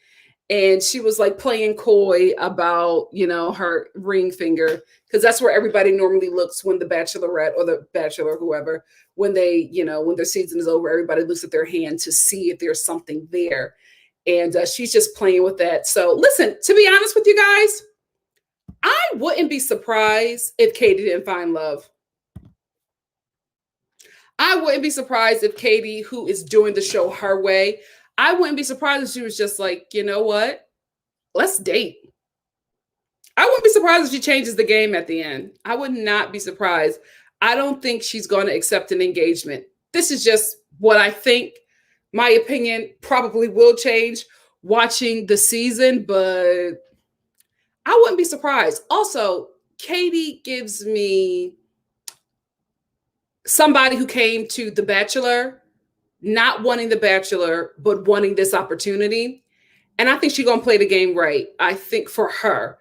And she was like playing coy about, her ring finger, because that's where everybody normally looks when the Bachelorette or the Bachelor, whoever, when they, when their season is over, everybody looks at their hand to see if there's something there. And she's just playing with that. So listen, to be honest with you guys, I wouldn't be surprised if Katie didn't find love. I wouldn't be surprised if Katie, who is doing the show her way, I wouldn't be surprised if she was just like, you know what? Let's date. I wouldn't be surprised if she changes the game at the end. I would not be surprised. I don't think she's going to accept an engagement. This is just what I think. My opinion probably will change watching the season, but I wouldn't be surprised. Also, Katie gives me somebody who came to The Bachelor not wanting The Bachelor, but wanting this opportunity. And I think she's going to play the game right. I think for her,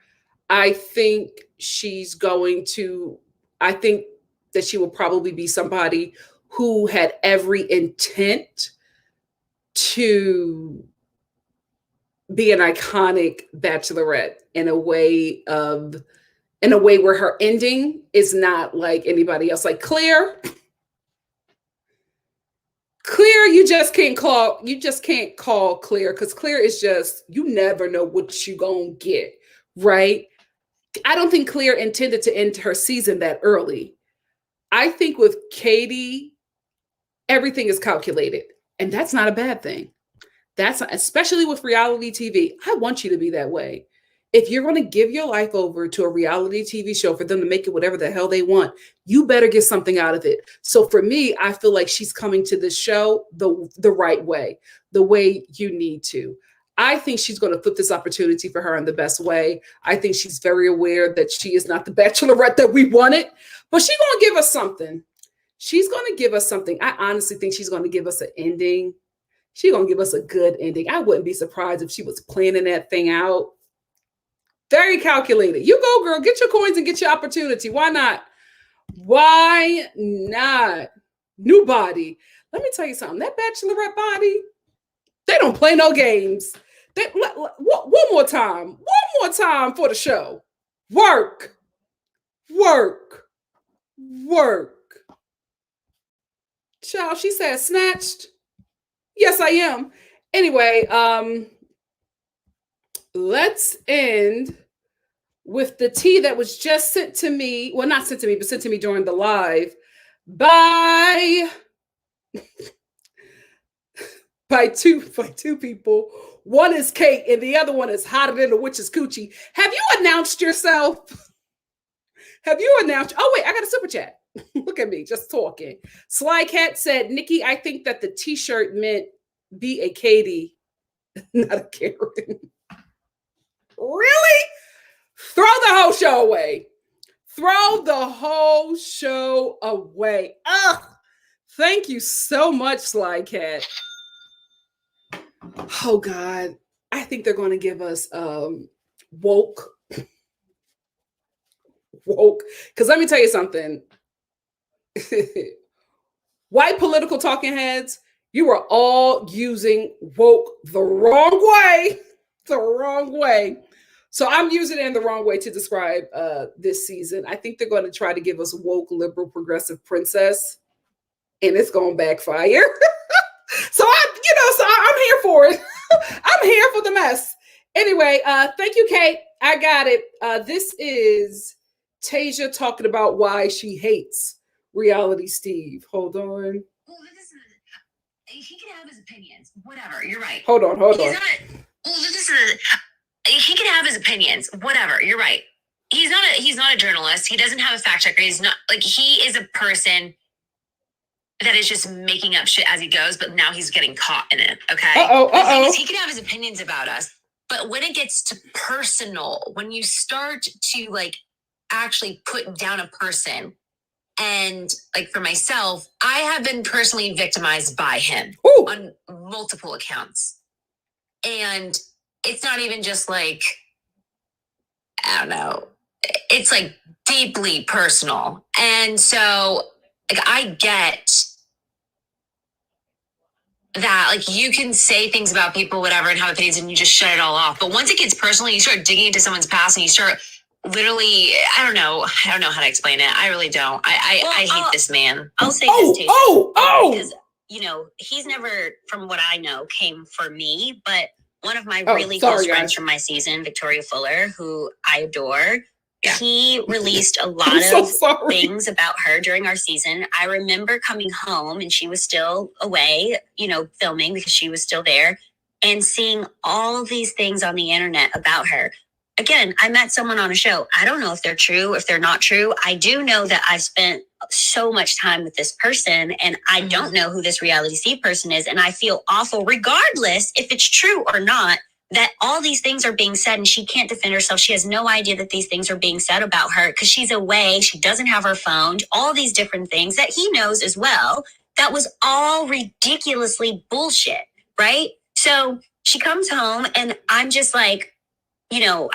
I think that she will probably be somebody who had every intent to be an iconic Bachelorette in a way where her ending is not like anybody else. Like Claire, you just can't call Claire, because Claire is just, you never know what you gonna get, right? I don't think Claire intended to end her season that early. I think with Katie, everything is calculated, and that's not a bad thing. That's not, especially with reality TV. I want you to be that way. If you're going to give your life over to a reality TV show for them to make it whatever the hell they want, you better get something out of it. So for me, I feel like she's coming to this show the right way, the way you need to. I think she's going to flip this opportunity for her in the best way. I think she's very aware that she is not the Bachelorette that we wanted, but she's going to give us something. She's going to give us something. I honestly think she's going to give us an ending. She's going to give us a good ending. I wouldn't be surprised if she was planning that thing out. Very calculated. You go, girl. Get your coins and get your opportunity. Why not? Why not? New body. Let me tell you something. That Bachelorette body, they don't play no games. One more time. One more time for the show. Work. Work. Work. Child, she said snatched. Yes, I am. Anyway, let's end with the tea that was just sent to me. Well, not sent to me, but sent to me during the live by two people. One is Kate and the other one is hotter than a witch's coochie. Have you announced yourself? Have you announced? Oh, wait, I got a super chat. Look at me, just talking. Sly Cat said, Nikki, I think that the t-shirt meant be a Katie, not a Karen. Really? Throw the whole show away. Throw the whole show away. Ugh. Thank you so much, Sly Cat. Oh God. I think they're going to give us woke. Because let me tell you something. White political talking heads, you are all using woke the wrong way. The wrong way. So I'm using it in the wrong way to describe this season. I think they're going to try to give us woke, liberal, progressive princess, and it's going to backfire. So I'm here for it. I'm here for the mess. Anyway, thank you, Kate. I got it. This is Taysia talking about why she hates Reality Steve. Hold on. Well, he can have his opinions. Whatever. You're right. Hold on. He can have his opinions. Whatever. You're right. He's not a journalist. He doesn't have a fact checker. He's not he is a person that is just making up shit as he goes, but now he's getting caught in it. Okay. He can have his opinions about us, but when it gets to personal, when you start to actually put down a person, and for myself, I have been personally victimized by him on multiple accounts, and it's not even just I don't know. It's deeply personal, and so I get that you can say things about people, whatever, and have opinions, and you just shut it all off. But once it gets personal, you start digging into someone's past, and you start literally, I don't know how to explain it. I really don't. I hate this man. I'll say this too. Because he's never, from what I know, came for me, but one of my really close friends from my season, Victoria Fuller, who I adore. Yeah. He released a lot of things about her during our season. I remember coming home and she was still away, filming because she was still there, and seeing all these things on the internet about her. Again, I met someone on a show. I don't know if they're true, if they're not true. I do know that I've spent so much time with this person, and I don't know who this Reality Steve person is. And I feel awful, regardless if it's true or not, that all these things are being said and she can't defend herself. She has no idea that these things are being said about her because she's away. She doesn't have her phone, all these different things that he knows as well. That was all ridiculously bullshit, right? So she comes home and I'm just I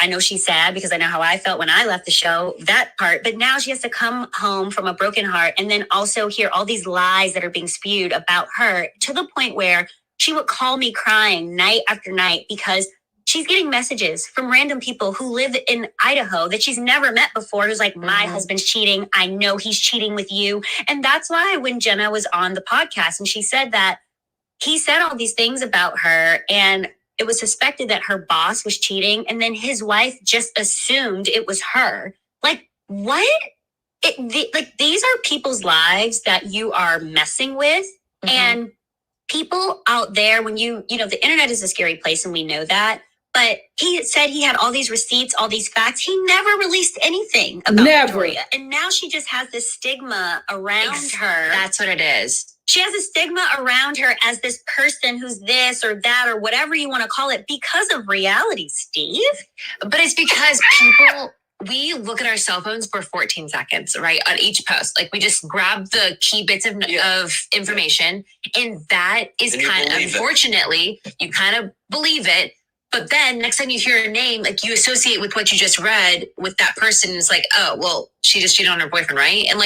know she's sad because I know how I felt when I left the show, that part. But now she has to come home from a broken heart and then also hear all these lies that are being spewed about her, to the point where she would call me crying night after night because she's getting messages from random people who live in Idaho that she's never met before, who's my husband's cheating. I know he's cheating with you. And that's why when Jenna was on the podcast and she said that he said all these things about her, and it was suspected that her boss was cheating, and then his wife just assumed it was her. What? These are people's lives that you are messing with. And people out there, when the internet is a scary place and we know that, but he said he had all these receipts, all these facts. He never released anything about Victoria. And now she just has this stigma around her. That's what it is. She has a stigma around her as this person who's this or that or whatever you want to call it because of Reality Steve. But it's because we look at our cell phones for 14 seconds, right? On each post. We just grab the key bits of information. And that is unfortunately, you kind of believe it. But then next time you hear a name, you associate with what you just read with that person. And it's oh, well, she just cheated on her boyfriend, right? And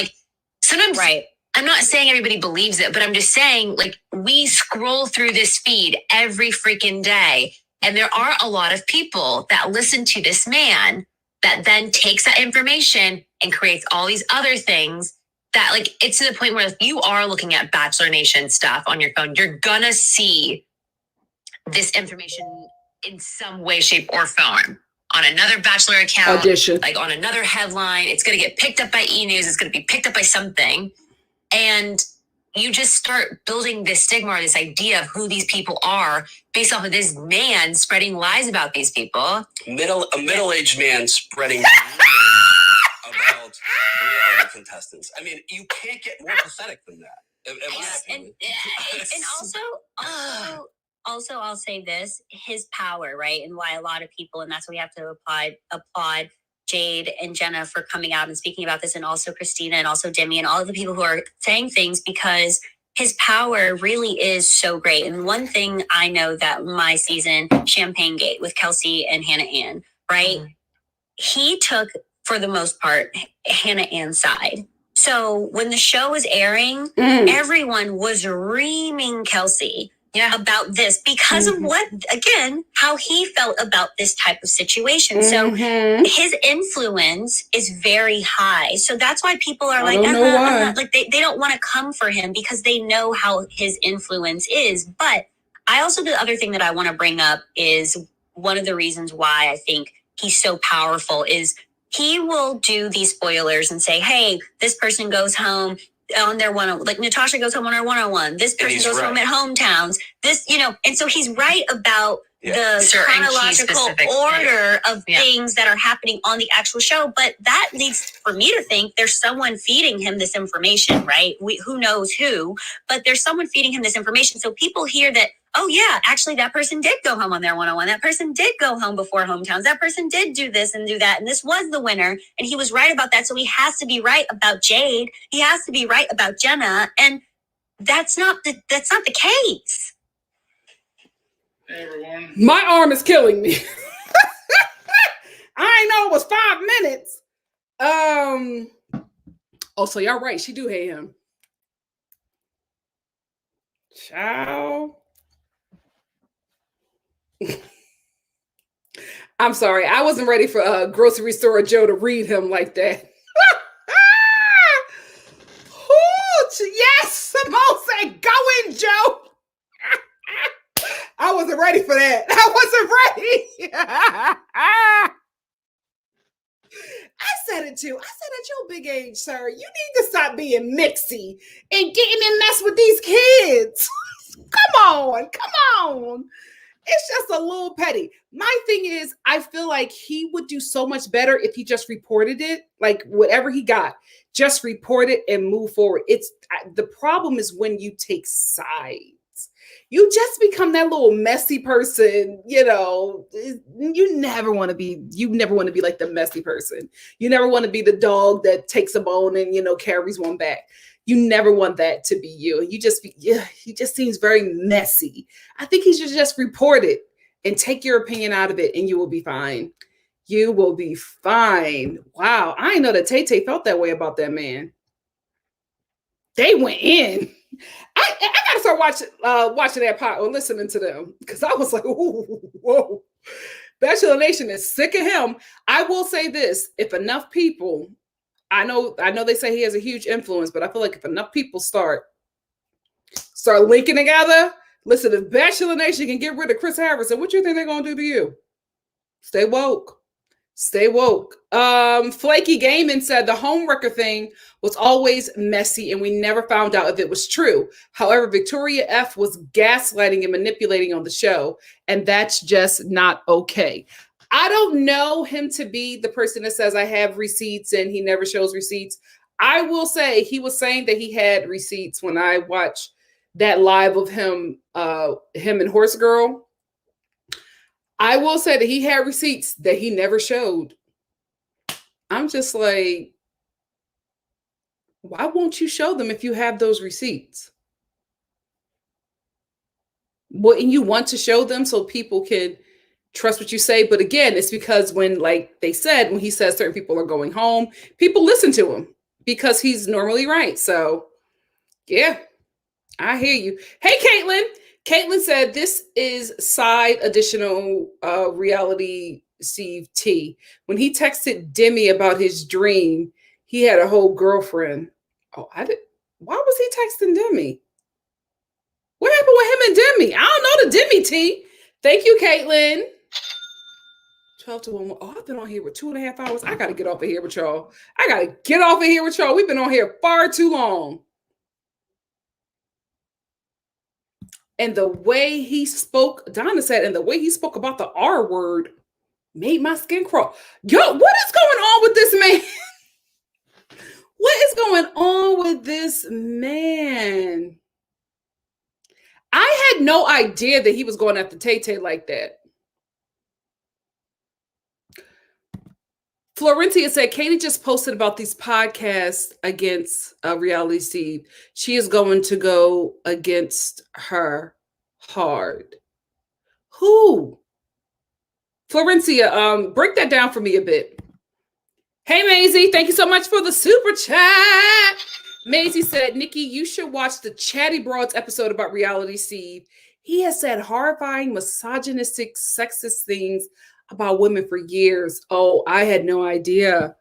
sometimes, right. I'm not saying everybody believes it, but I'm just saying, we scroll through this feed every freaking day. And there are a lot of people that listen to this man that then takes that information and creates all these other things that it's to the point where if you are looking at Bachelor Nation stuff on your phone, you're gonna see this information in some way, shape, or form on another Bachelor account, audition, on another headline. It's gonna get picked up by E-News. It's gonna be picked up by something. And you just start building this stigma or this idea of who these people are based off of this man spreading lies about these people. A middle-aged man spreading about reality contestants. I mean, you can't get more pathetic than that. And also, I'll say this: his power, right, and why a lot of people, and that's what we have to applaud Jade and Jenna for coming out and speaking about this, and also Christina and also Demi and all of the people who are saying things, because his power really is so great. And one thing I know that my season, Champagne Gate with Kelsey and Hannah Ann, right? Mm-hmm. He took, for the most part, Hannah Ann's side. So when the show was airing, everyone was reaming Kelsey about this because of what, again, how he felt about this type of situation. So his influence is very high. So that's why people are like they don't want to come for him because they know how his influence is. But I also, the other thing that I want to bring up is one of the reasons why I think he's so powerful is he will do these spoilers and say, hey, this person goes home on their one, like Natasha goes home on her 101. This person goes home at hometowns. This, and so he's right about the chronological order of things that are happening on the actual show. But that leads for me to think there's someone feeding him this information, right? Who knows who, but there's someone feeding him this information. So people hear that, oh yeah, actually that person did go home on their 101. That person did go home before hometowns. That person did do this and do that. And this was the winner. And he was right about that. So he has to be right about Jade. He has to be right about Jenna. And that's not the case. Hey everyone. My arm is killing me. I ain't know it was 5 minutes. Oh, so y'all right. She do hate him. Ciao. I'm sorry. I wasn't ready for grocery store Joe to read him like that. Yes, Simone said, go in, Joe. I wasn't ready for that. I wasn't ready. I said it too. I said, at your big age, sir, you need to stop being mixy and getting in mess with these kids. Come on. It's just a little petty. My thing is, I feel like he would do so much better if he just reported it, like whatever he got, just report it and move forward. The problem is when you take sides. You just become that little messy person, you never want to be like the messy person. You never want to be the dog that takes a bone and, carries one back. You never want that to be you. He just seems very messy. I think he should just report it and take your opinion out of it and you will be fine. You will be fine. Wow. I didn't know that Tay felt that way about that man. They went in. I gotta start watching that pot or listening to them because I was like, ooh, whoa. Bachelor Nation is sick of him. I will say this: if enough people, I know they say he has a huge influence, but I feel like if enough people start linking together, listen, if Bachelor Nation can get rid of Chris Harrison, what do you think they're gonna do to you? Stay woke. Flaky Gaming said the homewrecker thing was always messy and we never found out if it was true. However, Victoria F was gaslighting and manipulating on the show, and that's just not okay. I don't know him to be the person that says I have receipts and he never shows receipts. I will say he was saying that he had receipts when I watched that live of him and Horse Girl. I will say that he had receipts that he never showed. I'm just like, why won't you show them if you have those receipts? Wouldn't you want to show them so people can trust what you say? But again, it's because when he says certain people are going home, people listen to him because he's normally right. So yeah, I hear you. Hey, Caitlin. Caitlin said this is side additional reality Steve T. When he texted Demi about his dream, he had a whole girlfriend. Oh, why was he texting Demi? What happened with him and Demi? I don't know the Demi T. Thank you, Caitlin. 12 to 1. Oh, I've been on here for 2.5 hours. I got to get off of here with y'all. We've been on here far too long. And the way he spoke, Donna said, and the way he spoke about the R word made my skin crawl. Yo, what is going on with this man? What is going on with this man? I had no idea that he was going after Tay like that. Florentia said, Katie just posted about these podcasts against Reality Steve. She is going to go against her hard. Who? Florencia, break that down for me a bit. Hey, Maisie, thank you so much for the super chat. Maisie said, Nikki, you should watch the Chatty Broads episode about Reality Steve. He has said horrifying, misogynistic, sexist things about women for years. Oh, I had no idea.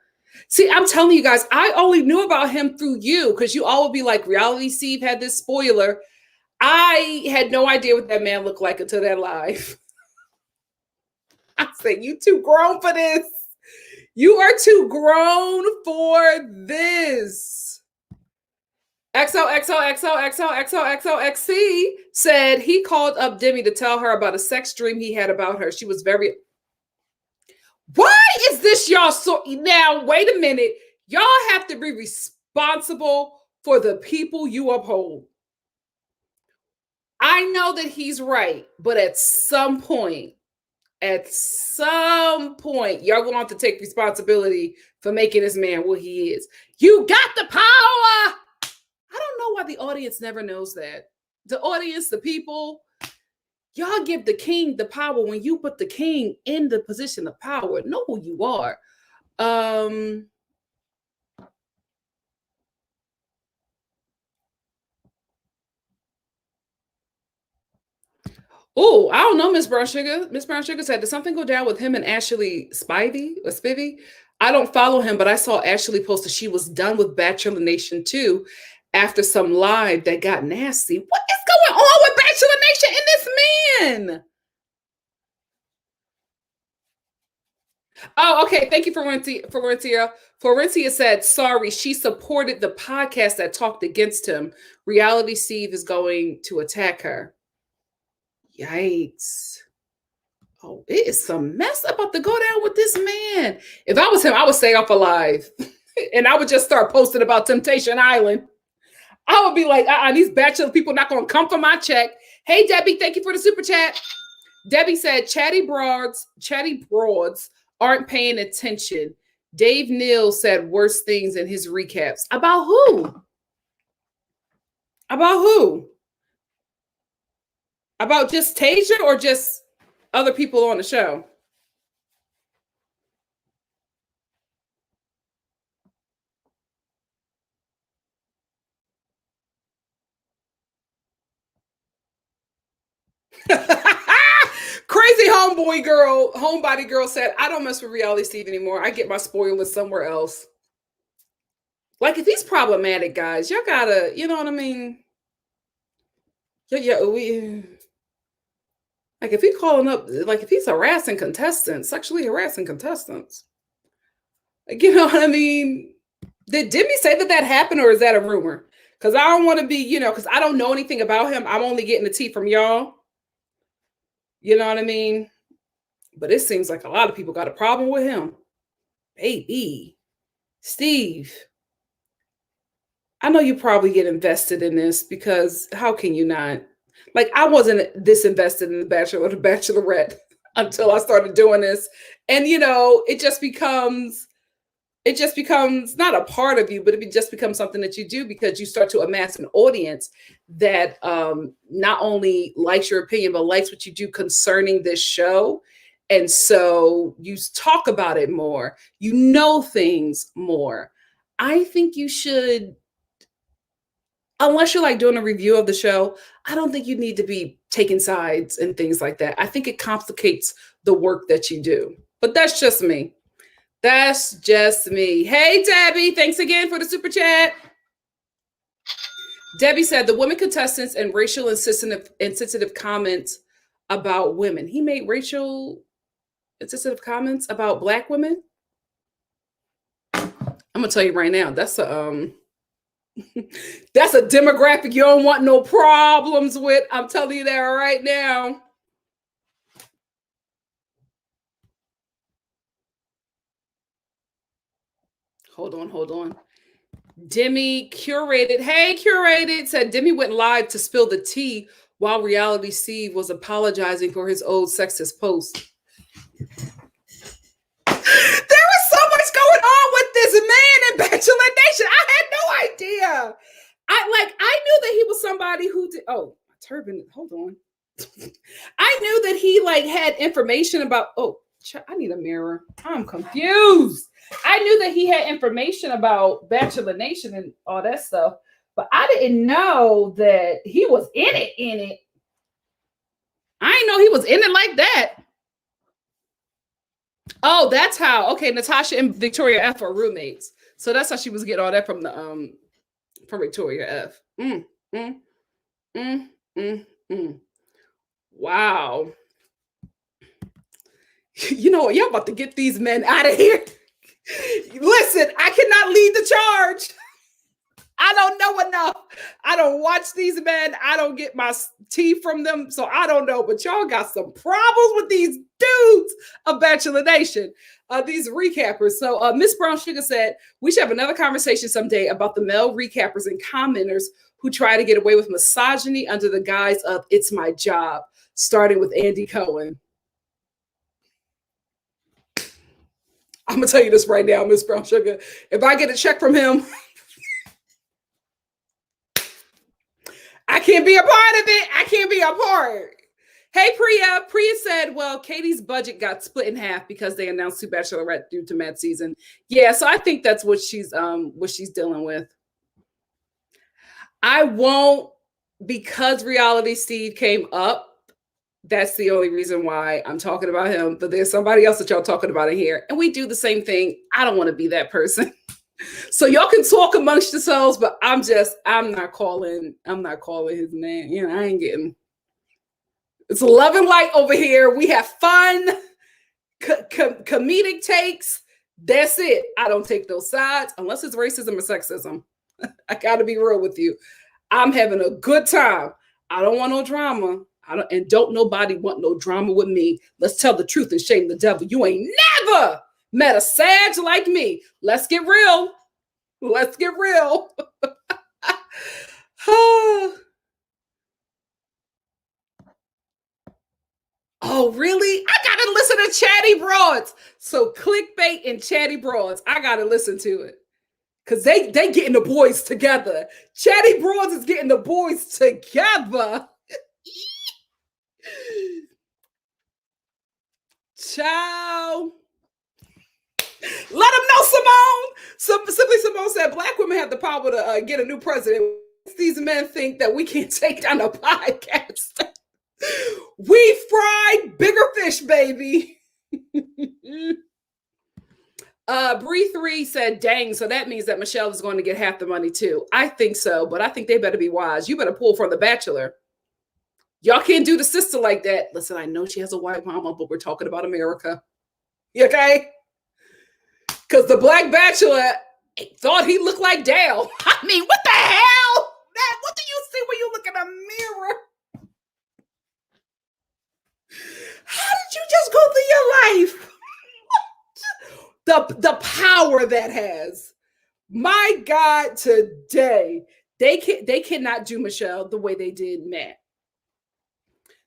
See, I'm telling you guys, I only knew about him through you because you all would be like, Reality Steve had this spoiler. I had no idea what that man looked like until that live. I said, you too grown for this. You are too grown for this. XOXOXOXOXOXOXC said he called up Demi to tell her about a sex dream he had about her. She was very... Why is this y'all so... Now, wait a minute. Y'all have to be responsible for the people you uphold. I know that he's right, but at some point, y'all gonna have to take responsibility for making this man what he is. You got the power. I don't know why the audience never knows that. The audience, the people, y'all give the king the power when you put the king in the position of power. Know who you are. Oh, I don't know, Miss Brown Sugar. Miss Brown Sugar said, did something go down with him and Ashley Spivey? I don't follow him, but I saw Ashley post that she was done with Bachelor Nation too after some live that got nasty. What is going on with Bachelor Nation and this man? Oh, okay. Thank you, Florencia. Florencia said, sorry, she supported the podcast that talked against him. Reality Steve is going to attack her. Yikes. Oh, it is some mess about to go down with this man. If I was him, I would stay off alive. And I would just start posting about Temptation Island. I would be like, these Bachelor people not going to come for my check. Hey, Debbie, thank you for the super chat. Debbie said, chatty broads aren't paying attention. Dave Neal said worse things in his recaps. About who? About who? About just Taysia or just other people on the show? Crazy homebody girl said, I don't mess with Reality Steve anymore. I get my spoilers somewhere else. Like, if he's problematic, guys, y'all gotta, you know what I mean? Like, if he's calling up, like, if he's sexually harassing contestants, like, you know what I mean? Did Demi say that happened, or is that a rumor? Because I don't want to be, because I don't know anything about him. I'm only getting the tea from y'all. You know what I mean? But it seems like a lot of people got a problem with him. Baby, Steve, I know you probably get invested in this because how can you not? Like, I wasn't this invested in The Bachelor or The Bachelorette until I started doing this. And, it just becomes not a part of you, but it just becomes something that you do because you start to amass an audience that not only likes your opinion, but likes what you do concerning this show. And so you talk about it more, you know things more. I think you should, unless you're like doing a review of the show, I don't think you need to be taking sides and things like that. I think it complicates the work that you do. But that's just me. That's just me. Hey, Debbie, thanks again for the super chat. Debbie said the women contestants and racial insensitive comments about women. He made racial insensitive comments about Black women. I'm gonna tell you right now, that's a demographic you don't want no problems with. I'm telling you that right now. Hold on. Demi Curated. Hey, Curated said Demi went live to spill the tea while Reality Steve was apologizing for his old sexist post. There was so much is a man in Bachelor Nation. I had no idea. I knew that he was somebody who did. Oh, my turban. Hold on. I knew that he like had information about. Oh, I need a mirror. I'm confused. I knew that he had information about Bachelor Nation and all that stuff, but I didn't know that he was in it. I didn't know he was in it like that. Oh, that's how. Okay, Natasha and Victoria F are roommates, so that's how she was getting all that from the from Victoria F. Mm, mm, mm, mm, mm. Wow. You know what? Y'all about to get these men out of here. Listen, I cannot lead the charge. I don't know enough. I don't watch these men. I don't get my tea from them. So I don't know. But y'all got some problems with these dudes of Bachelor Nation, these recappers. So Miss Brown Sugar said, we should have another conversation someday about the male recappers and commenters who try to get away with misogyny under the guise of it's my job, starting with Andy Cohen. I'm going to tell you this right now, Miss Brown Sugar. If I get a check from him, I can't be a part of it. I can't be a part. Hey, Priya. Priya said, well, Katie's budget got split in half because they announced two Bachelorette due to Matt's season. Yeah, so I think that's what she's dealing with. I won't, because Reality Steve came up. That's the only reason why I'm talking about him. But there's somebody else that y'all talking about in here. And we do the same thing. I don't want to be that person. So y'all can talk amongst yourselves, but I'm not calling his name. You know, I ain't getting, it's love and light over here. We have fun, comedic takes. That's it. I don't take those sides unless it's racism or sexism. I gotta be real with you. I'm having a good time. I don't want no drama. Don't nobody want no drama with me. Let's tell the truth and shame the devil. You ain't never met a sage like me. Let's get real. Let's get real. Oh, really? I gotta listen to Chatty Broads. So clickbait and Chatty Broads. I gotta listen to it. Because they getting the boys together. Chatty Broads is getting the boys together. Ciao. Let them know, Simone. Simply Simone said, Black women have the power to get a new president. These men think that we can't take down a podcast. We fried bigger fish, baby. Bree 3 said, dang, so that means that Michelle is going to get half the money too. I think so, but I think they better be wise. You better pull from The Bachelor. Y'all can't do the sister like that. Listen, I know she has a white mama, but we're talking about America. You okay? Because the Black Bachelor thought he looked like Dale. I mean, what the hell? What do you see when you look in a mirror? How did you just go through your life? the power that has. My God, today they cannot do Michelle the way they did Matt.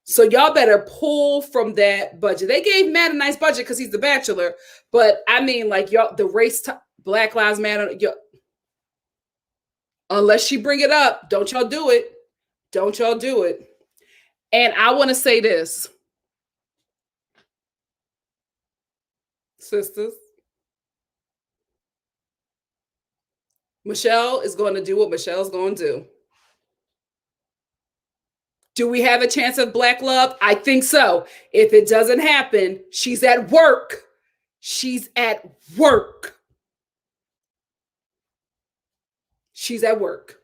So y'all better pull from that budget. They gave Matt a nice budget because he's the Bachelor, but I mean, like y'all, the race to Black Lives Matter. Unless she bring it up, don't y'all do it. Don't y'all do it. And I want to say this, sisters. Michelle is going to do what Michelle's going to do. Do we have a chance of Black love? I think so. If it doesn't happen, she's at work. She's at work. She's at work.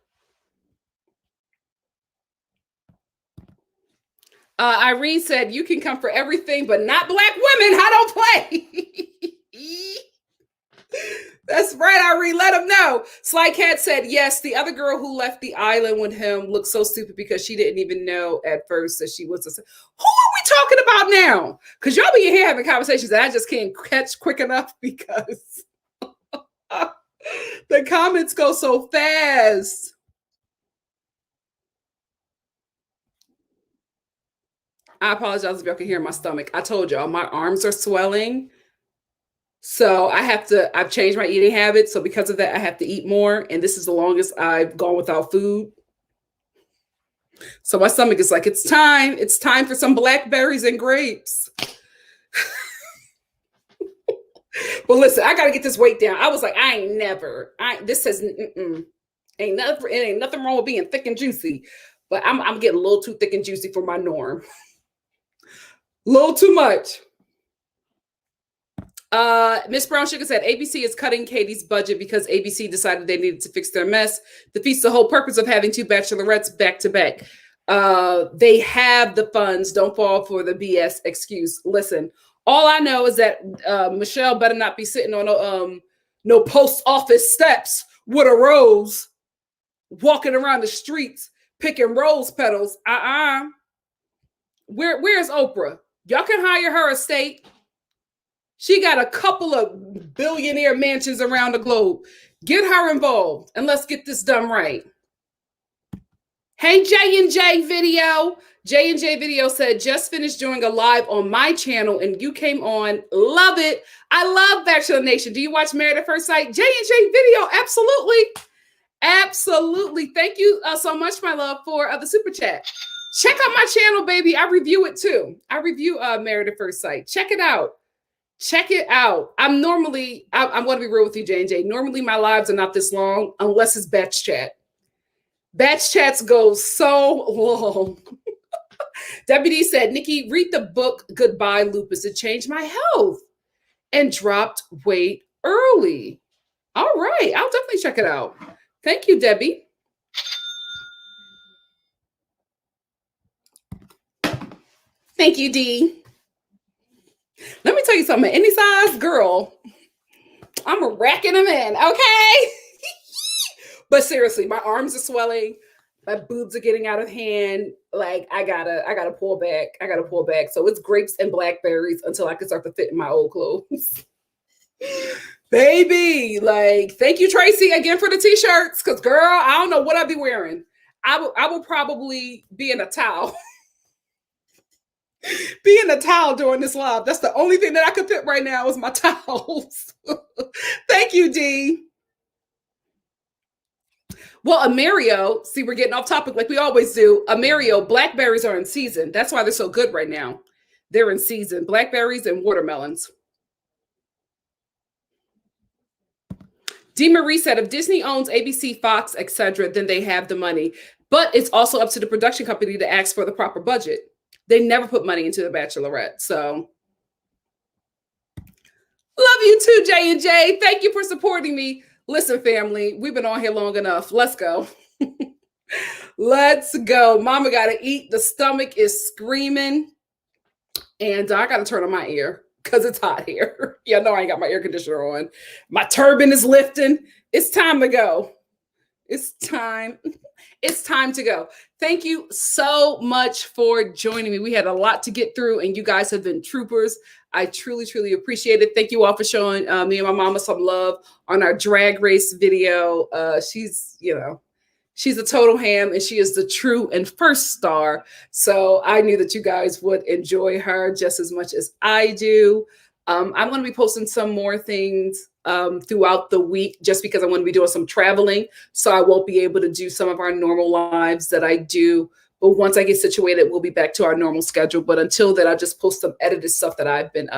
Irene said, you can come for everything, but not Black women. I don't play. That's right, Irene. Let him know. Sly Cat said, yes, the other girl who left the island with him looked so stupid because she didn't even know at first that she was a... Who are we talking about now? Because y'all be here having conversations that I just can't catch quick enough because the comments go so fast. I apologize if y'all can hear my stomach. I told y'all my arms are swelling. So I've changed my eating habits. So because of that, I have to eat more. And this is the longest I've gone without food. So my stomach is like, it's time for some blackberries and grapes. Well, listen, I got to get this weight down. I was like, ain't nothing wrong with being thick and juicy, but I'm getting a little too thick and juicy for my norm. A little too much. Miss Brown Sugar said ABC is cutting Katie's budget because ABC decided they needed to fix their mess. Defeats the whole purpose of having two bachelorettes back to back. They have the funds. Don't fall for the BS excuse. Listen, all I know is that Michelle better not be sitting on no post office steps with a rose, walking around the streets picking rose petals. Where's Oprah? Y'all can hire her estate. She got a couple of billionaire mansions around the globe. Get her involved and let's get this done right. Hey, J&J Video. J&J Video said, just finished doing a live on my channel and you came on. Love it. I love Bachelor Nation. Do you watch Married at First Sight? J&J Video, absolutely. Absolutely. Thank you so much, my love, for the super chat. Check out my channel, baby. I review it too. I review Married at First Sight. Check it out. Check it out. I'm going to be real with you, J&J. Normally my lives are not this long unless it's Bach Chat. Bach Chats go so long. WD said, Nikki, read the book Goodbye Lupus. It changed my health and dropped weight early. All right. I'll definitely check it out. Thank you, Debbie. Thank you, D. Let me tell you something. Any size girl, I'm racking them in, okay? But seriously, my arms are swelling. My boobs are getting out of hand. Like I gotta pull back. I gotta pull back. So it's grapes and blackberries until I can start to fit in my old clothes. Baby, like, thank you, Tracy, again for the t-shirts. Cause girl, I don't know what I'll be wearing. I will probably be in a towel. Be in a towel during this live. That's the only thing that I could fit right now is my towels. Thank you, D. Well, Amario, see, we're getting off topic like we always do. Amario, blackberries are in season. That's why they're so good right now. They're in season. Blackberries and watermelons. D. Marie said, if Disney owns ABC, Fox, etc., then they have the money. But it's also up to the production company to ask for the proper budget. They never put money into The Bachelorette. So love you too, J&J. Thank you for supporting me. Listen, family, we've been on here long enough. Let's go. Let's go. Mama got to eat. The stomach is screaming. And I got to turn on my ear because it's hot here. Y'all know I ain't got my air conditioner on. My turban is lifting. It's time to go. It's time. It's time to go. Thank you so much for joining me. We had a lot to get through, and you guys have been troopers. I truly, truly appreciate it. Thank you all for showing me and my mama some love on our drag race video. She's a total ham, and she is the true and first star. So I knew that you guys would enjoy her just as much as I do. I'm going to be posting some more things throughout the week just because I'm going to be doing some traveling. So I won't be able to do some of our normal lives that I do. But once I get situated, we'll be back to our normal schedule. But until then, I'll just post some edited stuff that I've been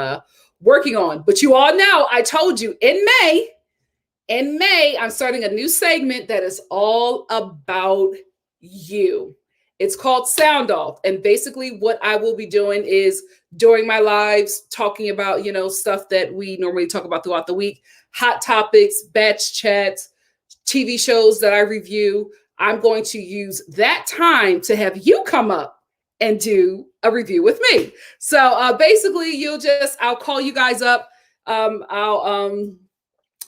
working on. But you all know, I told you in May, I'm starting a new segment that is all about you. It's called Sound Off. And basically what I will be doing is during my lives, talking about, stuff that we normally talk about throughout the week, hot topics, Bach Chats, TV shows that I review. I'm going to use that time to have you come up and do a review with me. So basically I'll call you guys up. I'll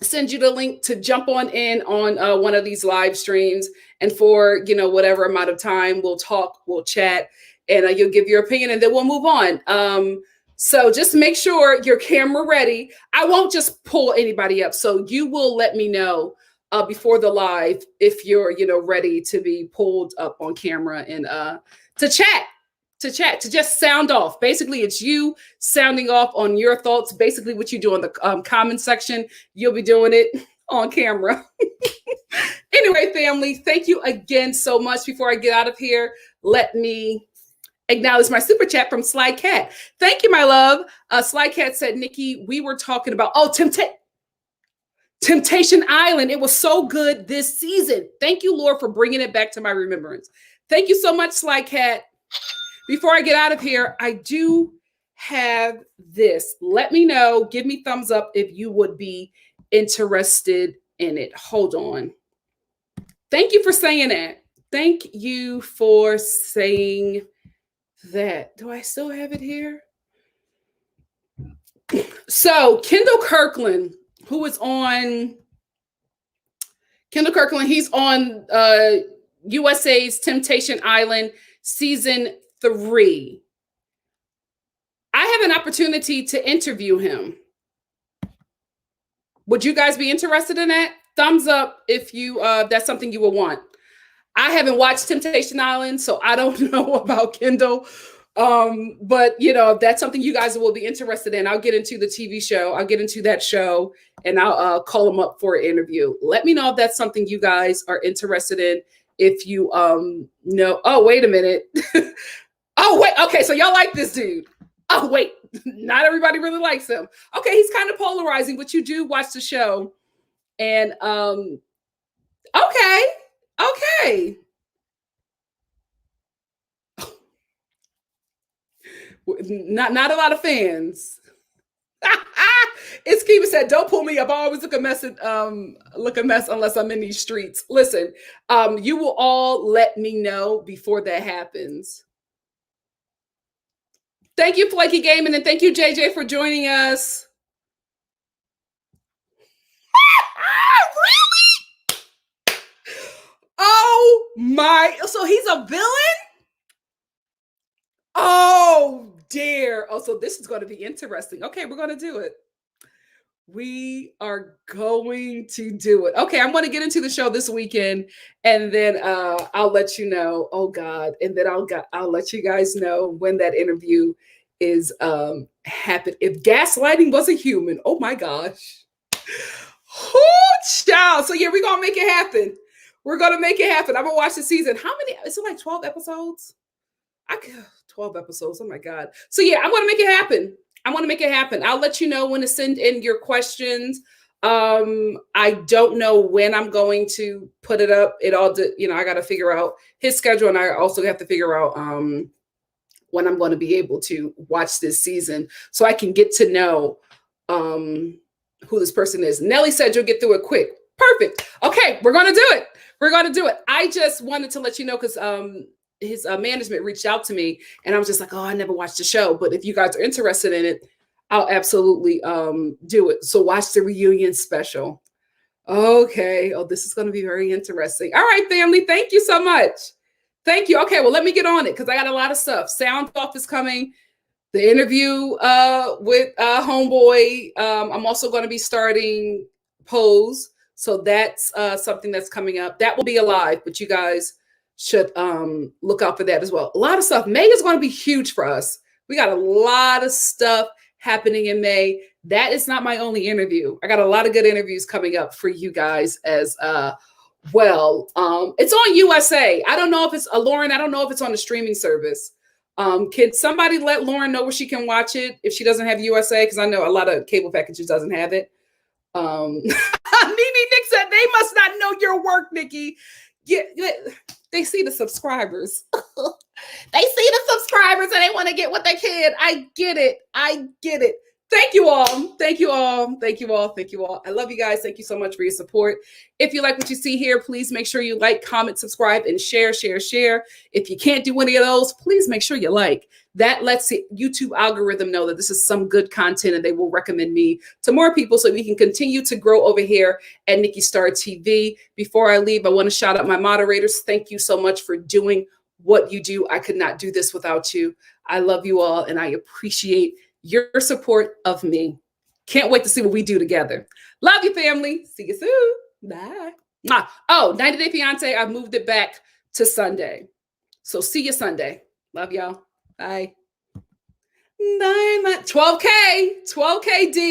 send you the link to jump on in on one of these live streams. And for, whatever amount of time, we'll talk, we'll chat, and you'll give your opinion, and then we'll move on. So just make sure your camera ready. I won't just pull anybody up. So you will let me know before the live if you're, ready to be pulled up on camera and to chat. to chat, to just sound off. Basically, it's you sounding off on your thoughts. Basically, what you do in the comment section, you'll be doing it on camera. Anyway, family, thank you again so much. Before I get out of here, let me acknowledge my super chat from Sly Cat. Thank you, my love. Sly Cat said, Nikki, we were talking about, Temptation Island. It was so good this season. Thank you, Lord, for bringing it back to my remembrance. Thank you so much, Sly Cat. Before I get out of here, I do have this. Let me know. Give me thumbs up if you would be interested in it. Hold on. Thank you for saying that. Thank you for saying that. Do I still have it here? So Kendall Kirkland, who is on he's on USA's Temptation Island season 3. I have an opportunity to interview him. Would you guys be interested in that? Thumbs up if you that's something you will want. I haven't watched Temptation Island, so I don't know about Kendall. But if that's something you guys will be interested in, I'll get into the TV show. I'll get into that show and I'll call them up for an interview. Let me know if that's something you guys are interested in. If you know, oh, wait a minute. Oh, wait. Okay. So y'all like this dude. Oh, wait. Not everybody really likes him. Okay. He's kind of polarizing, but you do watch the show. And okay. Not a lot of fans. It's Kiva said, don't pull me up. I always look a mess unless I'm in these streets. Listen, you will all let me know before that happens. Thank you, Flaky Gaming, and thank you, JJ, for joining us. Really? Oh my, so he's a villain? Oh dear. Oh, so this is going to be interesting. Okay, we're going to do it. We are going to do it. Okay, I'm going to get into the show this weekend, and then I'll let you know. Oh God, and then I'll let you guys know when that interview is happened. If gaslighting was a human, oh my gosh. Child. So yeah, we're gonna make it happen. We're gonna make it happen. I'm gonna watch the season. How many? Is it like 12 episodes? 12 episodes. Oh my God. So yeah, I'm gonna make it happen. I'll let you know when to send in your questions. I don't know when I'm going to put it up. It all, I got to figure out his schedule, and I also have to figure out when I'm going to be able to watch this season so I can get to know who this person is. Nelly said you'll get through it quick. Perfect. Okay, we're going to do it. I just wanted to let you know because his management reached out to me, and I was just like, oh, I never watched the show. But if you guys are interested in it, I'll absolutely do it. So watch the reunion special. Okay. Oh, this is going to be very interesting. All right, family. Thank you so much. Thank you. Okay, well, let me get on it because I got a lot of stuff. Sound off is coming. The interview with Homeboy. I'm also going to be starting Pose. So that's something that's coming up. That will be alive, but you guys should look out for that as well. A lot of stuff. May is going to be huge for us. We got a lot of stuff happening in May. That is not my only interview. I got a lot of good interviews coming up for you guys as well. It's on USA. I don't know if it's Lauren. I don't know if it's on the streaming service. Can somebody let Lauren know where she can watch it if she doesn't have USA? Because I know a lot of cable packages doesn't have it. Nene Nick said they must not know your work, Nikki. Yeah, they see the subscribers. They see the subscribers and they want to get what they can. I get it. Thank you all. I love you guys. Thank you so much for your support. If you like what you see here, please make sure you like, comment, subscribe, and share. If you can't do any of those, please make sure you like. That lets the YouTube algorithm know that this is some good content and they will recommend me to more people so we can continue to grow over here at NikkiStar TV. Before I leave, I want to shout out my moderators. Thank you so much for doing what you do. I could not do this without you. I love you all and I appreciate your support of me. Can't wait to see what we do together. Love you, family. See you soon. Bye. Oh, 90 Day Fiance, I've moved it back to Sunday. So see you Sunday. Love y'all. Bye. 12K D.